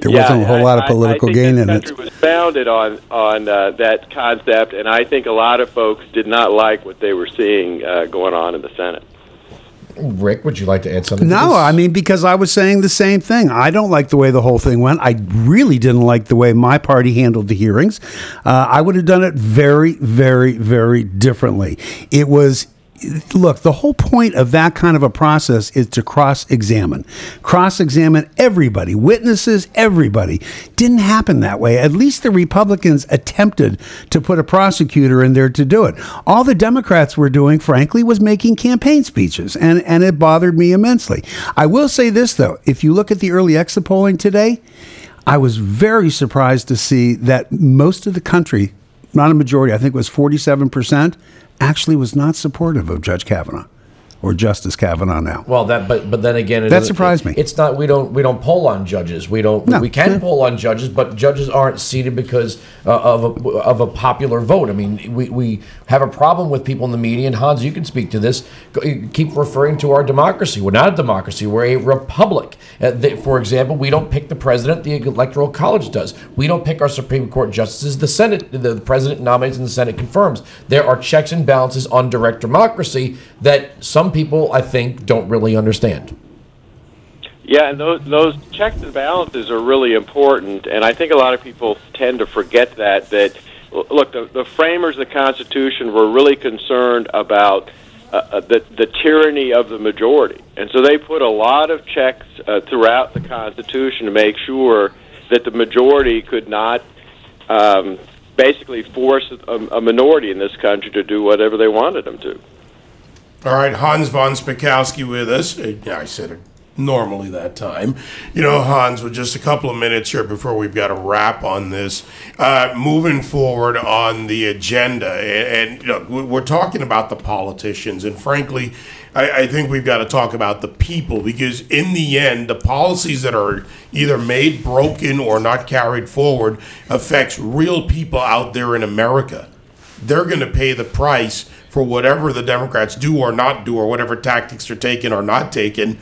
There wasn't a whole lot of political gain in it. I think this country was founded on that concept, and I think a lot of folks did not like what they were seeing going on in the Senate. Rick, would you like to add something to No, this? I mean, because I was saying the same thing. I don't like the way the whole thing went. I really didn't like the way my party handled the hearings. I would have done it very, very, very differently. It was... Look, the whole point of that kind of a process is to cross-examine. Cross-examine everybody, witnesses, everybody. Didn't happen that way. At least the Republicans attempted to put a prosecutor in there to do it. All the Democrats were doing, frankly, was making campaign speeches, and it bothered me immensely. I will say this, though. If you look at the early exit polling today, I was very surprised to see that most of the country, not a majority, I think it was 47%, actually was not supportive of Judge Kavanaugh or Justice Kavanaugh now. Well, but then again, that surprised me. It's not we don't poll on judges. We can poll on judges, but judges aren't seated because of a popular vote. I mean, we have a problem with people in the media, and Hans, you can speak to this. You keep referring to our democracy. We're not a democracy. We're a republic. For example, we don't pick the president. The Electoral College does. We don't pick our Supreme Court justices. The Senate, the president nominates, and the Senate confirms. There are checks and balances on direct democracy that some people, I think, don't really understand. Yeah, and those checks and balances are really important, and I think a lot of people tend to forget that look, the framers of the Constitution were really concerned about the tyranny of the majority, and so they put a lot of checks throughout the Constitution to make sure that the majority could not basically force a minority in this country to do whatever they wanted them to. All right, Hans von Spakovsky with us. I said it normally that time. You know, Hans, with just a couple of minutes here before we've got to wrap on this, moving forward on the agenda, and look, we're talking about the politicians, and frankly, I think we've got to talk about the people, because in the end, the policies that are either made, broken, or not carried forward affects real people out there in America. They're going to pay the price for whatever the Democrats do or not do, or whatever tactics are taken or not taken.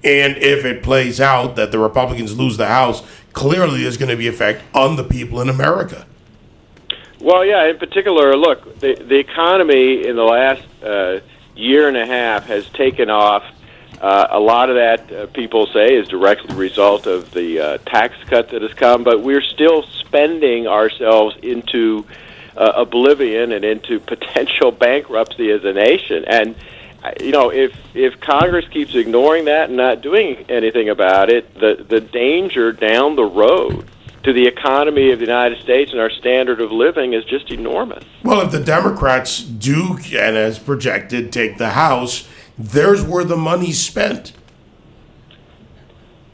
And if it plays out that the Republicans lose the House, clearly there's going to be effect on the people in America. Well, yeah, in particular, look, the economy in the last year and a half has taken off. A lot of that, people say, is directly the result of the tax cut that has come, but we're still spending ourselves into oblivion and into potential bankruptcy as a nation. And you know, if Congress keeps ignoring that and not doing anything about it, the danger down the road to the economy of the United States and our standard of living is just enormous. Well, if the Democrats do, and as projected, take the House, there's where the money's spent.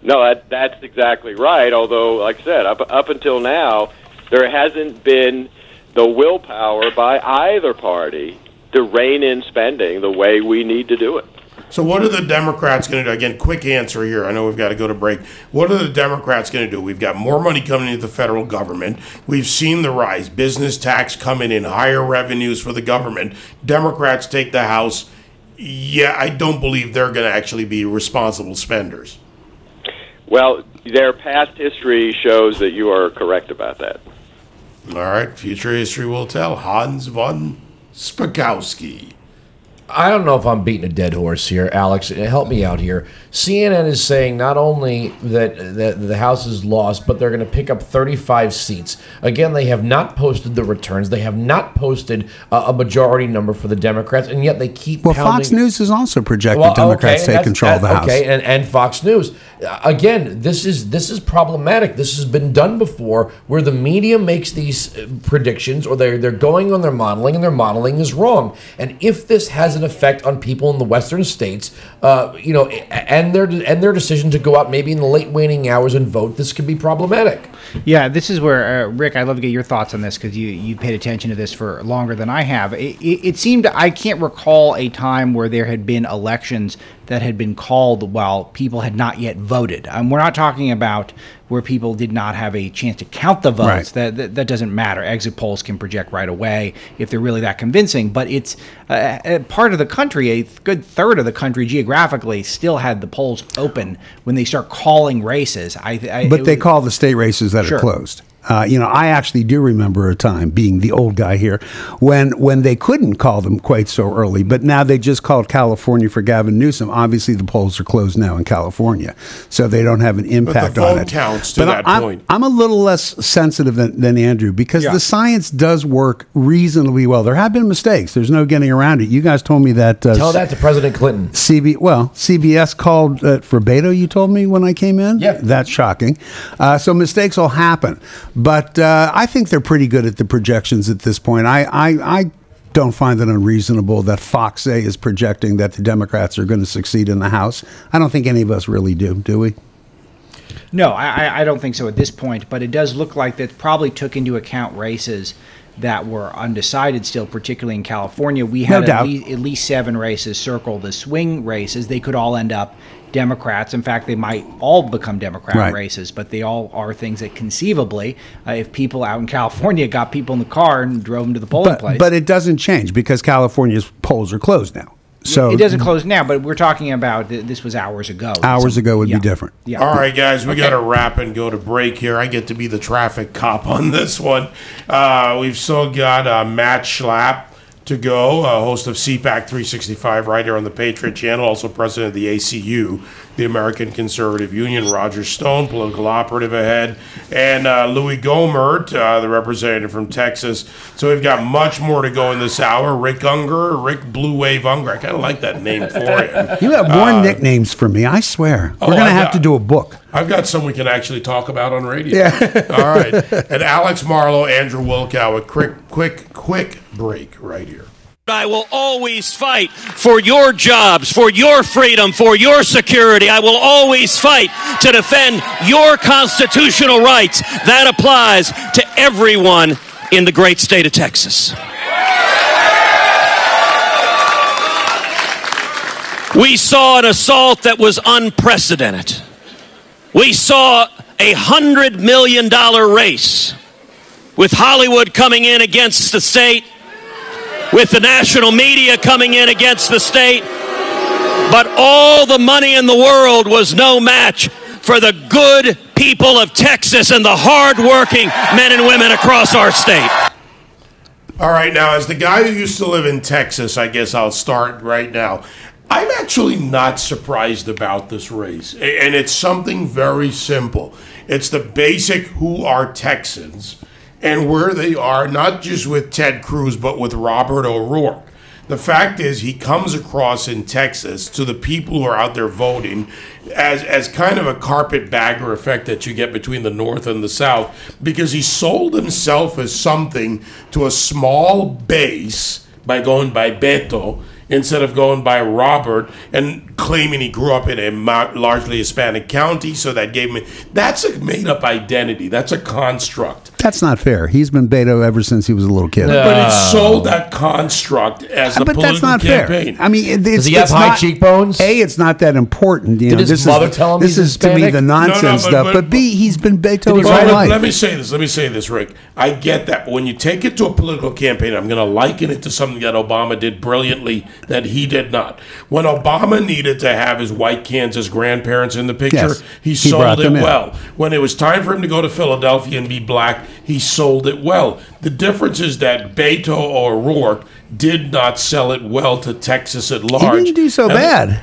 No, that's exactly right. Although, like I said, up until now, there hasn't been the willpower by either party to rein in spending the way we need to do it. So what are the Democrats going to do? Again, quick answer here. I know we've got to go to break. What are the Democrats going to do? We've got more money coming into the federal government. We've seen the rise. Business tax coming in, higher revenues for the government. Democrats take the House. Yeah, I don't believe they're going to actually be responsible spenders. Well, their past history shows that you are correct about that. All right, future history will tell. Hans von Spakovsky. I don't know if I'm beating a dead horse here, Alex. Help me out here. CNN is saying not only that the House is lost, but they're going to pick up 35 seats. Again, they have not posted the returns. They have not posted a majority number for the Democrats, and yet they keep pounding. Fox News has also projected Democrats take control of the House. Okay, and Fox News. Again, this is problematic. This has been done before, where the media makes these predictions, or they're going on their modeling, and their modeling is wrong. And if this has an effect on people in the western states, you know, and their decision to go out maybe in the late waning hours and vote, this could be problematic. Yeah, this is where, Rick, I'd love to get your thoughts on this, because you paid attention to this for longer than I have. It seemed, I can't recall a time where there had been elections that had been called while people had not yet voted. We're not talking about where people did not have a chance to count the votes. Right. That doesn't matter. Exit polls can project right away if they're really that convincing. But it's part of the country, a good third of the country geographically, still had the polls open when they start calling races. But they call the state races that are closed. I actually do remember a time, being the old guy here, when they couldn't call them quite so early. But now they just called California for Gavin Newsom. Obviously, the polls are closed now in California, so they don't have an impact on it. But the vote counts to that point. I'm a little less sensitive than Andrew, because the science does work reasonably well. There have been mistakes. There's no getting around it. You guys told me that. Tell that to President Clinton. CBS called for Beto, you told me when I came in? Yeah. That's shocking. So mistakes will happen. But I think they're pretty good at the projections at this point. I don't find it unreasonable that Fox is projecting that the Democrats are going to succeed in the House. I don't think any of us really do we? No, I don't think so at this point. But it does look like that probably took into account races that were undecided still, particularly in California. We had at least 7 races circled as swing races. They could all end up Democrats. In fact, they might all become Democrat races, but they all are things that conceivably, if people out in California got people in the car and drove them to the polling place. But it doesn't change because California's polls are closed now. So it doesn't close now, but we're talking about this was hours ago. Hours ago would be different. Yeah. All right, guys, we got to wrap and go to break here. I get to be the traffic cop on this one. We've still got Matt Schlapp to go, host of CPAC 365 right here on the Patriot Channel, also president of the ACU, the American Conservative Union. Roger Stone, political operative ahead, and Louis Gohmert, the representative from Texas. So we've got much more to go in this hour. Rick Blue Wave Unger. I kind of like that name for you. You have more nicknames for me, I swear. We're going to have to do a book. I've got some we can actually talk about on radio. Yeah. All right. And Alex Marlow, Andrew Wilkow, a quick break right here. I will always fight for your jobs, for your freedom, for your security. I will always fight to defend your constitutional rights. That applies to everyone in the great state of Texas. We saw an assault that was unprecedented. We saw a $100 million race with Hollywood coming in against the state, with the national media coming in against the state. But all the money in the world was no match for the good people of Texas and the hardworking men and women across our state. All right, now, as the guy who used to live in Texas, I guess I'll start right now. I'm actually not surprised about this race, and it's something very simple. It's the basic who are Texans and where they are, not just with Ted Cruz, but with Robert O'Rourke. The fact is, he comes across in Texas to the people who are out there voting as kind of a carpetbagger effect that you get between the North and the South, because he sold himself as something to a small base by going by Beto instead of going by Robert, and claiming he grew up in a largely Hispanic county, so that gave him... That's a made-up identity. That's a construct. That's not fair. He's been Beto ever since he was a little kid. But it sold that construct as a political that's not campaign. Fair. I mean, does he have high cheekbones? A, it's not that important. You know, his mother tell him this is to me the nonsense stuff. But B, he's been Beto his whole life. Let me say this, Rick. I get that. When you take it to a political campaign, I'm going to liken it to something that Obama did brilliantly that he did not. When Obama needed to have his white Kansas grandparents in the picture, he sold it well. When it was time for him to go to Philadelphia and be black, he sold it well. The difference is that Beto O'Rourke did not sell it well to Texas at large. He didn't do so bad.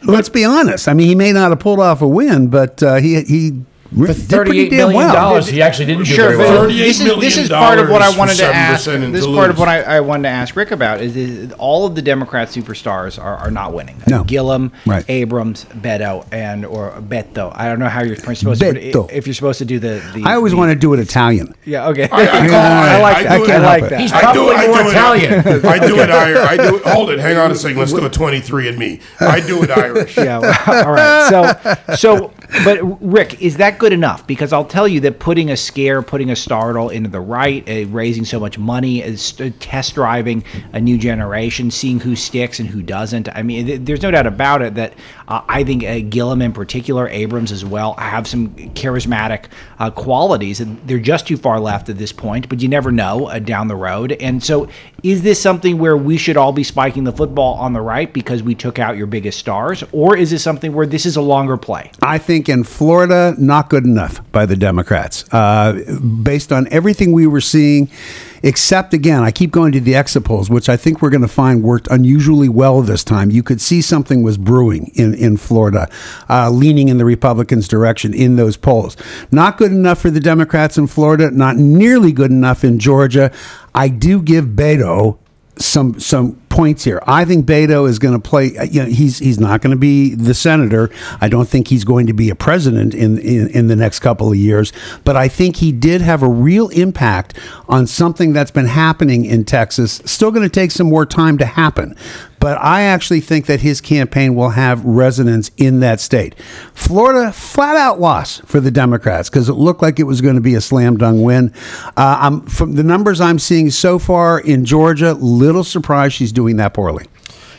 Let's be honest. I mean, he may not have pulled off a win, but he for $38 million, he actually didn't do very well. This is part of what I wanted to ask. This is part of what I wanted to ask Rick about. Is all of the Democrat superstars are not winning? No. Gillum, Abrams, Beto, or Beto. I don't know how you're supposed to. If you're supposed to do the I always want to do it Italian. Yeah. Okay. I like that. He's probably more Italian. I do it Irish. Hold it. Hang on a second. Let's do a 23andMe. I do it Irish. Yeah. All right. So But Rick, is that good enough? Because I'll tell you that putting a scare, putting a startle into the right, raising so much money, test driving a new generation, seeing who sticks and who doesn't. I mean, there's no doubt about it that I think Gillum in particular, Abrams as well, have some charismatic qualities. And they're just too far left at this point, but you never know down the road. And so is this something where we should all be spiking the football on the right because we took out your biggest stars? Or is this something where this is a longer play? I think in Florida, not good enough by the Democrats. Based on everything we were seeing, except, again, I keep going to the exit polls, which I think we're going to find worked unusually well this time. You could see something was brewing in Florida, leaning in the Republicans' direction in those polls. Not good enough for the Democrats in Florida, not nearly good enough in Georgia. I do give Beto some points here. I think Beto is going to play. He's not going to be the senator. I don't think he's going to be a president in the next couple of years. But I think he did have a real impact on something that's been happening in Texas. Still going to take some more time to happen. But I actually think that his campaign will have resonance in that state. Florida, flat out loss for the Democrats because it looked like it was going to be a slam dunk win. From the numbers I'm seeing so far in Georgia, little surprised she's doing that poorly.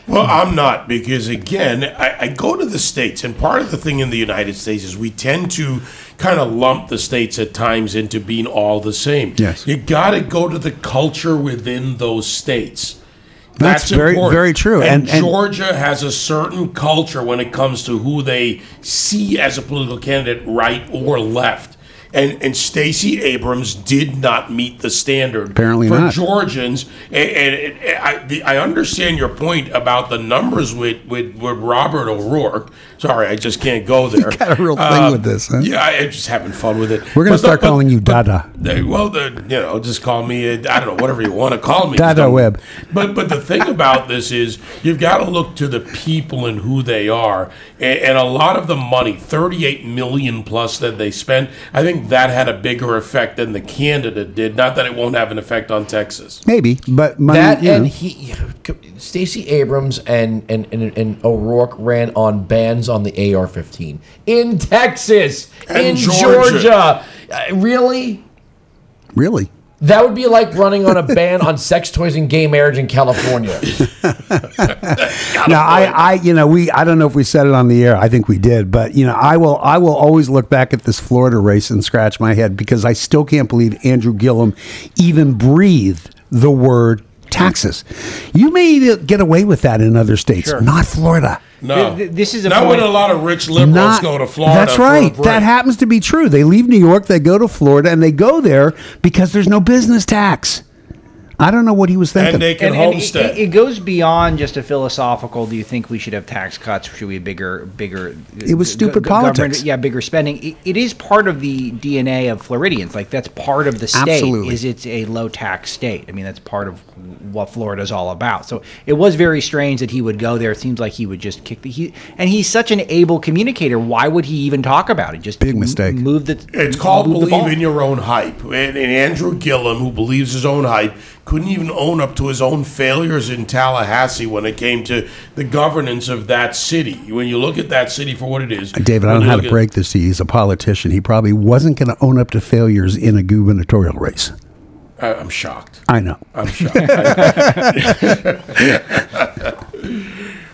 Well, I'm not, because again, I go to the states, and part of the thing in the United States is we tend to kind of lump the states at times into being all the same. Yes. You got to go to the culture within those states. That's very, important. very true. And Georgia has a certain culture when it comes to who they see as a political candidate, right or left. And Stacey Abrams did not meet the standard Apparently for not. Georgians. And I understand your point about the numbers with Robert O'Rourke. Sorry, I just can't go there. You got a real thing with this, huh? Yeah, I'm just having fun with it. We're going to start calling you Dada. Just call me, I don't know, whatever you want to call me. Dada Webb. But the thing about this is you've got to look to the people and who they are. And a lot of the money, $38 million plus that they spent, I think that had a bigger effect than the candidate did. Not that it won't have an effect on Texas. Maybe, but money, that and Stacey Abrams and O'Rourke ran on bans on the AR-15 in Texas, And in Georgia. Really? Really? That would be like running on a ban on sex toys and gay marriage in California. Now, I don't know if we said it on the air. I think we did, but I will always look back at this Florida race and scratch my head because I still can't believe Andrew Gillum even breathed the word taxes. You may get away with that in other states, Sure. not Florida. No. This is a Not point. when a lot of rich liberals go to Florida. That's for a right. break. That happens to be true. They leave New York, they go to Florida, and they go there because there's no business tax. I don't know what he was thinking. And they can homestead. It goes beyond just a philosophical. Do you think we should have tax cuts? Should we have bigger? It was stupid politics. Yeah, bigger spending. It is part of the DNA of Floridians. Like that's part of the state. Absolutely. Is it's a low tax state. I mean, that's part of what Florida is all about. So it was very strange that he would go there. It seems like he would just kick and he's such an able communicator. Why would he even talk about it? Just big mistake. It's called believe in your own hype. And Andrew Gillum, who believes his own hype, couldn't even own up to his own failures in Tallahassee when it came to the governance of that city. When you look at that city for what it is. David, I don't know how to break this to you. He's a politician. He probably wasn't going to own up to failures in a gubernatorial race. I'm shocked. I know. I'm shocked.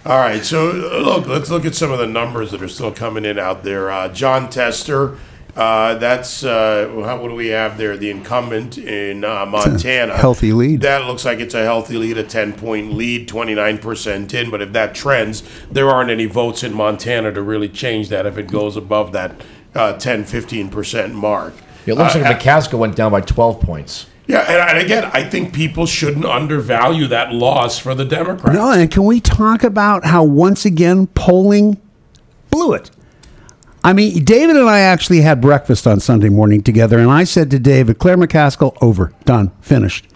All right, so let's look at some of the numbers that are still coming in out there. John Tester, that's what do we have there? The incumbent in Montana. Healthy lead. That looks like it's a healthy lead, a 10-point lead, 29% in. But if that trends, there aren't any votes in Montana to really change that if it goes above that 10-15% mark. It looks like McCaskill went down by 12 points. Yeah, and again, I think people shouldn't undervalue that loss for the Democrats. No, and can we talk about how once again polling blew it? I mean, David and I actually had breakfast on Sunday morning together, and I said to David, Claire McCaskill, over, done, finished.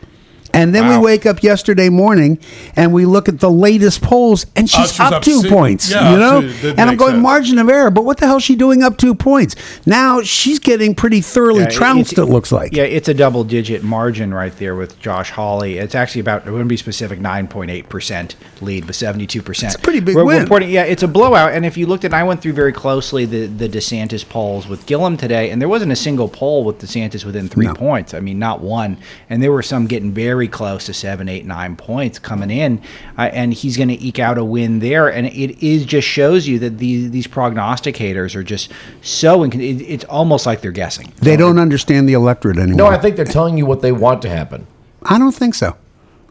And then we wake up yesterday morning and we look at the latest polls, and she's up 2 points. Yeah, you know, and I'm going margin of error. But what the hell is she doing up 2 points? Now she's getting pretty thoroughly trounced. It looks like. Yeah, it's a double-digit margin right there with Josh Hawley. It's actually about, I'm going to be specific, 9.8% lead with 72%. It's a pretty big win. Yeah, it's a blowout. And if you looked at, I went through very closely the DeSantis polls with Gillum today, and there wasn't a single poll with DeSantis within 3 points. I mean, not one. And there were some getting very close to 7, 8, 9 points coming in, and he's going to eke out a win there. And it is just shows you that these prognosticators are just so it's almost like they're guessing. They don't understand the electorate anymore. No, I think they're telling you what they want to happen. I don't think so.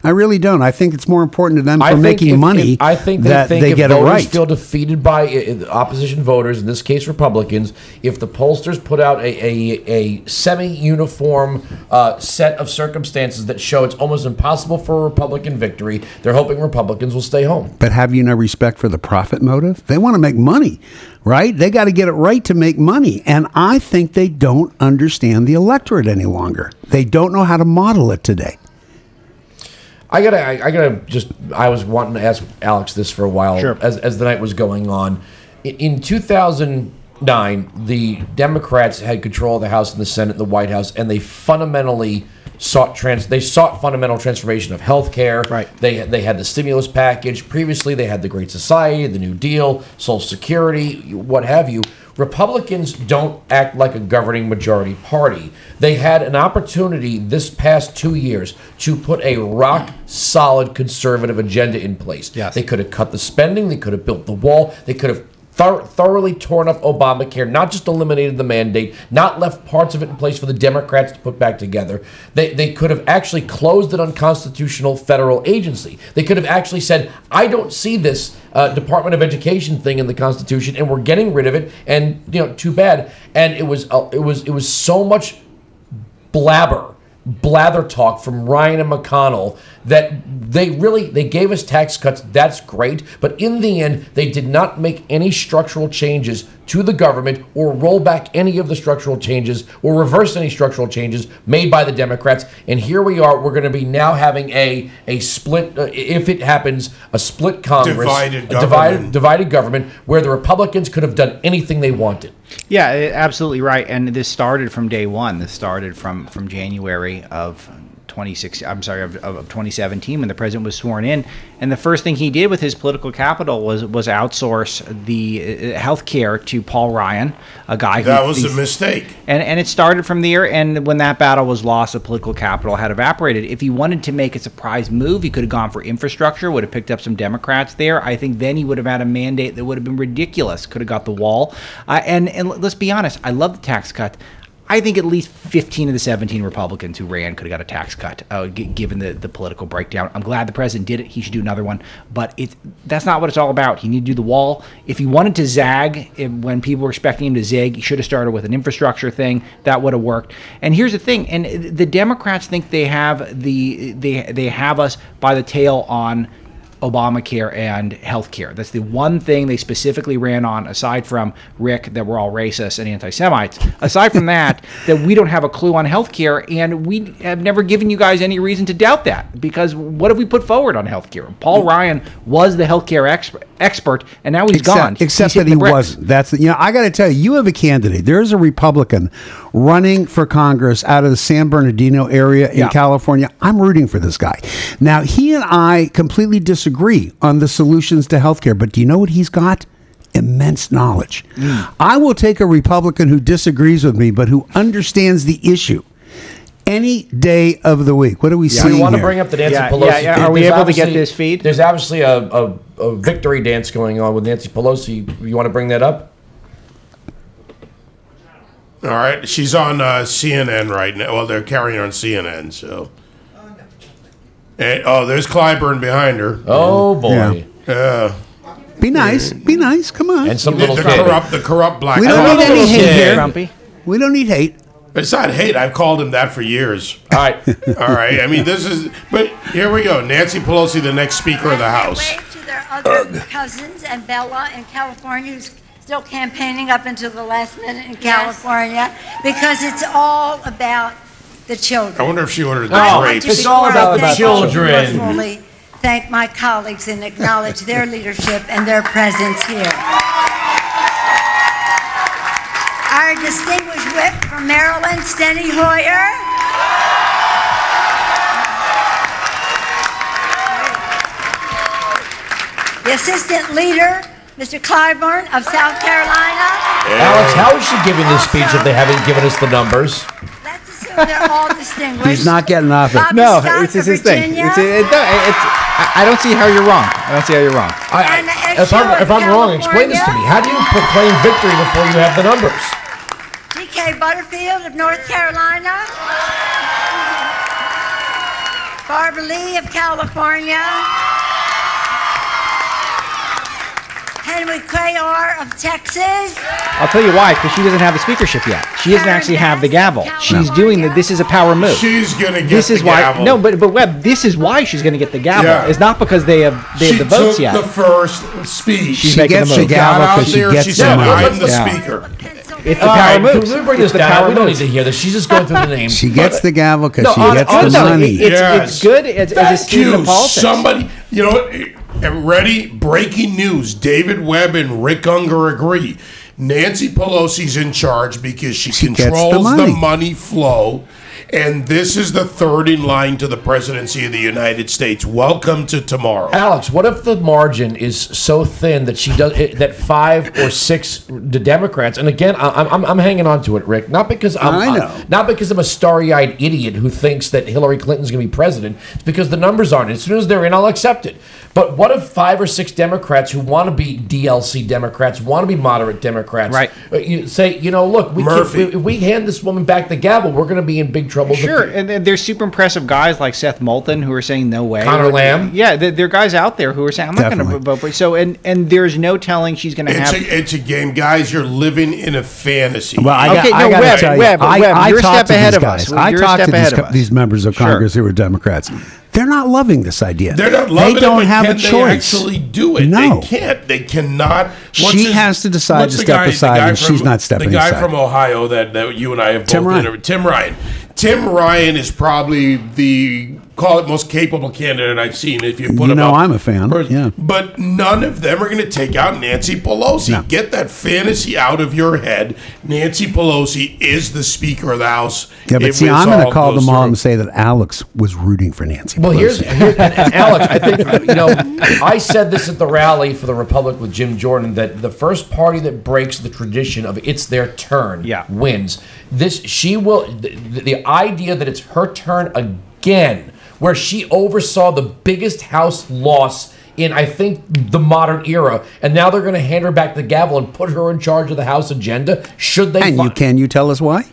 I really don't. I think it's more important to them for making money. I think that they get it right. Feel defeated by opposition voters, in this case Republicans, if the pollsters put out a semi-uniform set of circumstances that show it's almost impossible for a Republican victory, they're hoping Republicans will stay home. But have you no respect for the profit motive? They want to make money, right? They got to get it right to make money. And I think they don't understand the electorate any longer. They don't know how to model it today. I was wanting to ask Alex this for a while as the night was going on. In 2009, the Democrats had control of the House and the Senate and the White House, and they fundamentally sought fundamental transformation of health care. Right. They had the stimulus package. Previously, they had the Great Society, the New Deal, Social Security, what have you. Republicans don't act like a governing majority party. They had an opportunity this past 2 years to put a rock-solid conservative agenda in place. Yes. They could have cut the spending. They could have built the wall. They could have thoroughly torn up Obamacare, not just eliminated the mandate, not left parts of it in place for the Democrats to put back together. They could have actually closed an unconstitutional federal agency. They could have actually said, I don't see this Department of Education thing in the Constitution, and we're getting rid of it, and too bad. And it was so much blather talk from Ryan and McConnell that they gave us tax cuts. That's great, but in the end they did not make any structural changes to the government or roll back any of the structural changes or reverse any structural changes made by the Democrats. And here we are, we're going to be now having a split, if it happens, a split Congress, divided government where the Republicans could have done anything they wanted. Yeah, absolutely right. And this started from day one. This started from January of 2017 when the president was sworn in, and the first thing he did with his political capital was outsource the health care to Paul Ryan, a guy that was a mistake. And it started from there, and when that battle was lost, the political capital had evaporated. If he wanted to make a surprise move, he could have gone for infrastructure, would have picked up some Democrats there. I think then he would have had a mandate that would have been ridiculous, could have got the wall. And let's be honest, I love the tax cut. I think at least 15 of the 17 Republicans who ran could have got a tax cut, given the political breakdown. I'm glad the president did it. He should do another one. But that's not what it's all about. He needed to do the wall. If he wanted to zag when people were expecting him to zig, he should have started with an infrastructure thing. That would have worked. And here's the thing. And the Democrats think they have they have us by the tail on Obamacare and health care. That's the one thing they specifically ran on, aside from Rick, that we're all racist and anti-Semites. Aside from that we don't have a clue on health care, and we have never given you guys any reason to doubt that, because what have we put forward on health care? Paul Ryan was the health care expert, and now he's gone. Except that he wasn't. That's I got to tell you, you have a candidate. There's a Republican running for Congress out of the San Bernardino area in California. I'm rooting for this guy. Now, he and I completely disagree on the solutions to healthcare, but do you know what he's got? Immense knowledge. I will take a Republican who disagrees with me, but who understands the issue any day of the week. What do we see here? We want to bring up the Nancy Pelosi. Yeah. Are we able to get this feed? There's obviously a victory dance going on with Nancy Pelosi. You want to bring that up? All right. She's on CNN right now. Well, they're carrying her on CNN, so. And, there's Clyburn behind her. Oh, boy. Yeah. Be nice. Be nice. Come on. And some little the corrupt black. We don't need any hate here. Grumpy. We don't need hate. It's not hate. I've called him that for years. All right. All right. I mean, but here we go. Nancy Pelosi, the next Speaker of the House. To their other cousins and Bella in California, who's still campaigning up until the last minute in California, because it's all about the children. I wonder if she ordered the grapes. It's all about the children. Fully thank my colleagues and acknowledge their leadership and their presence here. Our distinguished whip from Maryland, Steny Hoyer. The assistant leader, Mr. Clyburn of South Carolina. Alex, how is she giving this speech if they haven't given us the numbers? Let's assume they're all distinguished. He's not getting off it. Bobby No, Scott it's of his thing. Virginia. I don't see how you're wrong. I don't see how you're wrong. If I'm wrong, explain this to me. How do you proclaim victory before you have the numbers? D.K. Butterfield of North Carolina. Barbara Lee of California. Henry Cuellar of Texas. I'll tell you why, because she doesn't have the speakership yet. She doesn't actually have the gavel. She's doing that. This is a power move. She's gonna get this is the why, gavel. No, but Webb, this is why she's going to get the gavel. Yeah. It's not because they have the votes took yet. the first speech. She's making the move. She got out there. She said, "I'm the Yeah. speaker." It's the power move. Can we bring this down? We don't need to hear this. She's just going through the names. She gets the gavel because No, she gets the money. It's good as a student of politics. Somebody, you know what? Ready? Breaking news. David Webb and Rick Unger agree. Nancy Pelosi's in charge because she controls the money flow. And this is the third in line to the presidency of the United States. Welcome to tomorrow. Alex, what if the margin is so thin that she does that 5 or 6 the Democrats? And again, I'm hanging on to it, Rick. Not because I'm not because I'm a starry-eyed idiot who thinks that Hillary Clinton's going to be president. It's because the numbers aren't. As soon as they're in, I'll accept it. But what if 5 or 6 Democrats who want to be DLC Democrats, want to be moderate Democrats, you say, look, if we hand this woman back the gavel, we're going to be in big trouble. Sure, and there's super impressive guys like Seth Moulton who are saying no way. Connor Lamb. Yeah, there are guys out there who are saying I'm not going to vote for you. So, and there's no telling she's going to have. It's a game, guys. You're living in a fantasy. Well, I gotta tell you, Webb, I you're a talked step to ahead these of us. guys. I talked to these members of Congress who are Democrats. They're not loving this idea. They're not loving They don't it, have can a choice. They actually do it. No. They can't. They cannot. She has to decide to step aside, and she's not stepping aside. The guy from Ohio that you and I have Tim both Ryan. interviewed, Tim Ryan. Tim Ryan is probably the most capable candidate I've seen. If you put him up, I'm a fan. Yeah. But none of them are going to take out Nancy Pelosi. No. Get that fantasy out of your head. Nancy Pelosi is the Speaker of the House. Yeah, but see, I'm going to call them all and say that Alex was rooting for Nancy Pelosi. Well, here's and Alex, I think, I said this at the rally for the Republic with Jim Jordan, that the first party that breaks the tradition of it's their turn wins. The idea that it's her turn again, where she oversaw the biggest House loss in, I think, the modern era, and now they're going to hand her back the gavel and put her in charge of the House agenda. Should they? And can you tell us why?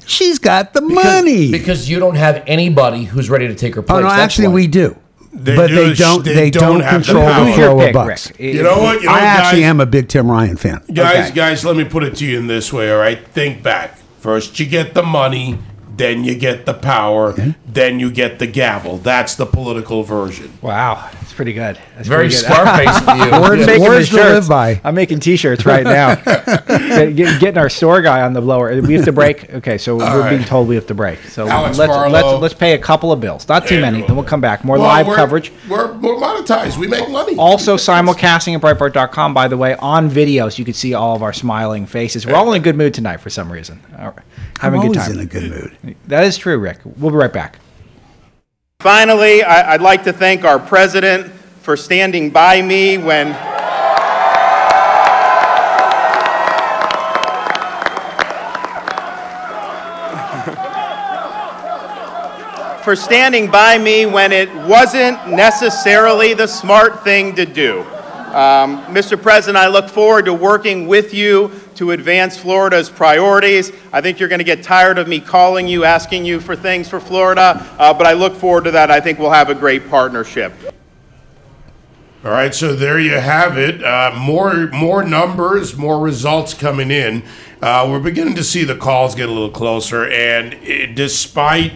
She's got the money. Because you don't have anybody who's ready to take her place. Oh no, That's actually why. we do. They don't have control the flow of bucks. You know what? I actually am a big Tim Ryan fan. Guys, let me put it to you in this way, all right? Think back. First you get the money, then you get the power, then you get the gavel. That's the political version. Wow, that's pretty good. That's very pretty good. Scarface of you. We're making Words the to shirts. live by. I'm making T-shirts right now. Getting our store guy on the blower. We have to break. Okay, so we're being told we have to break. So Alex Marlow. let's pay a couple of bills. Not too many. Then we'll come back. More live coverage. We're monetized. We make money. Also simulcasting at Breitbart.com, by the way, on video, so you can see all of our smiling faces. We're all in a good mood tonight for some reason. All right. Having a good time. in a good mood. That is true, Rick. We'll be right back. Finally, I'd like to thank our president for standing by me when it wasn't necessarily the smart thing to do. Mr. President, I look forward to working with you to advance Florida's priorities. I think you're going to get tired of me calling you, asking you for things for Florida, but I look forward to that. I think we'll have a great partnership. All right, so there you have it. More numbers, more results coming in. We're beginning to see the calls get a little closer, and despite,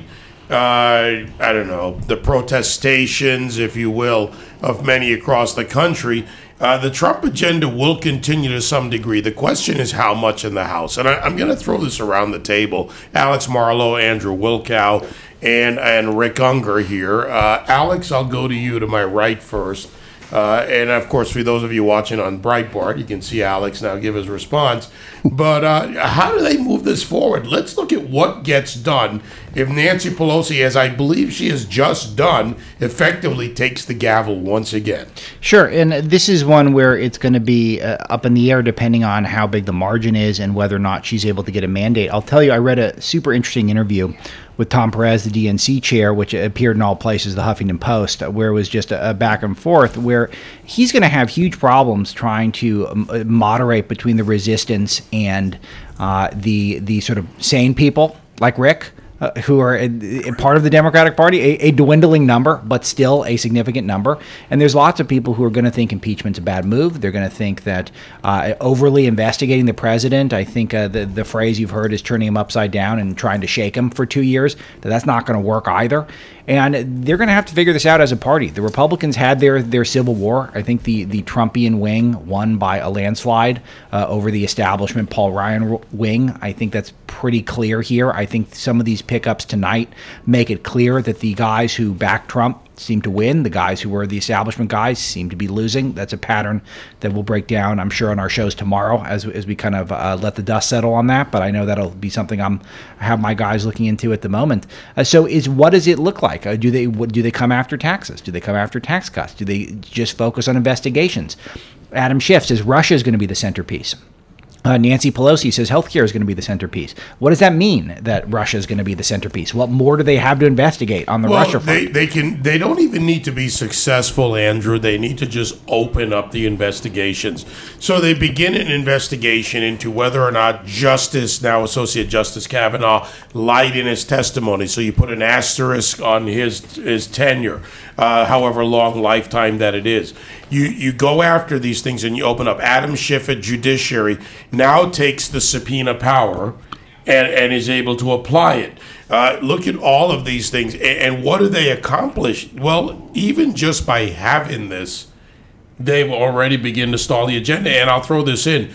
the protestations, if you will, of many across the country. The Trump agenda will continue to some degree. The question is how much in the House. And I'm going to throw this around the table. Alex Marlow, Andrew Wilkow, and Rick Unger here. Alex, I'll go to you to my right first. And, of course, for those of you watching on Breitbart, you can see Alex now give his response. But how do they move this forward? Let's look at what gets done if Nancy Pelosi, as I believe she has just done, effectively takes the gavel once again. Sure, and this is one where it's going to be up in the air depending on how big the margin is and whether or not she's able to get a mandate. I'll tell you, I read a super interesting interview with Tom Perez, the DNC chair, which appeared in all places, the Huffington Post, where it was just a back and forth, where he's going to have huge problems trying to moderate between the resistance and the sort of sane people like Rick, who are part of the Democratic Party, a dwindling number, but still a significant number. And there's lots of people who are going to think impeachment's a bad move. They're going to think that overly investigating the president, I think the phrase you've heard is turning him upside down and trying to shake him for 2 years, that's not going to work either. And they're going to have to figure this out as a party. The Republicans had their civil war. I think the Trumpian wing won by a landslide over the establishment Paul Ryan wing. I think that's pretty clear here. I think some of these pickups tonight make it clear that the guys who backed Trump seem to win. The guys who were the establishment guys seem to be losing. That's a pattern that we'll break down, I'm sure, on our shows tomorrow as we kind of let the dust settle on that. But I know that'll be something I have my guys looking into at the moment. So what does it look like? Do they come after taxes? Do they come after tax cuts? Do they just focus on investigations? Adam Schiff says Russia is going to be the centerpiece. Nancy Pelosi says healthcare is going to be the centerpiece. What does that mean, that Russia is going to be the centerpiece? What more do they have to investigate on the Russia front? They don't even need to be successful, Andrew. They need to just open up the investigations. So they begin an investigation into whether or not now Associate Justice Kavanaugh lied in his testimony. So you put an asterisk on his tenure, however long lifetime that it is. You go after these things and you open up. Adam Schiff at Judiciary now takes the subpoena power and is able to apply it. Look at all of these things. And what do they accomplish? Well, even just by having this, they've already begun to stall the agenda. And I'll throw this in.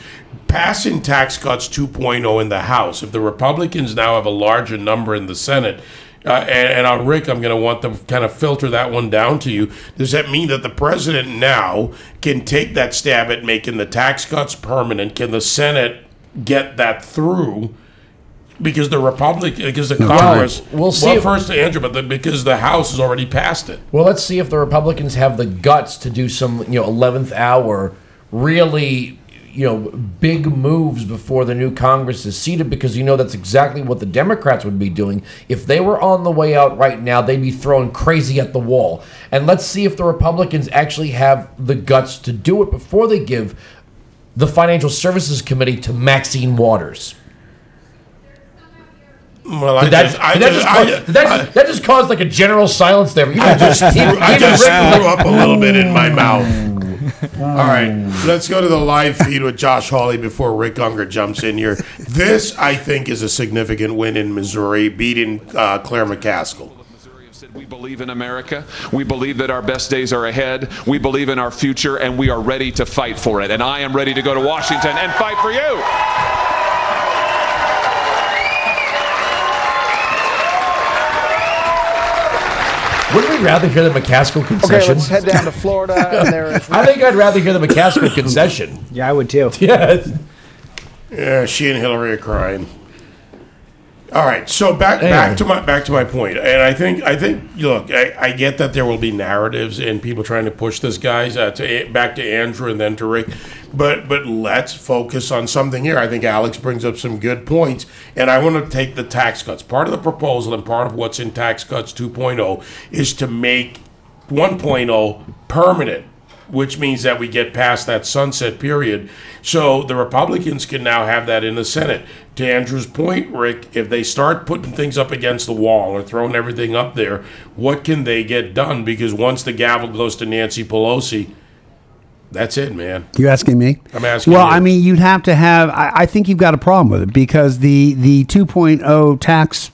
Passing Tax Cuts 2.0 in the House, if the Republicans now have a larger number in the Senate, and Rick, I'm going to want to kind of filter that one down to you. Does that mean that the president now can take that stab at making the tax cuts permanent? Can the Senate get that through? Because the Congress, we'll see. First, Andrew, but because the House has already passed it. Well, let's see if the Republicans have the guts to do some, 11th hour, really, big moves before the new Congress is seated, because that's exactly what the Democrats would be doing. If they were on the way out right now, they'd be throwing crazy at the wall. And let's see if the Republicans actually have the guts to do it before they give the Financial Services Committee to Maxine Waters. Well, that just caused like a general silence there. I just threw up a little bit in my mouth. All right, let's go to the live feed with Josh Hawley before Rick Unger jumps in here. This, I think, is a significant win in Missouri, beating Claire McCaskill. We believe in America. We believe that our best days are ahead. We believe in our future, and we are ready to fight for it. And I am ready to go to Washington and fight for you. Wouldn't we rather hear the McCaskill concession? Okay, let's head down to Florida. And there is I think I'd rather hear the McCaskill concession. Yeah, I would too. Yeah, she and Hillary are crying. All right, so back to my point, and I think look, I get that there will be narratives and people trying to push this, guys, back to Andrew and then to Rick, but let's focus on something here. I think Alex brings up some good points, and I want to take the tax cuts. Part of the proposal and part of what's in Tax Cuts 2.0 is to make 1.0 permanent, which means that we get past that sunset period. So the Republicans can now have that in the Senate. To Andrew's point, Rick, if they start putting things up against the wall or throwing everything up there, what can they get done? Because once the gavel goes to Nancy Pelosi, that's it, man. You asking me? I'm asking you. I mean, you'd have to have, I think you've got a problem with it, because the 2.0 tax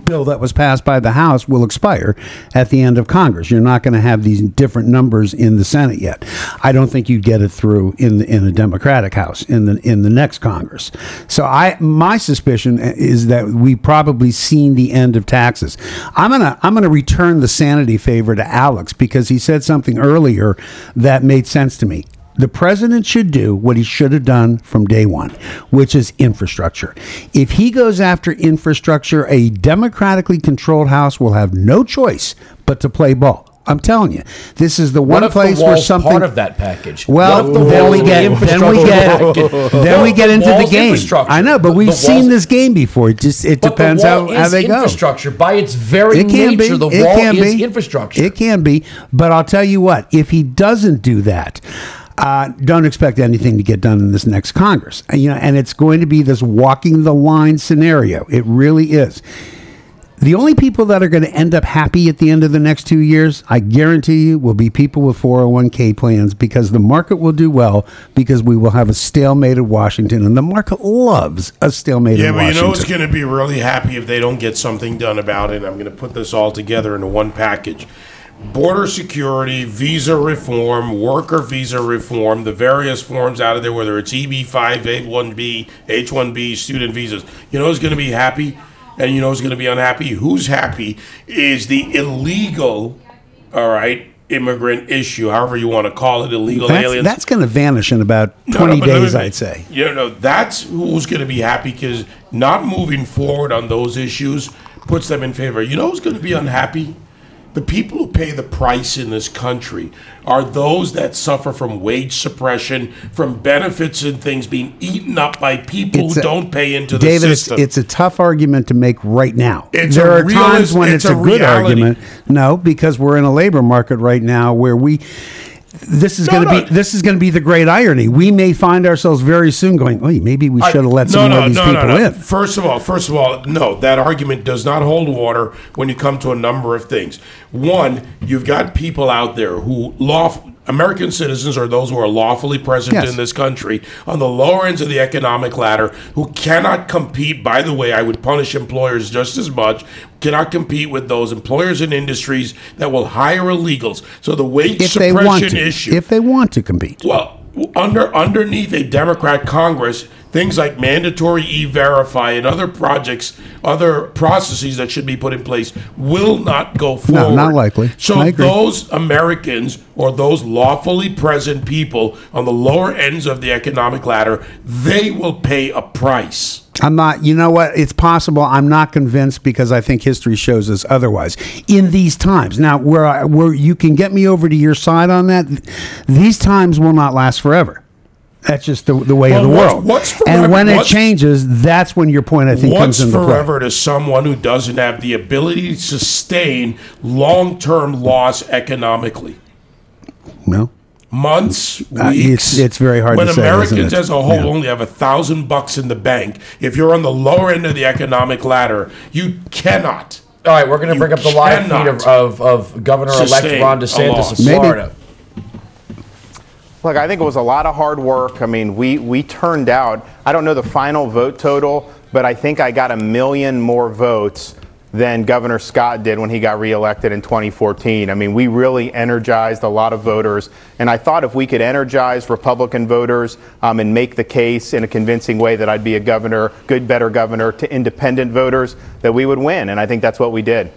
bill that was passed by the House will expire at the end of Congress. You're not going to have these different numbers in the Senate yet. I don't think you'd get it through in a Democratic House in the next Congress. So my suspicion is that we probably seen the end of taxes. I'm gonna return the sanity favor to Alex because he said something earlier that made sense to me. The president should do what he should have done from day one, which is infrastructure. If he goes after infrastructure, a democratically controlled House will have no choice but to play ball. I'm telling you, this is the one place where something part of that package. Well, then we get into the game. I know, but we've seen this game before. It depends how they go. Infrastructure by its very nature. The wall is infrastructure. It can be, but I'll tell you what: if he doesn't do that, don't expect anything to get done in this next Congress. And it's going to be this walking the line scenario. It really is. The only people that are going to end up happy at the end of the next 2 years, I guarantee you, will be people with 401k plans because the market will do well because we will have a stalemate at Washington, and the market loves a stalemate at Washington. Yeah, but you know what's going to be really happy if they don't get something done about it? I'm going to put this all together into one package. Border security, visa reform, worker visa reform, the various forms out of there, whether it's EB-5, H-1B, H-1B, student visas. You know who's going to be happy? And you know who's going to be unhappy? Who's happy is the illegal, immigrant issue, however you want to call it, illegal aliens. That's going to vanish in about 20 days, I'd say. That's who's going to be happy because not moving forward on those issues puts them in favor. You know who's going to be unhappy? The people who pay the price in this country are those that suffer from wage suppression, from benefits and things being eaten up by people who don't pay into the system. David, it's a tough argument to make right now. There are times when it's a good argument. No, because we're in a labor market right now where this is going to be the great irony. We may find ourselves very soon going, maybe we should have let some of these people in. First of all, no, that argument does not hold water when you come to a number of things. One, you've got people out there who American citizens are those who are lawfully present in this country on the lower ends of the economic ladder who cannot compete. By the way, I would punish employers just as much. Cannot compete with those employers and industries that will hire illegals. So the wage suppression issue. If they want to compete. Well, underneath a Democrat Congress, things like mandatory E-Verify and other processes that should be put in place will not go forward. No, not likely. So those Americans or those lawfully present people on the lower ends of the economic ladder, they will pay a price. I'm not, you know what, it's possible. I'm not convinced because I think history shows us otherwise. In these times, now where you can get me over to your side on that, these times will not last forever. That's just the way of the world. And when it changes, that's when your point, I think, comes into play. What's forever to someone who doesn't have the ability to sustain long-term loss economically? No. Months, weeks. It's very hard to say. When Americans as a whole only have $1,000 in the bank, if you're on the lower end of the economic ladder, you cannot. All right, we're going to bring up the live feed of Governor-elect Ron DeSantis of Florida. Look, I think it was a lot of hard work. I mean, we turned out, I don't know the final vote total, but I think I got 1 million more votes than Governor Scott did when he got reelected in 2014. I mean, we really energized a lot of voters. And I thought if we could energize Republican voters and make the case in a convincing way that I'd be a governor, better governor to independent voters, that we would win. And I think that's what we did.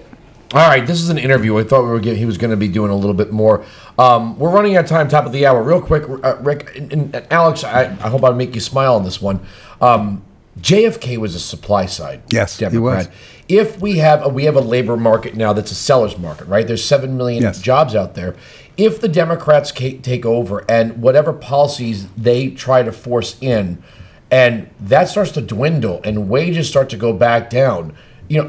All right, this is an interview. I thought he was going to be doing a little bit more. We're running out of time, top of the hour. Real quick, Rick and Alex, I hope I make you smile on this one. JFK was a supply side Democrat. He was. If we have a labor market now that's a seller's market, right? There's 7 million jobs out there. If the Democrats take over and whatever policies they try to force in, and that starts to dwindle and wages start to go back down,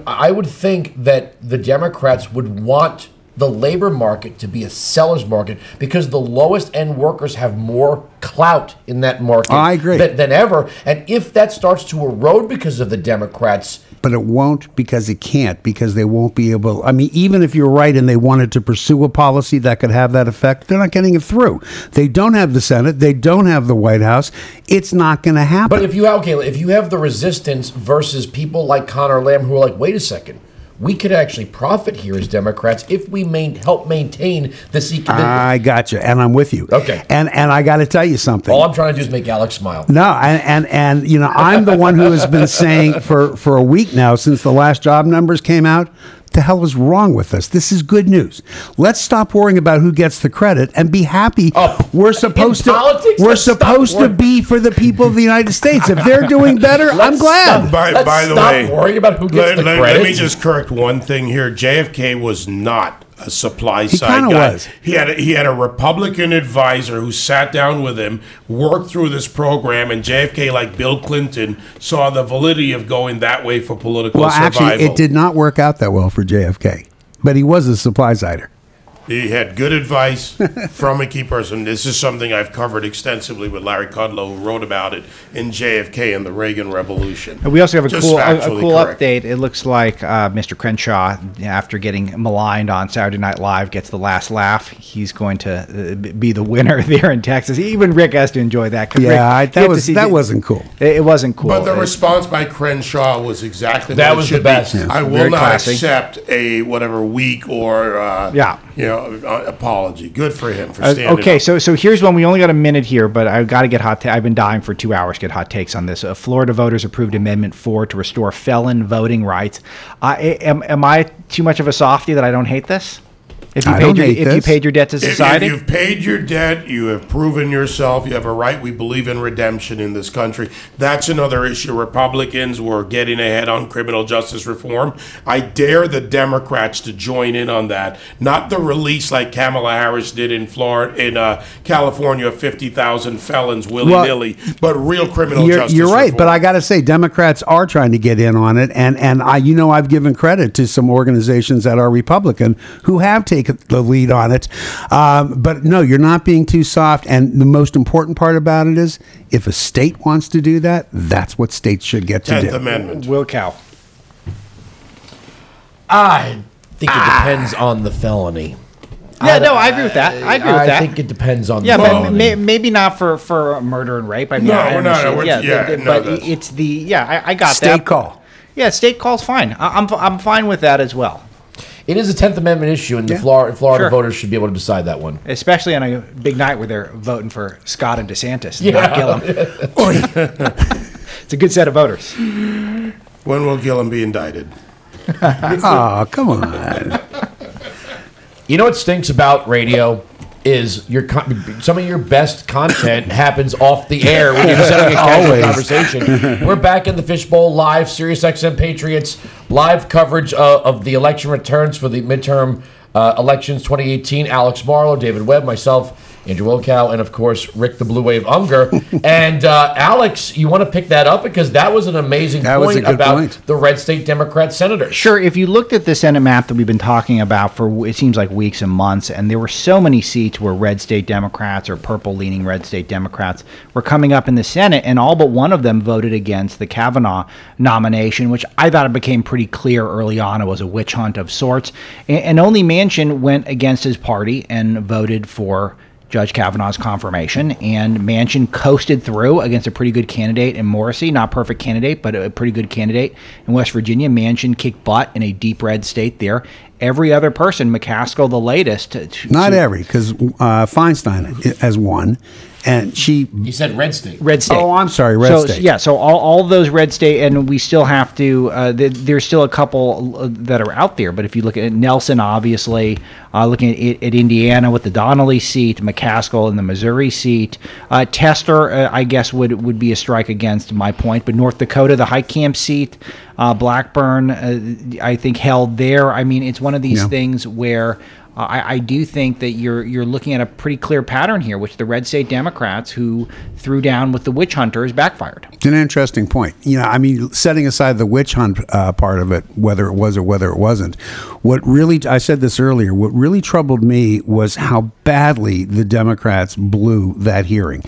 I would think that the Democrats would want the labor market to be a seller's market because the lowest end workers have more clout in that market I agree. Than ever. And if that starts to erode because of the Democrats... But it won't because it can't, because they won't be able... I mean, even if you're right and they wanted to pursue a policy that could have that effect, they're not getting it through. They don't have the Senate. They don't have the White House. It's not going to happen. But if you have the resistance versus people like Connor Lamb who are like, wait a second, we could actually profit here as Democrats if we help maintain this economic. I got you, and I'm with you. Okay. And I got to tell you something. All I'm trying to do is make Alex smile. No, and you know, I'm the one who has been saying for a week now, since the last job numbers came out, the hell is wrong with us? This is good news. Let's stop worrying about who gets the credit and be happy. We're supposed to be for the people of the United States. If they're doing better, I'm glad. By the way, worrying about who gets the credit. Let me just correct one thing here. JFK was not a supply side guy. Was. He had a Republican advisor who sat down with him, worked through this program, and JFK, like Bill Clinton, saw the validity of going that way for political survival. Actually, it did not work out that well for JFK, but he was a supply sider. He had good advice from a key person. This is something I've covered extensively with Larry Kudlow, who wrote about it in JFK and the Reagan Revolution. And we also have a cool correct. update. It looks like Mr. Crenshaw, after getting maligned on Saturday Night Live, gets the last laugh. He's going to be the winner there in Texas. Even Rick has to enjoy that. Yeah, Rick, that wasn't cool. It wasn't cool. But the response by Crenshaw was exactly that what was it should the best. be. Yeah. I will not accept a weak or apology. Good for him for standing okay, up. so here's one. We only got a minute here, but I've got to get I've been dying for 2 hours to get hot takes on this. Florida voters approved Amendment 4 to restore felon voting rights. Am I too much of a softie that I don't hate this? If you paid your debt to society? If you've paid your debt, you have proven yourself. You have a right. We believe in redemption in this country. That's another issue. Republicans were getting ahead on criminal justice reform. I dare the Democrats to join in on that. Not the release like Kamala Harris did in California of 50,000 felons willy-nilly, but real criminal justice You're right, reform. but I got to say, Democrats are trying to get in on it, and I've given credit to some organizations that are Republican who have taken the lead on it. But no, you're not being too soft. And the most important part about it is if a state wants to do that, that's what states should get to do. 10th Amendment. Wilkow. I think it depends on the felony. Yeah, I agree with that. I think it depends on the felony. But maybe not for murder and rape. I got that. State call. Yeah, state call's fine. I'm fine with that as well. It is a 10th Amendment issue, and the Florida voters should be able to decide that one. Especially on a big night where they're voting for Scott and DeSantis, not Gillum. It's a good set of voters. When will Gillum be indicted? Oh, come on. You know what stinks about radio is some of your best content happens off the air when you're just having a casual conversation. We're back in the Fishbowl live, SiriusXM Patriots, live coverage of the election returns for the midterm elections 2018. Alex Marlow, David Webb, myself, Andrew Wilkow, and of course Rick the Blue Wave Unger. And Alex, you want to pick that up because that was an amazing point about the red state Democrat senators. Sure. If you looked at the Senate map that we've been talking about for it seems like weeks and months, and there were so many seats where red state Democrats or purple-leaning red state Democrats were coming up in the Senate, and all but one of them voted against the Kavanaugh nomination, which I thought it became pretty clear early on it was a witch hunt of sorts. And only Manchin went against his party and voted for Judge Kavanaugh's confirmation, and Manchin coasted through against a pretty good candidate in Morrissey, not perfect candidate, but a pretty good candidate in West Virginia. Manchin kicked butt in a deep red state there. Every other person, McCaskill the latest. Not every, because Feinstein has won. And You said red state. Red state. Oh, I'm sorry, red state. Yeah, so all of those red state, and we still have to, there's still a couple that are out there, but if you look at Nelson, obviously, looking at Indiana with the Donnelly seat, McCaskill in the Missouri seat, Tester, I guess, would be a strike against my point, but North Dakota, the Heitkamp seat, Blackburn, I think held there. I mean, it's one of these things where I do think that you're looking at a pretty clear pattern here, which the red state Democrats who threw down with the witch hunters backfired. It's an interesting point. I mean, setting aside the witch hunt part of it, whether it was or whether it wasn't, I said this earlier, what really troubled me was how badly the Democrats blew that hearing.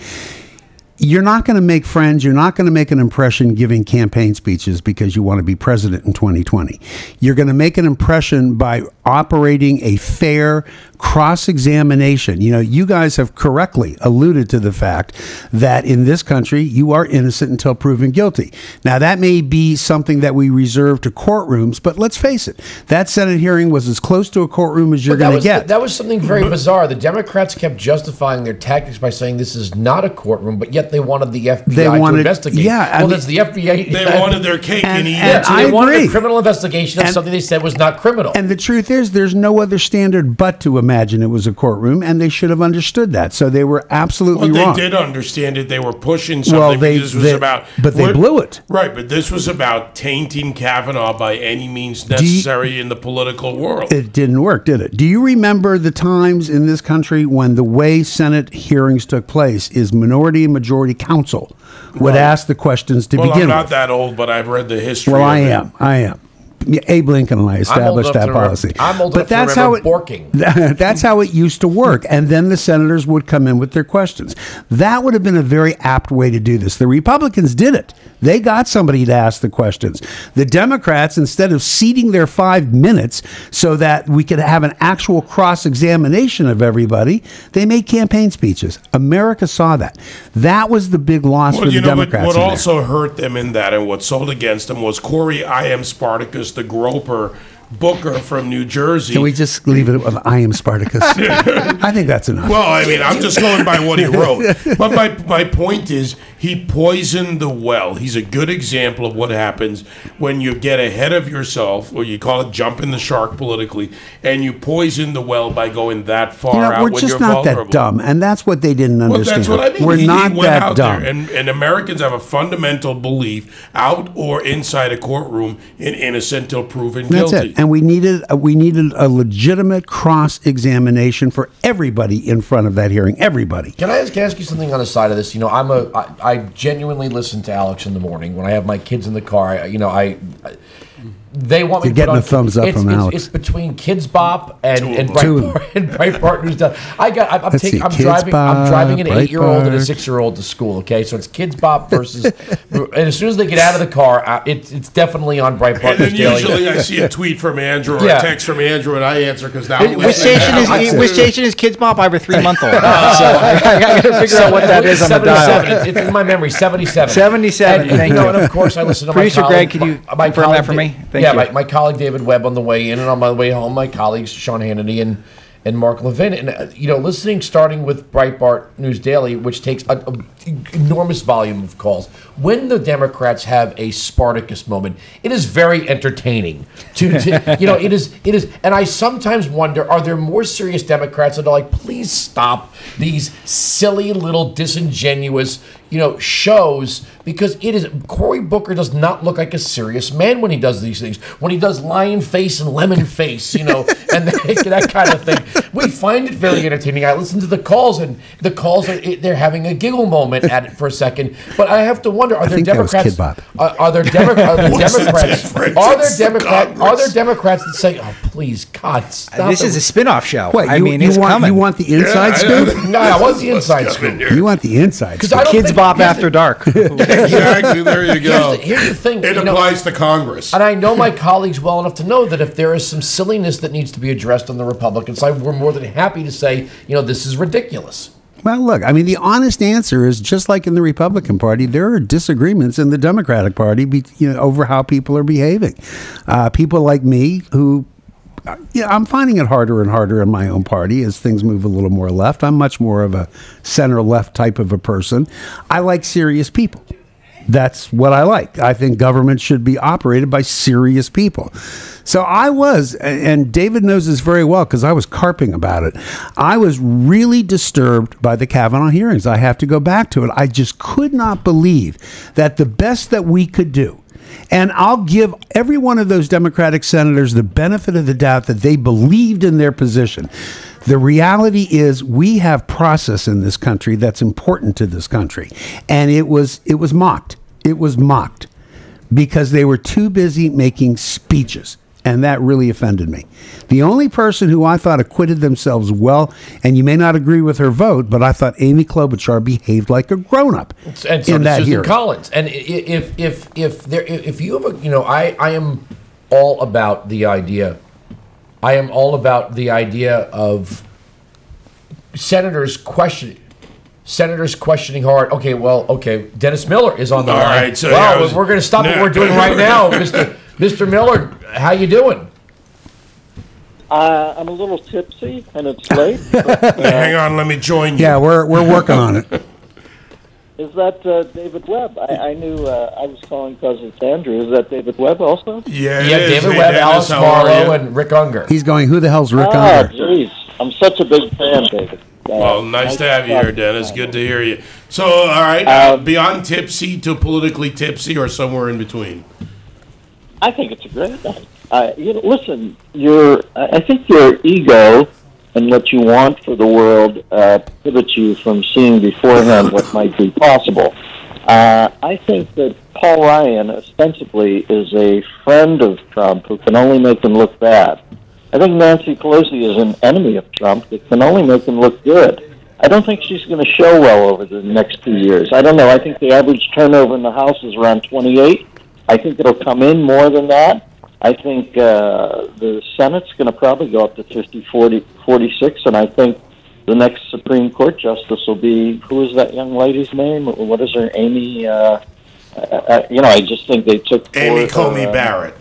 You're not going to make friends. You're not going to make an impression giving campaign speeches because you want to be president in 2020. You're going to make an impression by operating a fair, cross-examination. You know, you guys have correctly alluded to the fact that in this country, you are innocent until proven guilty. Now, that may be something that we reserve to courtrooms, but let's face it, that Senate hearing was as close to a courtroom as you're going to get. That was something very bizarre. The Democrats kept justifying their tactics by saying this is not a courtroom, but yet they wanted the FBI to investigate. Yeah, well, that's the FBI. They wanted their cake and eat it. it. They wanted a criminal investigation of something they said was not criminal. And the truth is, there's no other standard but to imagine it was a courtroom, and they should have understood that. So they were absolutely wrong. They did understand it. They were pushing something because this was about... But they blew it. Right, but this was about tainting Kavanaugh by any means necessary in the political world. It didn't work, did it? Do you remember the times in this country when the way Senate hearings took place is minority and majority counsel would ask the questions to begin with? I'm not that old, but I've read the history. Well, I am. Abe Lincoln and I established that policy. I'm old enough to remember borking. That's how it used to work. And then the senators would come in with their questions. That would have been a very apt way to do this. The Republicans did it. They got somebody to ask the questions. The Democrats, instead of ceding their 5 minutes so that we could have an actual cross-examination of everybody, they made campaign speeches. America saw that. That was the big loss for the Democrats. What also hurt them in that and what sold against them was Corey I Am Spartacus, the groper Booker from New Jersey. Can we just leave it with I Am Spartacus? I think that's enough. Well, I mean, I'm just going by what he wrote. But my point is, he poisoned the well. He's a good example of what happens when you get ahead of yourself, or you call it jumping the shark politically, and you poison the well by going that far out when you're vulnerable. We're just not that dumb, and that's what they didn't understand. Well, that's what I mean. We're not he went that out dumb. There, and Americans have a fundamental belief, out or inside a courtroom, in innocent till proven guilty. That's it. And we needed a legitimate cross-examination for everybody in front of that hearing. Everybody. Can I ask you something on the side of this? You know, I genuinely listen to Alex in the morning when I have my kids in the car. They want me You're to getting a thumbs up from Alex. It's between Kids Bop and Breitbart News. I'm driving an 8-year-old and a 6-year-old to school. Okay, so it's Kids Bop versus. And as soon as they get out of the car, it's definitely on Breitbart News Daily. Usually, I see a tweet from Andrew or a text from Andrew, and I answer because now. Which station is Kids Bop? I have a 3-month-old, so I got to figure out what that is on the dial. It's in my memory. 77. 77. Thank you. And of course, I listen to Producer my colleague. Greg, can you confirm that for me? Thank you. My colleague David Webb on the way in, and on my way home, my colleagues Sean Hannity and Mark Levin. And, listening, starting with Breitbart News Daily, which takes an enormous volume of calls. When the Democrats have a Spartacus moment, it is very entertaining. It is. And I sometimes wonder, are there more serious Democrats that are like, please stop these silly little disingenuous, shows, because Cory Booker does not look like a serious man when he does these things. When he does lion face and lemon face, and that kind of thing. We find it very entertaining. I listen to the calls, and the calls they're having a giggle moment at it for a second. But I have to wonder: are there Democrats? Are there Democrats that say, "Oh, please, God, stop"? This is a spin-off show. Wait, it's coming. You want the inside scoop? No, I want the inside scoop. You want the inside scoop? Kids Bop After Dark. Exactly. There you go. Here's the thing. It applies to Congress. And I know my colleagues well enough to know that if there is some silliness that needs to be addressed on the Republican side, we're more than happy to say, this is ridiculous. Well, look, the honest answer is just like in the Republican Party, there are disagreements in the Democratic Party, over how people are behaving. People like me who, I'm finding it harder and harder in my own party as things move a little more left. I'm much more of a center-left type of a person. I like serious people. That's what I like. I think government should be operated by serious people. So I was, and David knows this very well because I was carping about it. I was really disturbed by the Kavanaugh hearings. I have to go back to it. I just could not believe that the best that we could do, and I'll give every one of those Democratic senators the benefit of the doubt that they believed in their position. The reality is we have process in this country that's important to this country. And it was mocked. It was mocked because they were too busy making speeches. And that really offended me. The only person who I thought acquitted themselves well, and you may not agree with her vote, but I thought Amy Klobuchar behaved like a grown-up and so in that Susan hearing. Collins. And if you have I am all about the idea I am all about the idea of senators questioning hard. Okay, Dennis Miller is on the line. Right, so we're going to stop what we're doing right now, Mr. Miller. How you doing? I'm a little tipsy, and it's late. Hang on, let me join you. Yeah, we're working on it. Is that David Webb? I knew I was calling because it's Andrew. Is that David Webb also? Yeah, David Webb, Alex Marlow, and Rick Unger. He's going, who the hell's Rick Ah, Unger? jeez. I'm such a big fan, David. Well, nice to have you here, Dennis. Good to hear you. So, all right, beyond tipsy to politically tipsy or somewhere in between? I think it's a great night. Listen, I think your ego and what you want for the world prohibits you from seeing beforehand what might be possible. I think that Paul Ryan ostensibly is a friend of Trump who can only make him look bad. I think Nancy Pelosi is an enemy of Trump that can only make him look good. I don't think she's going to show well over the next 2 years. I don't know. I think the average turnover in the House is around 28. I think it'll come in more than that. I think the Senate's going to probably go up to 50, 40, 46, and I think the next Supreme Court justice will be, who is that young lady's name? What is her, Amy? I just think they took... Amy Comey Barrett.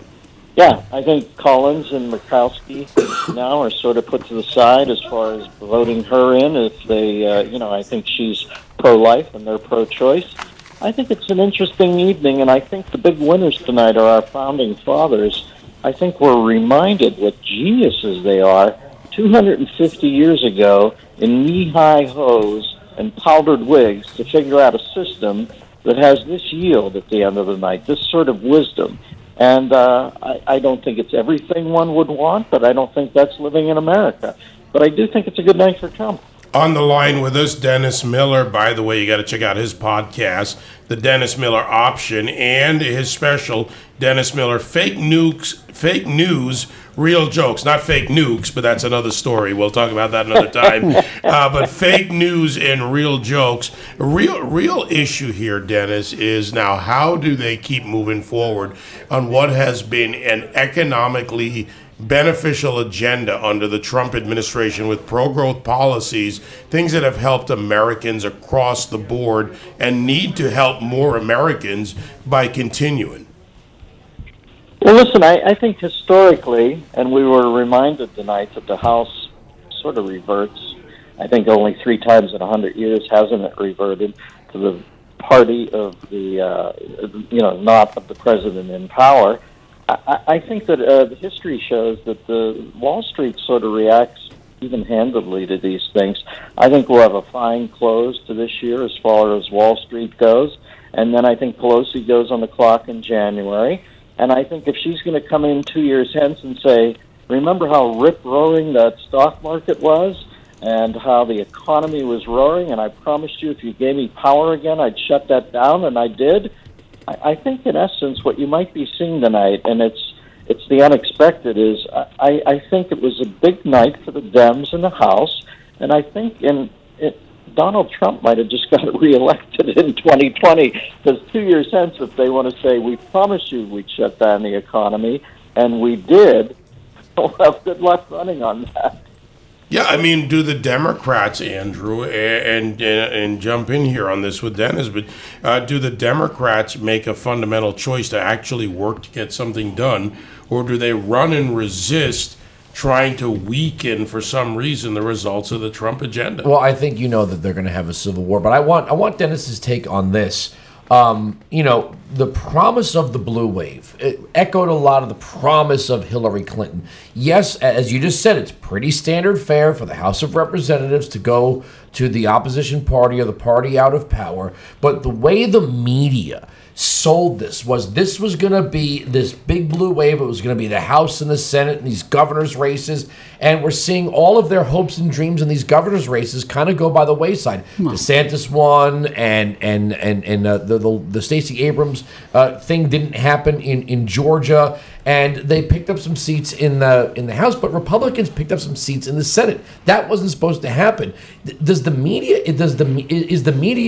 Yeah, I think Collins and Murkowski now are sort of put to the side as far as voting her in. If they, I think she's pro-life and they're pro-choice. I think it's an interesting evening, and I think the big winners tonight are our founding fathers. I think we're reminded what geniuses they are 250 years ago in knee-high hose and powdered wigs to figure out a system that has this yield at the end of the night, this sort of wisdom. And I don't think it's everything one would want, but I don't think that's living in America. But I do think it's a good night for Trump. On the line with us, Dennis Miller. By the way, you got to check out his podcast, The Dennis Miller Option, and his special, Dennis Miller Fake News, Real Jokes. Not fake nukes, but that's another story. We'll talk about that another time. But fake news and real jokes. Real issue here, Dennis, is now how do they keep moving forward on what has been an economically beneficial agenda under the Trump administration with pro-growth policies, things that have helped Americans across the board and need to help more Americans by continuing? Well, listen, I think historically, and we were reminded tonight that the House sort of reverts. I think only 3 times in 100 years hasn't it reverted to the party of the, not of the president in power. I think that the history shows that the Wall Street sort of reacts even-handedly to these things. I think we'll have a fine close to this year as far as Wall Street goes, and then I think Pelosi goes on the clock in January. And I think if she's going to come in 2 years hence and say, remember how rip-roaring that stock market was and how the economy was roaring, and I promised you if you gave me power again, I'd shut that down, and I did. I think, in essence, what you might be seeing tonight, and it's the unexpected, is I think it was a big night for the Dems in the House, and I think Donald Trump might have just got reelected in 2020, because 2 years hence, if they want to say, we promised you we'd shut down the economy, and we did, we'll have good luck running on that. Yeah, I mean, do the Democrats, Andrew, and jump in here on this with Dennis, but do the Democrats make a fundamental choice to actually work to get something done, or do they run and resist trying to weaken, for some reason, the results of the Trump agenda? Well, I think you know that they're going to have a civil war, but I want Dennis's take on this. The promise of the blue wave, it echoed a lot of the promise of Hillary Clinton. Yes, as you just said, it's pretty standard fare for the House of Representatives to go to the opposition party or the party out of power. But the way the media sold this was going to be this big blue wave. It was going to be the House and the Senate and these governor's races. And we're seeing all of their hopes and dreams in these governor's races kind of go by the wayside. DeSantis won, and the Stacey Abrams thing didn't happen in Georgia. And they picked up some seats in the House, but Republicans picked up some seats in the Senate. That wasn't supposed to happen. Is the media,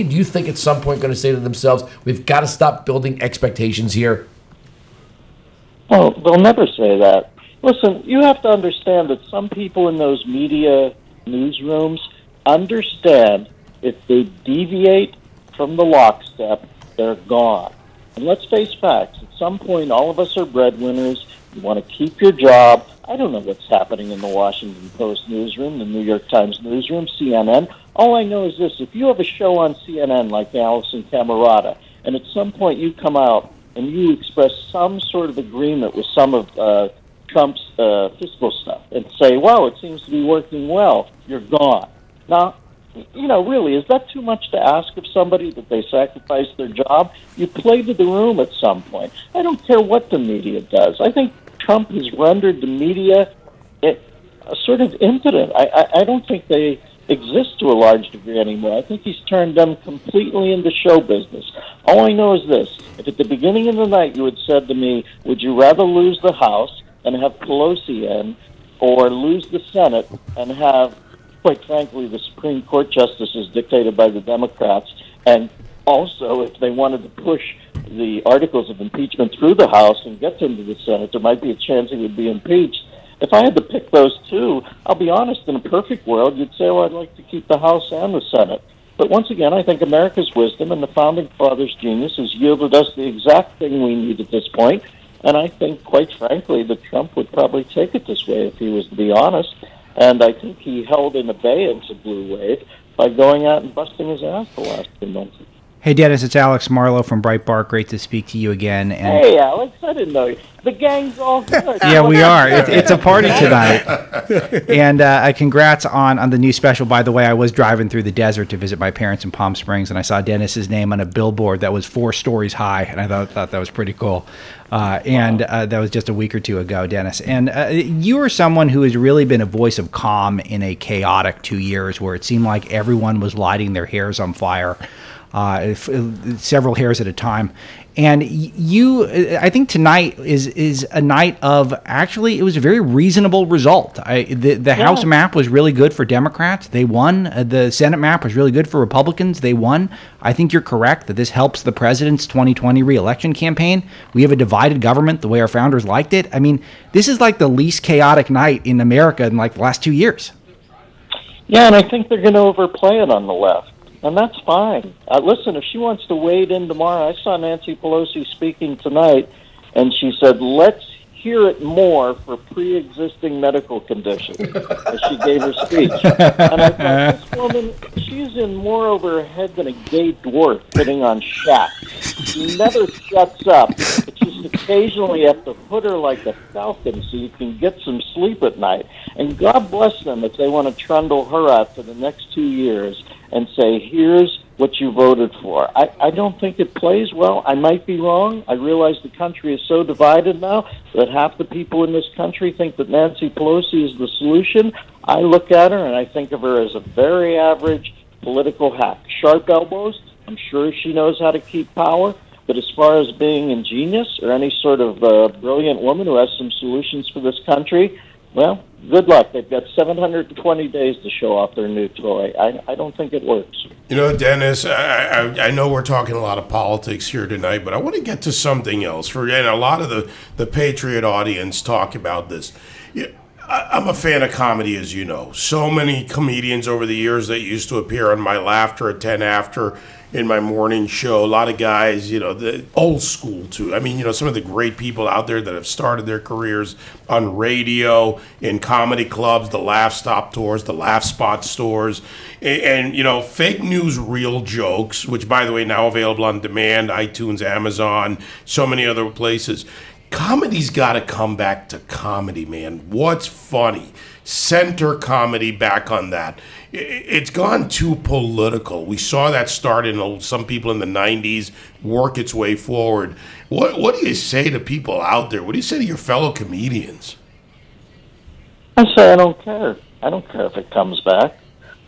do you think, at some point going to say to themselves, we've got to stop building expectations here? Well, they'll never say that. Listen, you have to understand that some people in those media newsrooms understand if they deviate from the lockstep, they're gone. And let's face facts. At some point, all of us are breadwinners. You want to keep your job. I don't know what's happening in the Washington Post newsroom, the New York Times newsroom, CNN. All I know is this. If you have a show on CNN like Allison Camerata, and at some point you come out and you express some sort of agreement with some of Trump's fiscal stuff and say, wow, it seems to be working well, you're gone. Now, really, is that too much to ask of somebody that they sacrifice their job? You play to the room at some point. I don't care what the media does. I think Trump has rendered the media sort of impotent. I don't think they exist to a large degree anymore. I think he's turned them completely into show business. All I know is this. If at the beginning of the night you had said to me, would you rather lose the House and have Pelosi in, or lose the Senate and have, quite frankly, the Supreme Court justices dictated by the Democrats, and also if they wanted to push the articles of impeachment through the House and get them to the Senate, there might be a chance he would be impeached. If I had to pick those two, I'll be honest, in a perfect world, you'd say, well, I'd like to keep the House and the Senate. But once again, I think America's wisdom and the Founding Fathers' genius has yielded us the exact thing we need at this point. And I think, quite frankly, that Trump would probably take it this way if he was to be honest. And I think he held in abeyance a blue wave by going out and busting his ass the last 2 months. Hey, Dennis, it's Alex Marlow from Breitbart. Great to speak to you again. And hey, Alex, I didn't know you. The gang's all good. yeah, we are. It's a party tonight. And congrats on the new special. By the way, I was driving through the desert to visit my parents in Palm Springs, and I saw Dennis's name on a billboard that was 4 stories high, and I thought that was pretty cool. That was just a week or two ago, Dennis. And you are someone who has really been a voice of calm in a chaotic 2 years where it seemed like everyone was lighting their hairs on fire. Several hairs at a time. And I think tonight is a night of, actually, it was a very reasonable result. The House map was really good for Democrats. They won. The Senate map was really good for Republicans. They won. I think you're correct that this helps the president's 2020 re-election campaign. We have a divided government the way our founders liked it. I mean, this is like the least chaotic night in America in like the last 2 years. Yeah, and I think they're going to overplay it on the left. And that's fine. Listen, if she wants to wade in tomorrow, I saw Nancy Pelosi speaking tonight, and she said, let's hear it more for pre-existing medical conditions, as she gave her speech. And I thought, this woman, she's in more over her head than a gay dwarf hitting on Shaq. She never shuts up. But just occasionally have to put her like a falcon so you can get some sleep at night. And God bless them if they want to trundle her out for the next 2 years and say, here's what you voted for. I don't think it plays well. I might be wrong. I realize the country is so divided now that half the people in this country think that Nancy Pelosi is the solution. I look at her and I think of her as a very average political hack. Sharp elbows. I'm sure she knows how to keep power. But as far as being ingenious or any sort of brilliant woman who has some solutions for this country, well, good luck. They've got 720 days to show off their new toy. I don't think it works. You know, Dennis, I know we're talking a lot of politics here tonight, but I want to get to something else. And a lot of the Patriot audience talk about this. I'm a fan of comedy, as you know. So many comedians over the years that used to appear on my Laughter at 10 After in my morning show. A lot of guys, the old school too. I mean, some of the great people out there that have started their careers on radio, in comedy clubs, the Laugh Stop tours, the Laugh Spot stores, and fake news, real jokes, which, by the way, now available on demand, iTunes, Amazon, so many other places. Comedy's got to come back to comedy, man. What's funny? Center comedy back on that. It's gone too political. We saw that start in some people in the 90s, work its way forward. What do you say to people out there? What do you say to your fellow comedians? I say I don't care. I don't care if it comes back.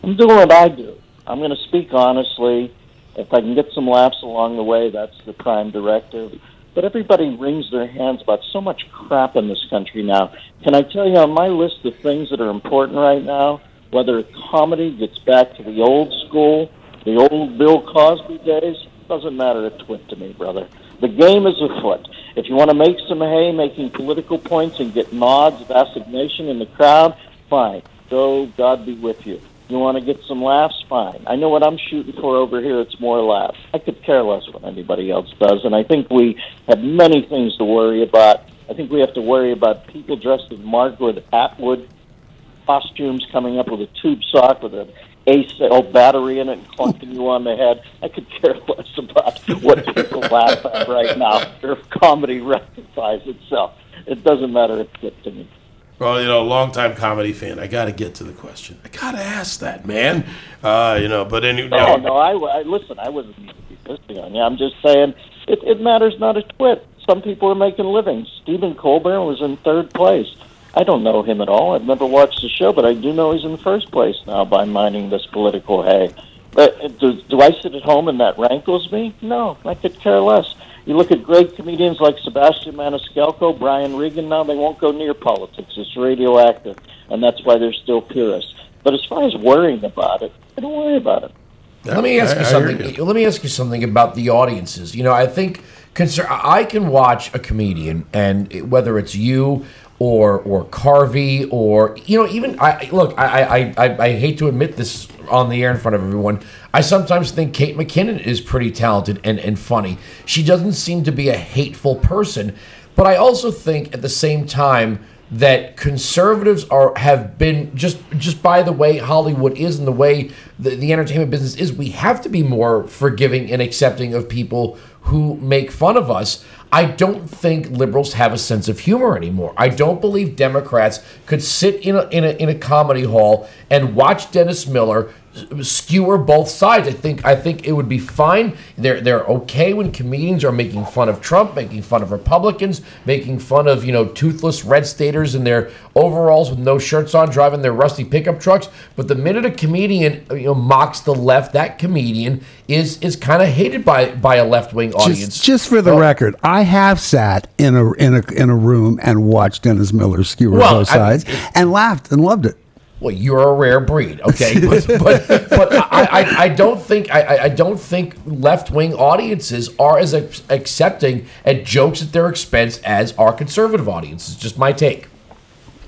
I'm doing what I do. I'm going to speak honestly. If I can get some laughs along the way, that's the prime directive. But everybody wrings their hands about so much crap in this country now. Can I tell you, on my list of things that are important right now, whether comedy gets back to the old school, the old Bill Cosby days, doesn't matter a twit to me, brother. The game is afoot. If you want to make some hay making political points and get nods of assignation in the crowd, fine. Go, God be with you. You want to get some laughs? Fine. I know what I'm shooting for over here. It's more laughs. I could care less what anybody else does, and I think we have many things to worry about. I think we have to worry about people dressed in Margaret Atwood costumes coming up with a tube sock with an A-cell battery in it and clunking you on the head. I could care less about what people laugh at right now or if comedy rectifies itself. It doesn't matter a bit to me. Well, longtime comedy fan. I got to get to the question. I got to ask that, man. But anyway. No, I listen, I wasn't meaning to be pissing on you. I'm just saying it matters not a twit. Some people are making livings. Stephen Colbert was in third place. I don't know him at all. I've never watched the show, but I do know he's in first place now by mining this political hay. Do I sit at home and that rankles me? No, I could care less. You look at great comedians like Sebastian Maniscalco, Brian Regan, now they won't go near politics. It's radioactive, and that's why they're still purists. But as far as worrying about it, I don't worry about it. Let me ask you something. Let me ask you something about the audiences. I think I can watch a comedian, and whether it's you or Carvey or even I hate to admit this on the air in front of everyone. I sometimes think Kate McKinnon is pretty talented and funny. She doesn't seem to be a hateful person, but I also think at the same time that conservatives have been just by the way Hollywood is and the way the entertainment business is, we have to be more forgiving and accepting of people who make fun of us. I don't think liberals have a sense of humor anymore. I don't believe Democrats could sit in a comedy hall and watch Dennis Miller skewer both sides. I think it would be fine. They're okay when comedians are making fun of Trump, making fun of Republicans, making fun of toothless red staters in their overalls with no shirts on, driving their rusty pickup trucks. But the minute a comedian mocks the left, that comedian is kind of hated by a left wing audience. Just for the record, I have sat in a room and watched Dennis Miller skewer both sides and laughed and loved it. Well, you're a rare breed, okay? but I don't think left-wing audiences are as accepting at jokes at their expense as are conservative audiences. Just my take.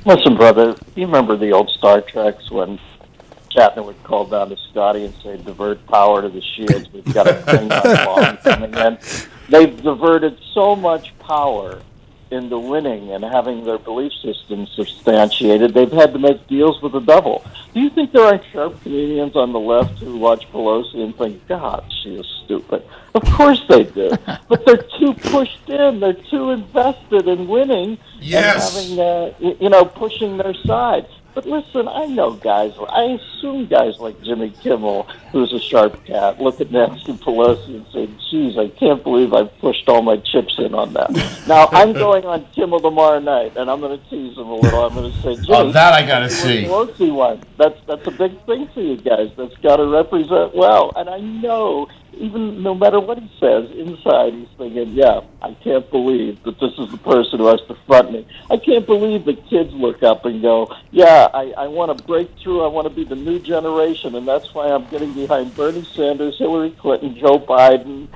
Listen, brother, you remember the old Star Treks when Shatner would call down to Scotty and say, "Divert power to the shields. We've got a Klingon bomb coming in." They've diverted so much power into winning and having their belief system substantiated, they've had to make deals with the devil. Do you think there are sharp comedians on the left who watch Pelosi and think, God, she is stupid? Of course they do. But they're too pushed in. They're too invested in winning and having, pushing their side. But listen, I know guys, I assume guys like Jimmy Kimmel, who's a sharp cat, look at Nancy Pelosi and say, geez, I can't believe I've pushed all my chips in on that. Now, I'm going on Kimmel tomorrow night, and I'm going to tease him a little. I'm going to say, Jimmy, that I got to see. Pelosi won. That's a big thing for you guys. That's got to represent well. And I know, even no matter what he says, inside he's thinking, yeah, I can't believe that this is the person who has to front me. I can't believe the kids look up and go, yeah, I want to break through. I want to be the new generation, and that's why I'm getting behind Bernie Sanders, Hillary Clinton, Joe Biden.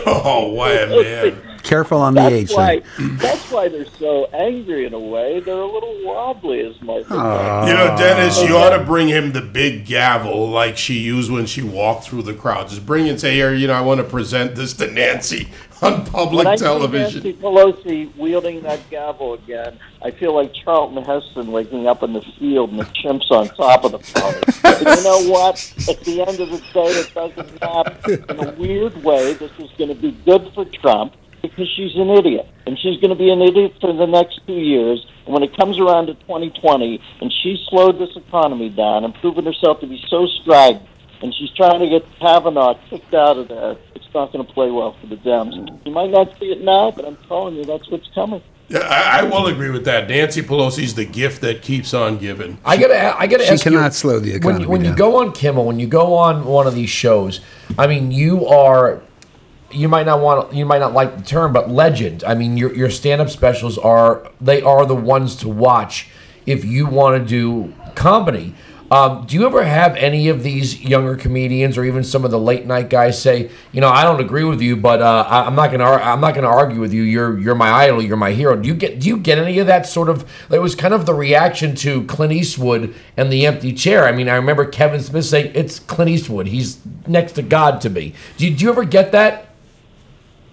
Oh, wow, man. Careful on the age thing. That's why they're so angry in a way. They're a little wobbly, as Martha said. Dennis, you ought to bring him the big gavel like she used when she walked through the crowd. Just bring it and say, here, I want to present this to Nancy on public television. Nancy Pelosi wielding that gavel again, I feel like Charlton Heston waking up in the field and the chimp's on top of the pony. And you know what? At the end of the day, it doesn't matter. In a weird way, this is going to be good for Trump, because she's an idiot, and she's going to be an idiot for the next 2 years. And when it comes around to 2020, and she's slowed this economy down and proven herself to be so strident, and she's trying to get Kavanaugh kicked out of there, it's not going to play well for the Dems. You might not see it now, but I'm telling you, that's what's coming. Yeah, I will agree with that. Nancy Pelosi's the gift that keeps on giving. I gotta ask you. She cannot slow the economy when down. you go on Kimmel, when you go on one of these shows, I mean, you might not like the term, but legend. I mean, your stand-up specials are the ones to watch if you want to do comedy. Do you ever have any of these younger comedians or even some of the late night guys say, I don't agree with you, but I'm not gonna argue with you. You're my idol. You're my hero. Do you get any of that sort of? It was kind of the reaction to Clint Eastwood and the empty chair. I mean, I remember Kevin Smith saying, "It's Clint Eastwood. He's next to God to me." Do you ever get that?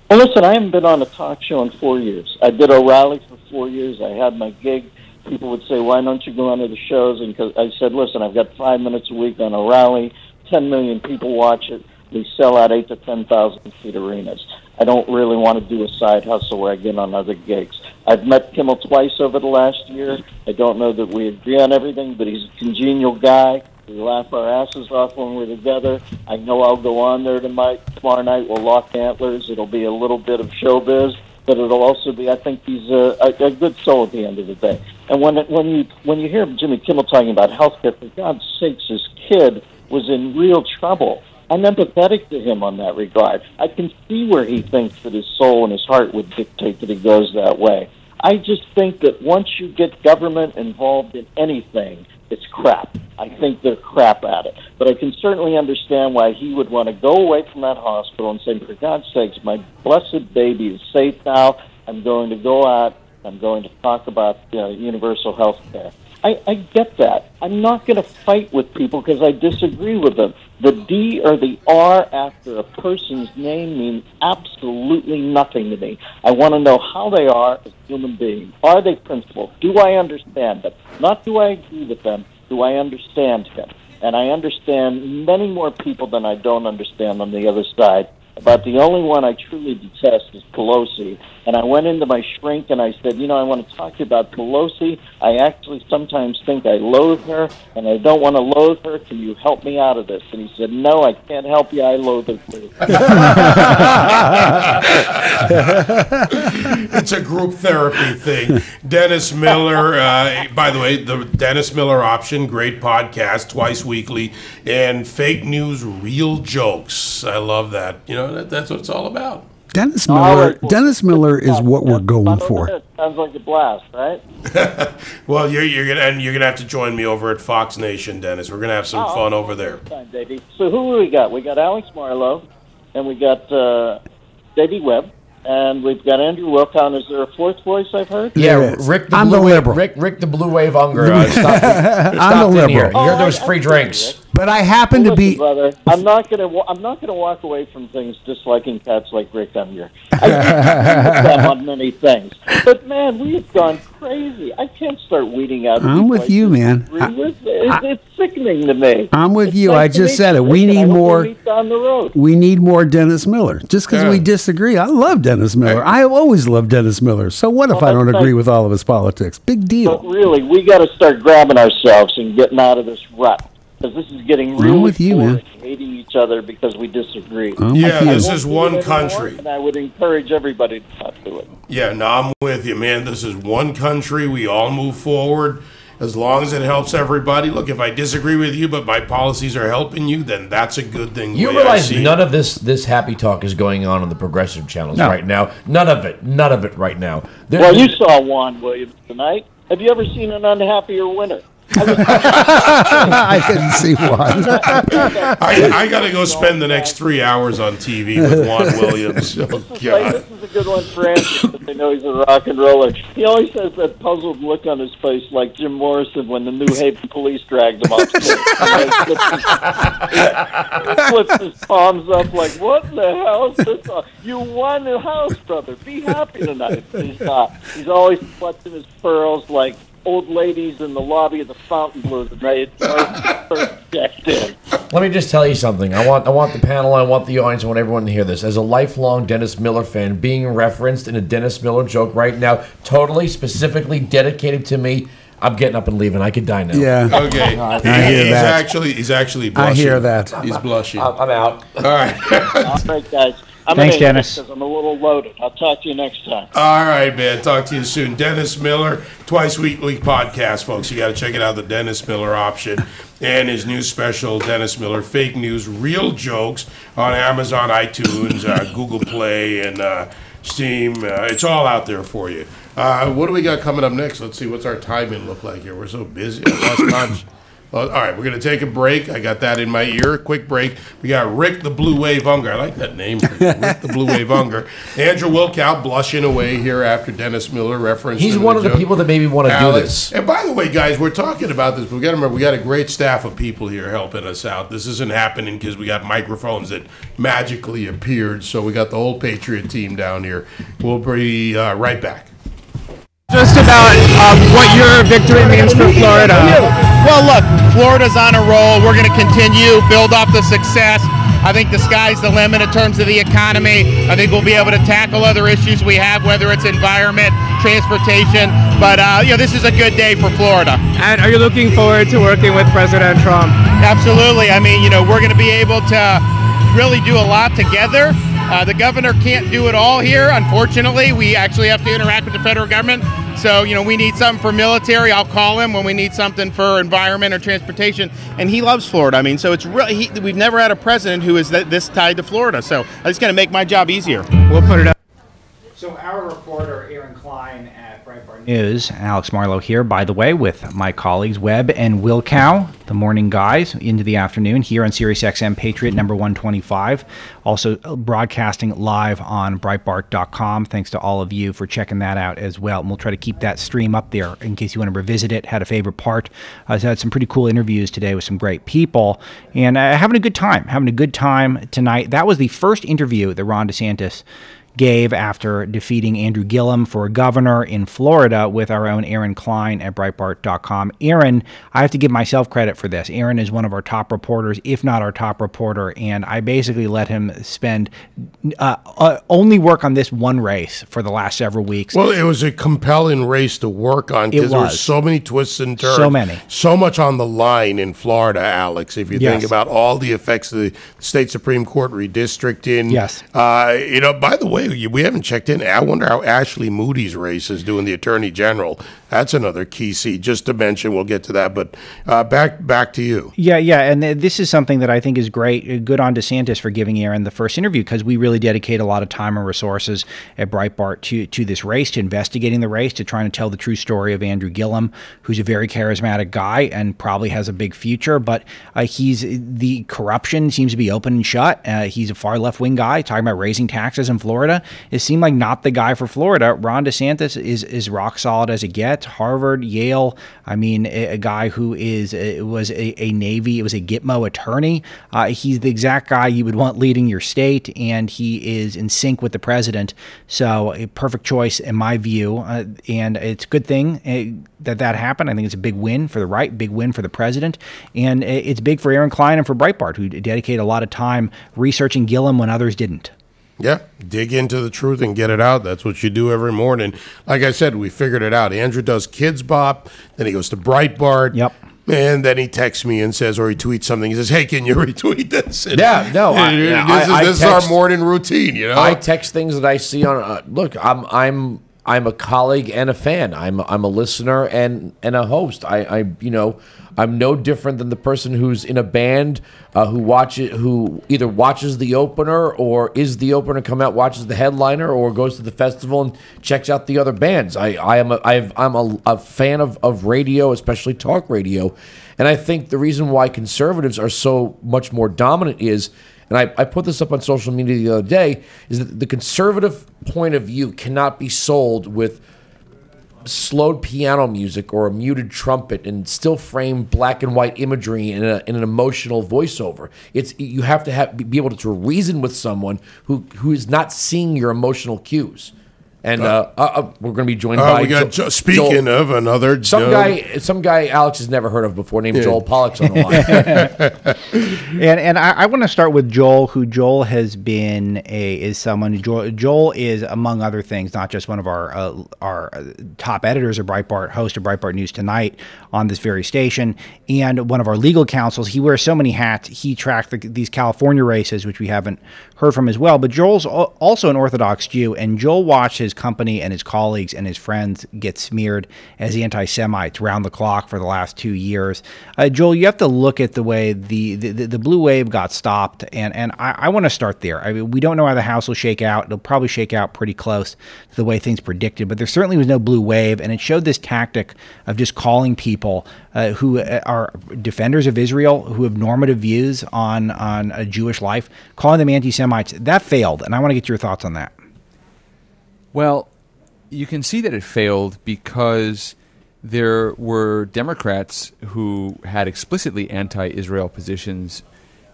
Well, listen, I haven't been on a talk show in 4 years. I did O'Reilly for 4 years. I had my gig. People would say, why don't you go onto the shows? And cause I said, listen, I've got 5 minutes a week on O'Reilly. 10 million people watch it. We sell out 8,000 to 10,000 seat arenas. I don't really want to do a side hustle where I get on other gigs. I've met Kimmel twice over the last year. I don't know that we agree on everything, but he's a congenial guy. We laugh our asses off when we're together. I know I'll go on there tomorrow night. We'll lock antlers. It'll be a little bit of showbiz, but it'll also be, I think he's a good soul at the end of the day. And when you hear Jimmy Kimmel talking about healthcare, for God's sakes, his kid was in real trouble. I'm empathetic to him on that regard. I can see where he thinks that his soul and his heart would dictate that he goes that way. I just think that once you get government involved in anything, it's crap. I think they're crap at it. But I can certainly understand why he would want to go away from that hospital and say, for God's sakes, my blessed baby is safe now. I'm going to go out. I'm going to talk about universal health care. I get that. I'm not going to fight with people because I disagree with them. The D or the R after a person's name means absolutely nothing to me. I want to know how they are as human beings. Are they principled? Do I understand them? Not do I agree with them. Do I understand him? And I understand many more people than I don't understand on the other side. About the only one I truly detest is Pelosi. And I went into my shrink and I said, I want to talk to you about Pelosi. I actually sometimes think I loathe her, and I don't want to loathe her. Can you help me out of this? And he said, no, I can't help you. I loathe her too. It's a group therapy thing. Dennis Miller, by the way, the Dennis Miller Option, great podcast, twice weekly, and Fake News, Real Jokes. I love that. That's what it's all about. Dennis Miller is what we're going for. Sounds like a blast, right? Well, you're gonna have to join me over at Fox Nation, Dennis. We're gonna have some fun over there. Davey. So who we got? We got Alex Marlow, and we got Davey Webb, and we've got Andrew Wilkow. And is there a fourth voice I've heard? Yeah, Rick the Blue Wave. Rick the Blue Wave Unger. I'm the liberal. Here. You heard those free drinks. But I happen to be. Brother, I'm not gonna walk away from things disliking cats like Rick Unger. I agree with them on many things, but man, we have gone crazy. I can't start weeding out. I'm with you, man. It's sickening to me. I'm with you. I just said it. We need more. We need more Dennis Miller. Just because we disagree, I love Dennis Miller. I have always loved Dennis Miller. So what if I don't agree with all of his politics? Big deal. But really, we got to start grabbing ourselves and getting out of this rut. Because this is getting really with you, man. hating each other because we disagree. This is one country. And I would encourage everybody to not do it. Yeah, no, I'm with you, man. This is one country. We all move forward as long as it helps everybody. Look, if I disagree with you, but my policies are helping you, then that's a good thing. You realize none of this happy talk is going on the progressive channels right now. None of it right now. Well, you saw Juan Williams tonight. Have you ever seen an unhappier winner? I didn't see one. I got to go spend the next 3 hours on TV with Juan Williams. Oh, God. This is a good one for Andrew, but they know he's a rock and roller. He always has that puzzled look on his face like Jim Morrison when the New Haven police dragged him off stage. He flips his palms up like, what in the hell is this? You won the house, brother. Be happy tonight. He's not. He's always clutching his pearls like old ladies in the lobby of the Fontainebleau that made first checked in. Let me just tell you something. I want the panel, I want the audience, I want everyone to hear this. As a lifelong Dennis Miller fan, being referenced in a Dennis Miller joke right now, totally, specifically dedicated to me, I'm getting up and leaving. I could die now. Yeah. Okay. He's actually blushing. I hear that. He's blushing. I'm out. All right. All right, guys. Thanks, Dennis. Because I'm a little loaded. I'll talk to you next time. All right, man. Talk to you soon. Dennis Miller, twice weekly podcast, folks. You got to check it out, the Dennis Miller Option, and his new special, Dennis Miller, Fake News, Real Jokes, on Amazon, iTunes, Google Play, and Steam. It's all out there for you. What do we got coming up next? Let's see. What's our timing look like here? We're so busy. I lost All right, we're going to take a break. I got that in my ear. Quick break. We got Rick the Blue Wave Unger. I like that name for you. Rick the Blue Wave Unger. Andrew Wilkow blushing away here after Dennis Miller referenced. He's one of the people that maybe want to do this. And by the way, guys, we're talking about this, but we got to remember we got a great staff of people here helping us out. This isn't happening because we got microphones that magically appeared. So we got the whole Patriot team down here. We'll be right back. Just about what your victory means for Florida. Well, look, Florida's on a roll. We're going to continue, build off the success. I think the sky's the limit in terms of the economy. I think we'll be able to tackle other issues we have, whether it's environment, transportation. But, this is a good day for Florida. And are you looking forward to working with President Trump? Absolutely. I mean, we're going to be able to really do a lot together. The governor can't do it all here, unfortunately. We actually have to interact with the federal government. So, we need something for military. I'll call him when we need something for environment or transportation. And he loves Florida. I mean, so it's really, we've never had a president who is this tied to Florida. So it's going to make my job easier. We'll put it up. So our reporter, Aaron Klein at Breitbart News, Alex Marlow here, by the way, with my colleagues Webb and Wilkow, the morning guys, into the afternoon here on SiriusXM Patriot number 125. Also broadcasting live on Breitbart.com. Thanks to all of you for checking that out as well. And we'll try to keep that stream up there in case you want to revisit it. Had a favorite part. I've had some pretty cool interviews today with some great people. And having a good time tonight. That was the first interview that Ron DeSantis gave after defeating Andrew Gillum for governor in Florida with our own Aaron Klein at Breitbart.com. Aaron, I have to give myself credit for this. Aaron is one of our top reporters, if not our top reporter, and I basically let him spend only work on this one race for the last several weeks. Well, it was a compelling race to work on because there were so many twists and turns. So many. So much on the line in Florida, Alex, if you think about all the effects of the state Supreme Court redistricting. Yes. By the way, we haven't checked in. I wonder how Ashley Moody's race is doing, the Attorney General. That's another key seat. Just to mention, we'll get to that. But back to you. Yeah, and this is something that I think is great. Good on DeSantis for giving Aaron the first interview because we really dedicate a lot of time and resources at Breitbart to this race, to investigating the race, to trying to tell the true story of Andrew Gillum, who's a very charismatic guy and probably has a big future. But the corruption seems to be open and shut. He's a far left-wing guy talking about raising taxes in Florida. It seemed like not the guy for Florida. Ron DeSantis is rock solid as it gets. Harvard, Yale. I mean, a guy who was a Navy, it was a Gitmo attorney. He's the exact guy you would want leading your state, and he is in sync with the president. So a perfect choice in my view, and it's a good thing that happened. I think it's a big win for the right, big win for the president, and it's big for Aaron Klein and for Breitbart, who dedicate a lot of time researching Gillum when others didn't. Yeah, dig into the truth and get it out. That's what you do every morning. Like I said, we figured it out. Andrew does Kids Bop, then he goes to Breitbart. Yep. And then he texts me and says, or he tweets something. He says, "Hey, can you retweet this?" And this is our morning routine. I text things that I see on. Look, I'm a colleague and a fan. I'm a listener and a host. I'm no different than the person who's in a band who either watches the opener or is the opener, come out, watches the headliner, or goes to the festival and checks out the other bands. I'm a fan of radio, especially talk radio, and I think the reason why conservatives are so much more dominant is, and I put this up on social media the other day, is that the conservative point of view cannot be sold with slowed piano music or a muted trumpet and still frame black and white imagery in an emotional voiceover. You have to be able to reason with someone who is not seeing your emotional cues. And we're going to be joined by speaking of another some guy Alex has never heard of before, named Joel Pollak's on the line. and I want to start with Joel, who Joel has been Joel is, among other things, not just one of our top editors of Breitbart, host of Breitbart News Tonight on this very station, and one of our legal counsels. He wears so many hats. He tracked these California races, which we haven't heard from as well. But Joel's also an Orthodox Jew, and Joel watches his company and his colleagues and his friends get smeared as anti-Semites round the clock for the last 2 years. Joel, you have to look at the way the blue wave got stopped, and I want to start there. I mean, we don't know how the House will shake out. It'll probably shake out pretty close to the way things predicted, but there certainly was no blue wave, and it showed this tactic of just calling people who are defenders of Israel, who have normative views on a Jewish life, calling them anti-Semites. That failed, and I want to get your thoughts on that. Well, you can see that it failed because there were Democrats who had explicitly anti-Israel positions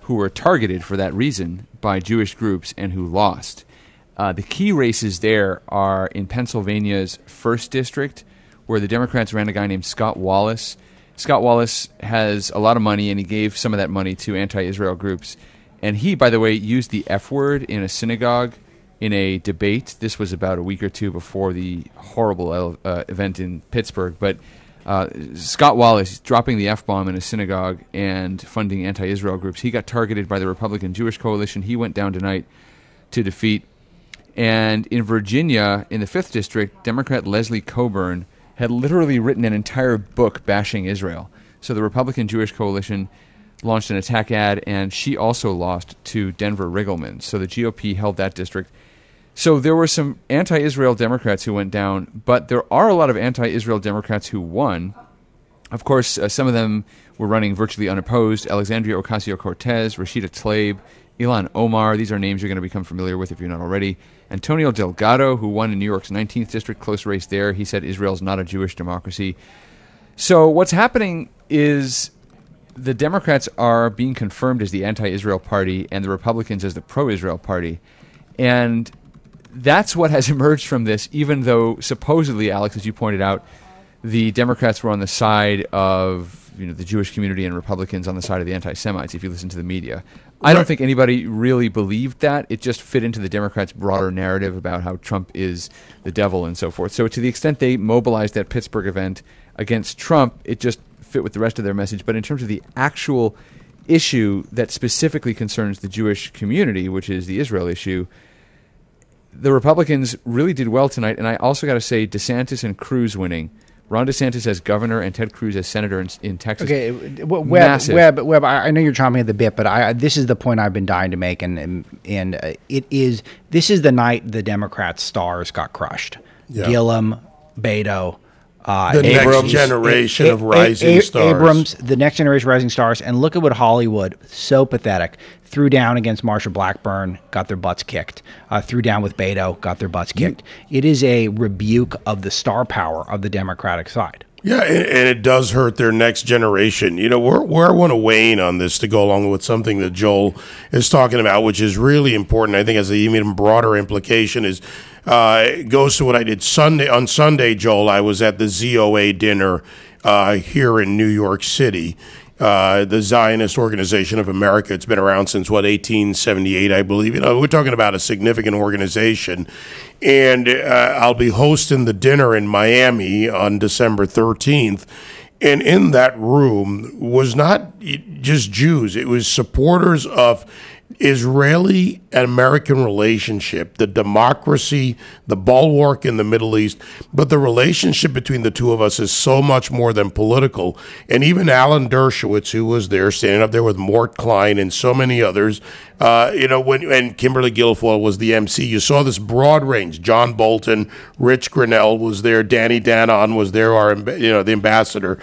who were targeted for that reason by Jewish groups and who lost. The key races there are in Pennsylvania's 1st District, where the Democrats ran a guy named Scott Wallace. Scott Wallace has a lot of money, and he gave some of that money to anti-Israel groups. And he, by the way, used the F word in a synagogue in a debate. This was about a week or two before the horrible event in Pittsburgh. But Scott Wallace dropping the F-bomb in a synagogue and funding anti-Israel groups. He got targeted by the Republican Jewish Coalition. He went down tonight to defeat. And in Virginia, in the 5th District, Democrat Leslie Coburn had literally written an entire book bashing Israel. So the Republican Jewish Coalition launched an attack ad, and she also lost to Denver Riggleman. So the GOP held that district. So there were some anti-Israel Democrats who went down, but there are a lot of anti-Israel Democrats who won. Of course, some of them were running virtually unopposed. Alexandria Ocasio-Cortez, Rashida Tlaib, Ilhan Omar. These are names you're going to become familiar with if you're not already. Antonio Delgado, who won in New York's 19th District, close race there. He said Israel's not a Jewish democracy. So what's happening is the Democrats are being confirmed as the anti-Israel party and the Republicans as the pro-Israel party. And that's what has emerged from this, even though supposedly, Alex, as you pointed out, the Democrats were on the side of the Jewish community and Republicans on the side of the anti-Semites, if you listen to the media. I don't think anybody really believed that. It just fit into the Democrats' broader narrative about how Trump is the devil and so forth. So to the extent they mobilized that Pittsburgh event against Trump, it just fit with the rest of their message. But in terms of the actual issue that specifically concerns the Jewish community, which is the Israel issue, the Republicans really did well tonight. And I also got to say, DeSantis and Cruz winning. Ron DeSantis as governor and Ted Cruz as senator in Texas. Okay, Webb, I know you're chomping at the bit, but this is the point I've been dying to make, and this is the night the Democrats' stars got crushed. Yeah. Gillum, Beto, the next generation of rising stars. Abrams, the next generation of rising stars. And look at what Hollywood, so pathetic, threw down against Marsha Blackburn, got their butts kicked. Threw down with Beto, got their butts kicked. It is a rebuke of the star power of the Democratic side. Yeah, and it does hurt their next generation. Where I want to weigh in on this to go along with something that Joel is talking about, which is really important, I think has an even broader implication, is it goes to what I did Sunday. On Sunday, Joel, I was at the ZOA dinner here in New York City. The Zionist Organization of America. It's been around since, 1878, I believe. We're talking about a significant organization. And I'll be hosting the dinner in Miami on December 13th. And in that room was not just Jews. It was supporters of Israeli and American relationship, the democracy, the bulwark in the Middle East. But the relationship between the two of us is so much more than political. And even Alan Dershowitz, who was there, standing up there with Mort Klein and so many others, when Kimberly Guilfoyle was the MC, you saw this broad range. John Bolton, Rich Grinnell was there, Danny Danon was there, the ambassador.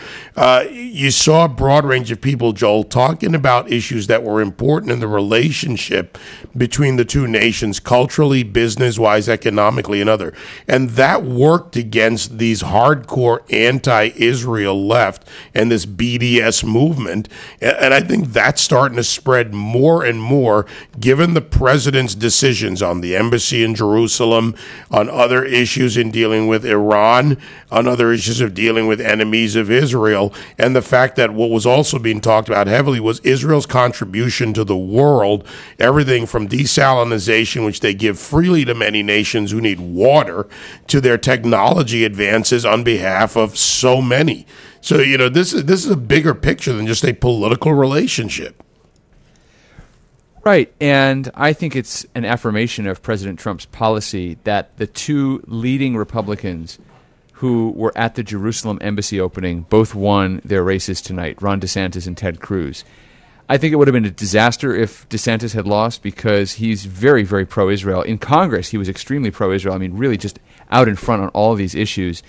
You saw a broad range of people, Joel, talking about issues that were important in the relationship between the two nations, culturally, business-wise, economically, and other. And that worked against these hardcore anti-Israel left and this BDS movement. And I think that's starting to spread more and more, given the president's decisions on the embassy in Jerusalem, on other issues in dealing with Iran, on other issues of dealing with enemies of Israel, and the fact that what was also being talked about heavily was Israel's contribution to the world, everything from desalinization, which they give freely to many nations who need water, to their technology advances on behalf of so many. So, this is a bigger picture than just a political relationship. Right, and I think it's an affirmation of President Trump's policy that the two leading Republicans who were at the Jerusalem embassy opening both won their races tonight, Ron DeSantis and Ted Cruz. I think it would have been a disaster if DeSantis had lost because he's very, very pro-Israel. In Congress, he was extremely pro-Israel. I mean, really just out in front on all of these issues.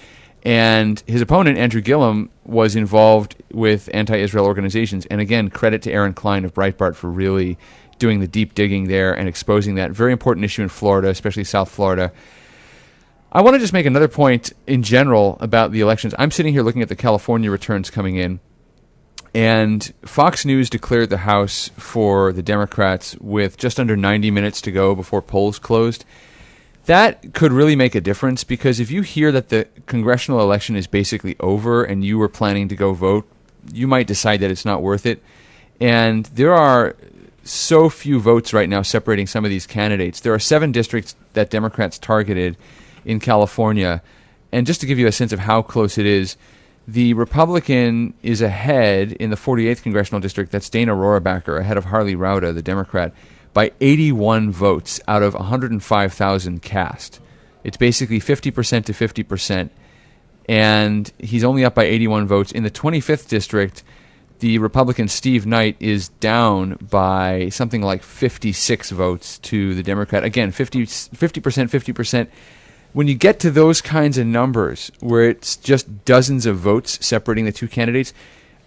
And his opponent, Andrew Gillum, was involved with anti-Israel organizations. And again, credit to Aaron Klein of Breitbart for really doing the deep digging there and exposing that very important issue in Florida, especially South Florida. I want to just make another point in general about the elections. I'm sitting here looking at the California returns coming in, and Fox News declared the House for the Democrats with just under 90 minutes to go before polls closed. That could really make a difference, because if you hear that the congressional election is basically over and you were planning to go vote, you might decide that it's not worth it. And there are so few votes right now separating some of these candidates. There are 7 districts that Democrats targeted in California. And just to give you a sense of how close it is, the Republican is ahead in the 48th congressional district. That's Dana Rohrabacher, ahead of Harley Rauda, the Democrat, by 81 votes out of 105,000 cast. It's basically 50% to 50%. And he's only up by 81 votes. In the 25th district, the Republican Steve Knight is down by something like 56 votes to the Democrat. Again, 50%, 50%. When you get to those kinds of numbers, where it's just dozens of votes separating the two candidates,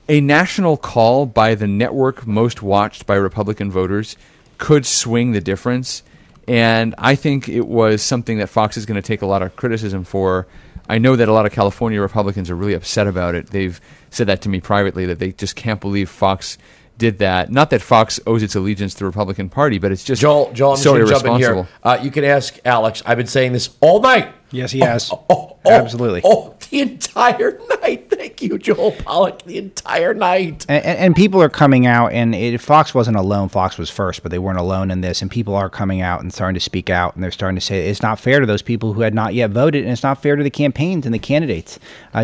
a national call by the network most watched by Republican voters could swing the difference. And I think it was something that Fox is going to take a lot of criticism for. I know that a lot of California Republicans are really upset about it. They've said that to me privately, that they just can't believe Fox did that. Not that Fox owes its allegiance to the Republican Party, but it's just Joel, I'm so just going to jump in irresponsible. here. You can ask Alex. I've been saying this all night. Yes, he has. Absolutely. The entire night. Thank you, Joel Pollack. The entire night. And people are coming out, and Fox wasn't alone. Fox was first, but they weren't alone in this. And people are coming out and starting to speak out, and they're starting to say it's not fair to those people who had not yet voted, and it's not fair to the campaigns and the candidates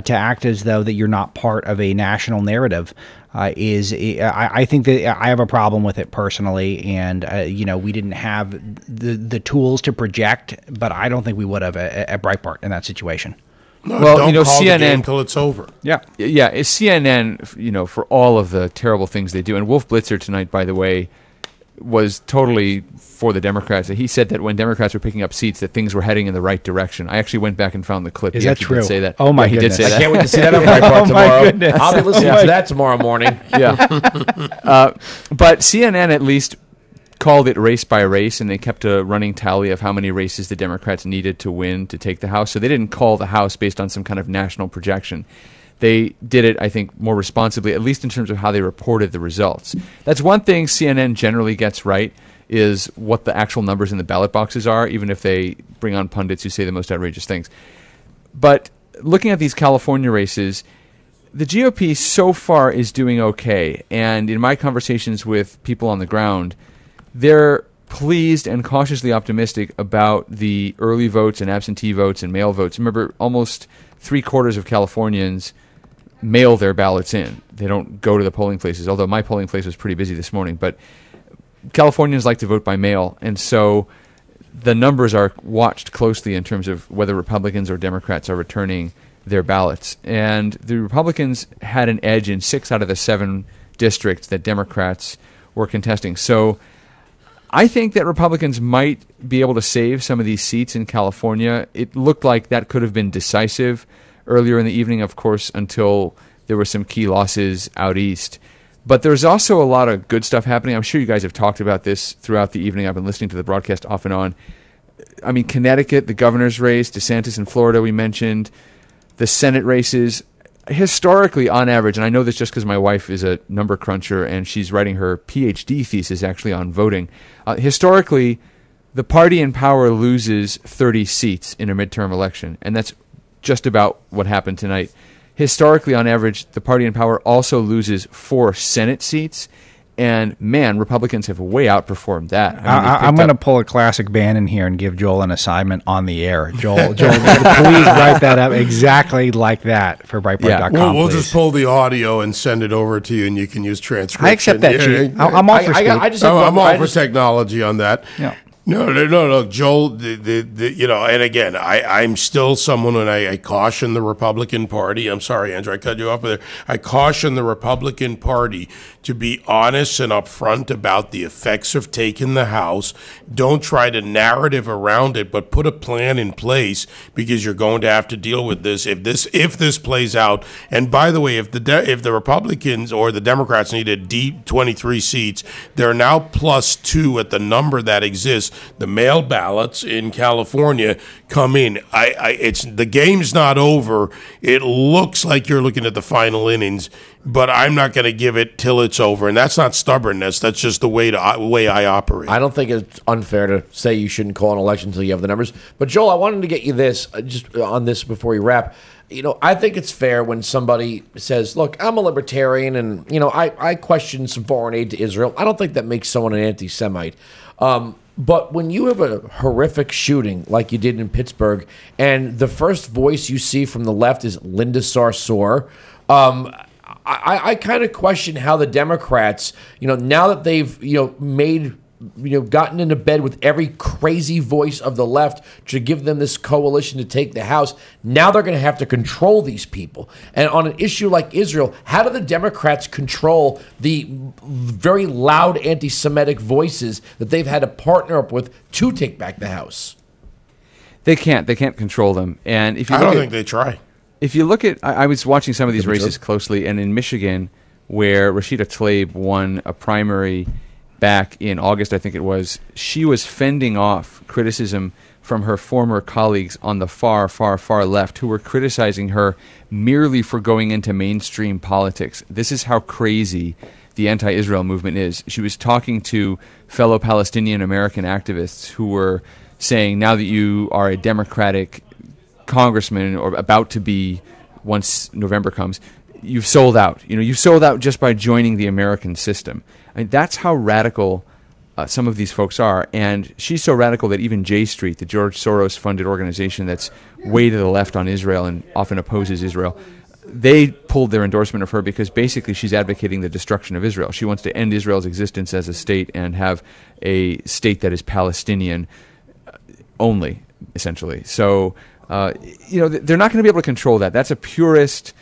to act as though that you're not part of a national narrative. I think that I have a problem with it personally, and we didn't have the tools to project, but I don't think we would have at Breitbart in that situation. No, well, don't call CNN the game until it's over. Yeah, it's CNN, for all of the terrible things they do. And Wolf Blitzer tonight, by the way, was totally for the Democrats. He said that when Democrats were picking up seats, that things were heading in the right direction. I actually went back and found the clip. Is he that actually true? Did say that. Oh my he goodness! Did say that. I can't wait to see that on Breitbart tomorrow. My goodness. I'll be listening to that tomorrow morning. Yeah, but CNN at least called it race by race, and they kept a running tally of how many races the Democrats needed to win to take the House. So they didn't call the House based on some kind of national projection. They did it, I think, more responsibly, at least in terms of how they reported the results. That's one thing CNN generally gets right, is what the actual numbers in the ballot boxes are, even if they bring on pundits who say the most outrageous things. But looking at these California races, the GOP so far is doing okay. And in my conversations with people on the ground, they're pleased and cautiously optimistic about the early votes and absentee votes and mail votes. Remember, almost 3/4 of Californians mail their ballots in. They don't go to the polling places, although my polling place was pretty busy this morning. But Californians like to vote by mail, and so the numbers are watched closely in terms of whether Republicans or Democrats are returning their ballots. And the Republicans had an edge in 6 out of the 7 districts that Democrats were contesting. So I think that Republicans might be able to save some of these seats in California. It looked like that could have been decisive earlier in the evening, of course, until there were some key losses out east. But there's also a lot of good stuff happening. I'm sure you guys have talked about this throughout the evening. I've been listening to the broadcast off and on. I mean, Connecticut, the governor's race, DeSantis in Florida, we mentioned, the Senate races. Historically, on average, and I know this just because my wife is a number cruncher and she's writing her PhD thesis actually on voting. Historically, the party in power loses 30 seats in a midterm election, and that's just about what happened tonight. Historically, on average, the party in power also loses 4 Senate seats And man, Republicans have way outperformed that. I'm going to pull a classic Bannon here and give Joel an assignment on the air. Joel, please write that up exactly like that for Breitbart.com. We'll just pull the audio and send it over to you, and you can use transcription. I accept that, Chief. I'm all for I'm all for technology on that. Yeah. No, Joel. And again, I'm still someone, and I caution the Republican Party. I'm sorry, Andrew, I cut you off there. I caution the Republican Party to be honest and upfront about the effects of taking the House. Don't try to narrative around it, but put a plan in place, because you're going to have to deal with this if this plays out. And by the way, if the Republicans or the Democrats need a deep 23 seats, they're now +2 at the number that exists. The mail ballots in California come in. The game's not over. It looks like you're looking at the final innings, but I'm not going to give it till it's over, and that's not stubbornness. That's just the way I operate. I don't think it's unfair to say you shouldn't call an election until you have the numbers. But Joel, I wanted to get you this just on this before we wrap. I think it's fair when somebody says, "Look, I'm a libertarian, and I question some foreign aid to Israel." I don't think that makes someone an anti-Semite. But when you have a horrific shooting like you did in Pittsburgh, and the first voice you see from the left is Linda Sarsour, I kind of question how the Democrats, now that they've gotten into bed with every crazy voice of the left to give them this coalition to take the House, now they're going to have to control these people. And on an issue like Israel, how do the Democrats control the very loud anti-Semitic voices that they've had to partner up with to take back the House? They can't control them. And if you I don't think they try. If you look at, I was watching some of these races closely, and in Michigan, where Rashida Tlaib won a primary back in August, I think it was, she was fending off criticism from her former colleagues on the far, far, far left who were criticizing her merely for going into mainstream politics. This is how crazy the anti-Israel movement is. She was talking to fellow Palestinian American activists who were saying, now that you are a Democratic congressman, or about to be once November comes, you've sold out. You've sold out just by joining the American system. I mean, that's how radical some of these folks are. And she's so radical that even J Street, the George Soros-funded organization that's way to the left on Israel and often opposes Israel, they pulled their endorsement of her because basically she's advocating the destruction of Israel. She wants to end Israel's existence as a state and have a state that is Palestinian only, essentially. So, they're not going to be able to control that. That's a purist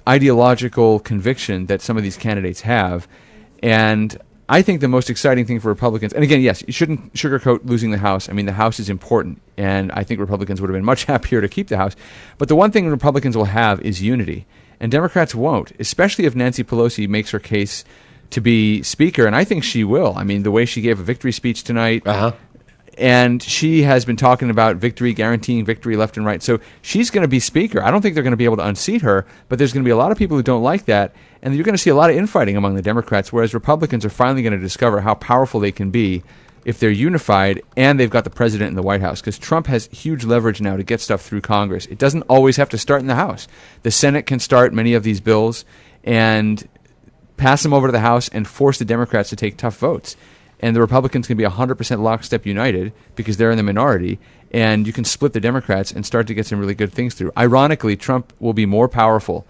ideological conviction that some of these candidates have. And I think the most exciting thing for Republicans, and again, yes, you shouldn't sugarcoat losing the House. I mean, the House is important, and I think Republicans would have been much happier to keep the House. But the one thing Republicans will have is unity, and Democrats won't, especially if Nancy Pelosi makes her case to be Speaker, and I think she will. I mean, the way she gave a victory speech tonight, and she has been talking about victory, guaranteeing victory left and right. So she's going to be Speaker. I don't think they're going to be able to unseat her, but there's going to be a lot of people who don't like that, and you're going to see a lot of infighting among the Democrats, whereas Republicans are finally going to discover how powerful they can be if they're unified and they've got the president in the White House, because Trump has huge leverage now to get stuff through Congress. It doesn't always have to start in the House. The Senate can start many of these bills and pass them over to the House and force the Democrats to take tough votes. And the Republicans can be 100% lockstep united because they're in the minority, and you can split the Democrats and start to get some really good things through. Ironically, Trump will be more powerful.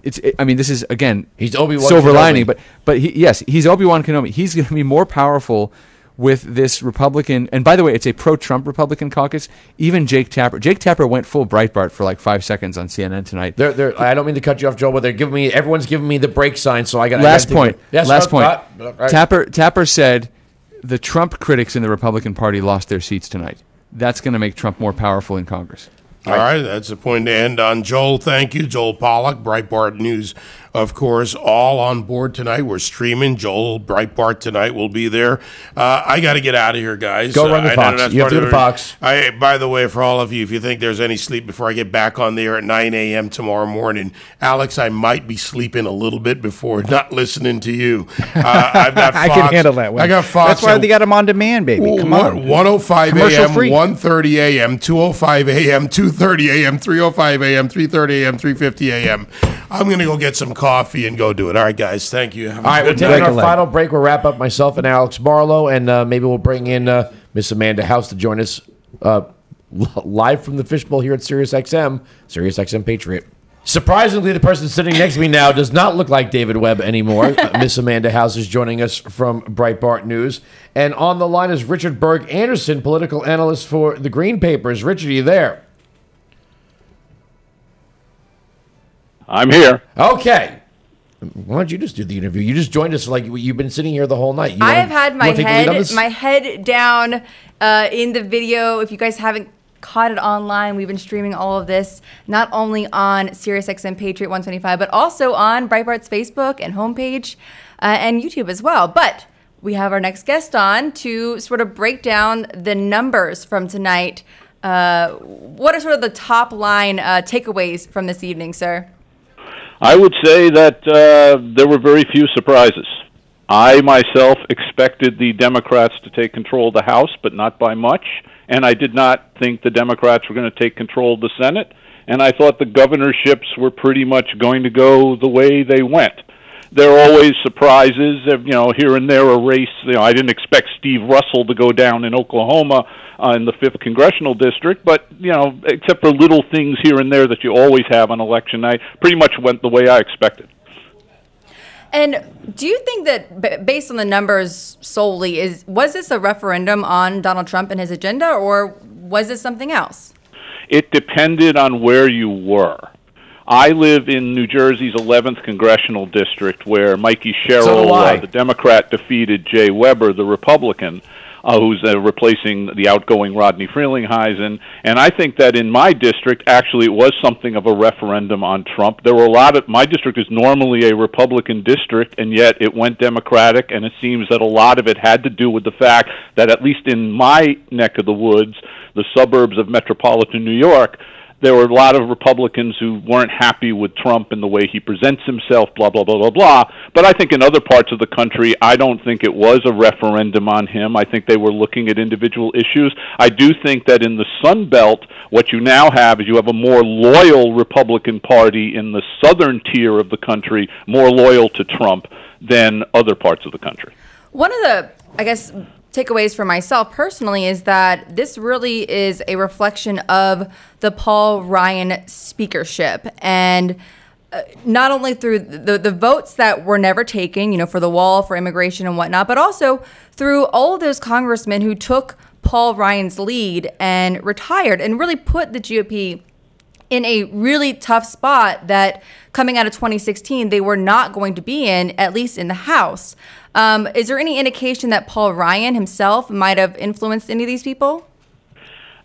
This is, again, he's Obi-Wan silver Kenobi. lining, but he's Obi-Wan Kenobi. He's going to be more powerful with this Republican, and by the way, it's a pro-Trump Republican caucus. Even Jake Tapper went full Breitbart for like 5 seconds on CNN tonight. I don't mean to cut you off, Joe, but everyone's giving me the break sign, so I got last point. Yes, last point. Right. Tapper said the Trump critics in the Republican Party lost their seats tonight. That's going to make Trump more powerful in Congress. All right, that's the point to end on. Joel, thank you. Joel Pollack, Breitbart News, of course, all on board tonight. We're streaming. Joel, Breitbart tonight will be there. I got to get out of here, guys. Go run the Fox. You have to go to Fox. By the way, for all of you, if you think there's any sleep before I get back on the air at 9 a.m. tomorrow morning, Alex, I might be sleeping a little bit before not listening to you. I've got Fox. I can handle that one. I got Fox. That's why they got them on demand, baby. Come on. 1:05 a.m., 1:30 a.m., 2:05 a.m., 2:30 a.m., 3:05 a.m., 3:30 a.m., 3:50 a.m. I'm going to go get some coffee. coffee and go do it. All right, guys. Thank you. All right, we're taking our final break. We'll wrap up myself and Alex Marlow, and maybe we'll bring in Miss Amanda House to join us live from the fishbowl here at SiriusXM, SiriusXM Patriot. Surprisingly, the person sitting next to me now does not look like David Webb anymore. Miss Amanda House is joining us from Breitbart News. And on the line is Richard Berg Anderson, political analyst for the Green Papers. Richard, are you there? I'm here. Okay. Why don't you just do the interview? You just joined us like you've been sitting here the whole night. I have had my head down in the video. If you guys haven't caught it online, we've been streaming all of this not only on SiriusXM Patriot 125, but also on Breitbart's Facebook and homepage and YouTube as well. But we have our next guest on to sort of break down the numbers from tonight. What are sort of the top line takeaways from this evening, sir? I would say that there were very few surprises. I myself expected the Democrats to take control of the House, but not by much. And I did not think the Democrats were going to take control of the Senate. And I thought the governorships were pretty much going to go the way they went. There are always surprises, here and there a race. I didn't expect Steve Russell to go down in Oklahoma in the 5th Congressional District, but, except for little things here and there that you always have on election night, pretty much went the way I expected. And do you think that, based on the numbers solely, was this a referendum on Donald Trump and his agenda, or was this something else? It depended on where you were. I live in New Jersey's 11th Congressional District, where Mikey Sherrill, the Democrat, defeated Jay Weber, the Republican, who's replacing the outgoing Rodney Frelinghuysen. And I think that in my district, actually, it was something of a referendum on Trump. There were my district is normally a Republican district, and yet it went Democratic, and it seems that a lot of it had to do with the fact that, at least in my neck of the woods, the suburbs of metropolitan New York, there were a lot of Republicans who weren't happy with Trump and the way he presents himself, blah, blah, blah, blah, blah. But I think in other parts of the country, I don't think it was a referendum on him. I think they were looking at individual issues. I do think that in the Sun Belt, what you now have is you have a more loyal Republican Party in the southern tier of the country, more loyal to Trump than other parts of the country. One of the, takeaways for myself personally is that this really is a reflection of the Paul Ryan speakership, and not only through the votes that were never taken, for the wall, for immigration and whatnot, but also through all of those congressmen who took Paul Ryan's lead and retired and really put the GOP in a really tough spot that coming out of 2016, they were not going to be in, at least in the House. Is there any indication that Paul Ryan himself might have influenced any of these people?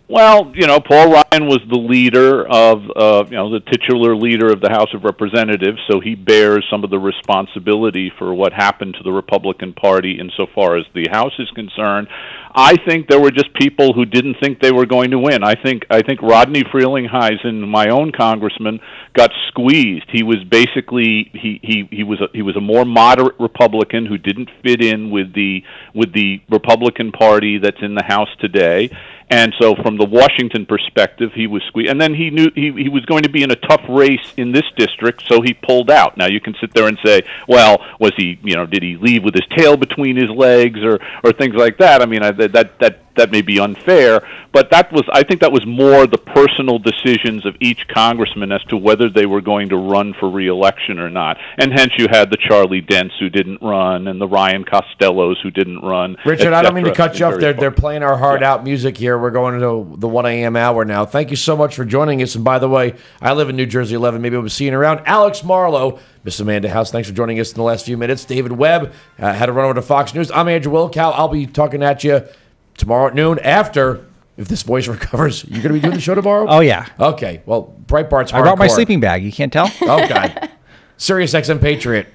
Well, Paul Ryan was the leader of, the titular leader of the House of Representatives, so he bears some of the responsibility for what happened to the Republican Party insofar as the House is concerned. I think there were just people who didn't think they were going to win. I think Rodney Frelinghuysen, my own congressman, got squeezed. He was basically he was a more moderate Republican who didn't fit in with the Republican Party that's in the House today. And so from the Washington perspective, he was squeezed. And then he knew he was going to be in a tough race in this district, so he pulled out. Now, you can sit there and say, well, was he, did he leave with his tail between his legs or things like that? I mean, that may be unfair, but I think that was more the personal decisions of each congressman as to whether they were going to run for re-election or not. And hence you had the Charlie Dents who didn't run and the Ryan Costellos who didn't run. Richard, I don't mean to cut you off. They're playing our heart out music here. We're going to the 1 a.m. hour now. Thank you so much for joining us. And by the way, I live in New Jersey 11. Maybe we'll see you around. Alex Marlow, Miss Amanda House, thanks for joining us in the last few minutes. David Webb had to run over to Fox News. I'm Andrew Wilkow. I'll be talking at you tomorrow at noon after, if this voice recovers. You going to be doing the show tomorrow? Oh, yeah. Okay. Well, Breitbart's hardcore. I brought my sleeping bag. You can't tell? Oh, God. SiriusXM Patriot.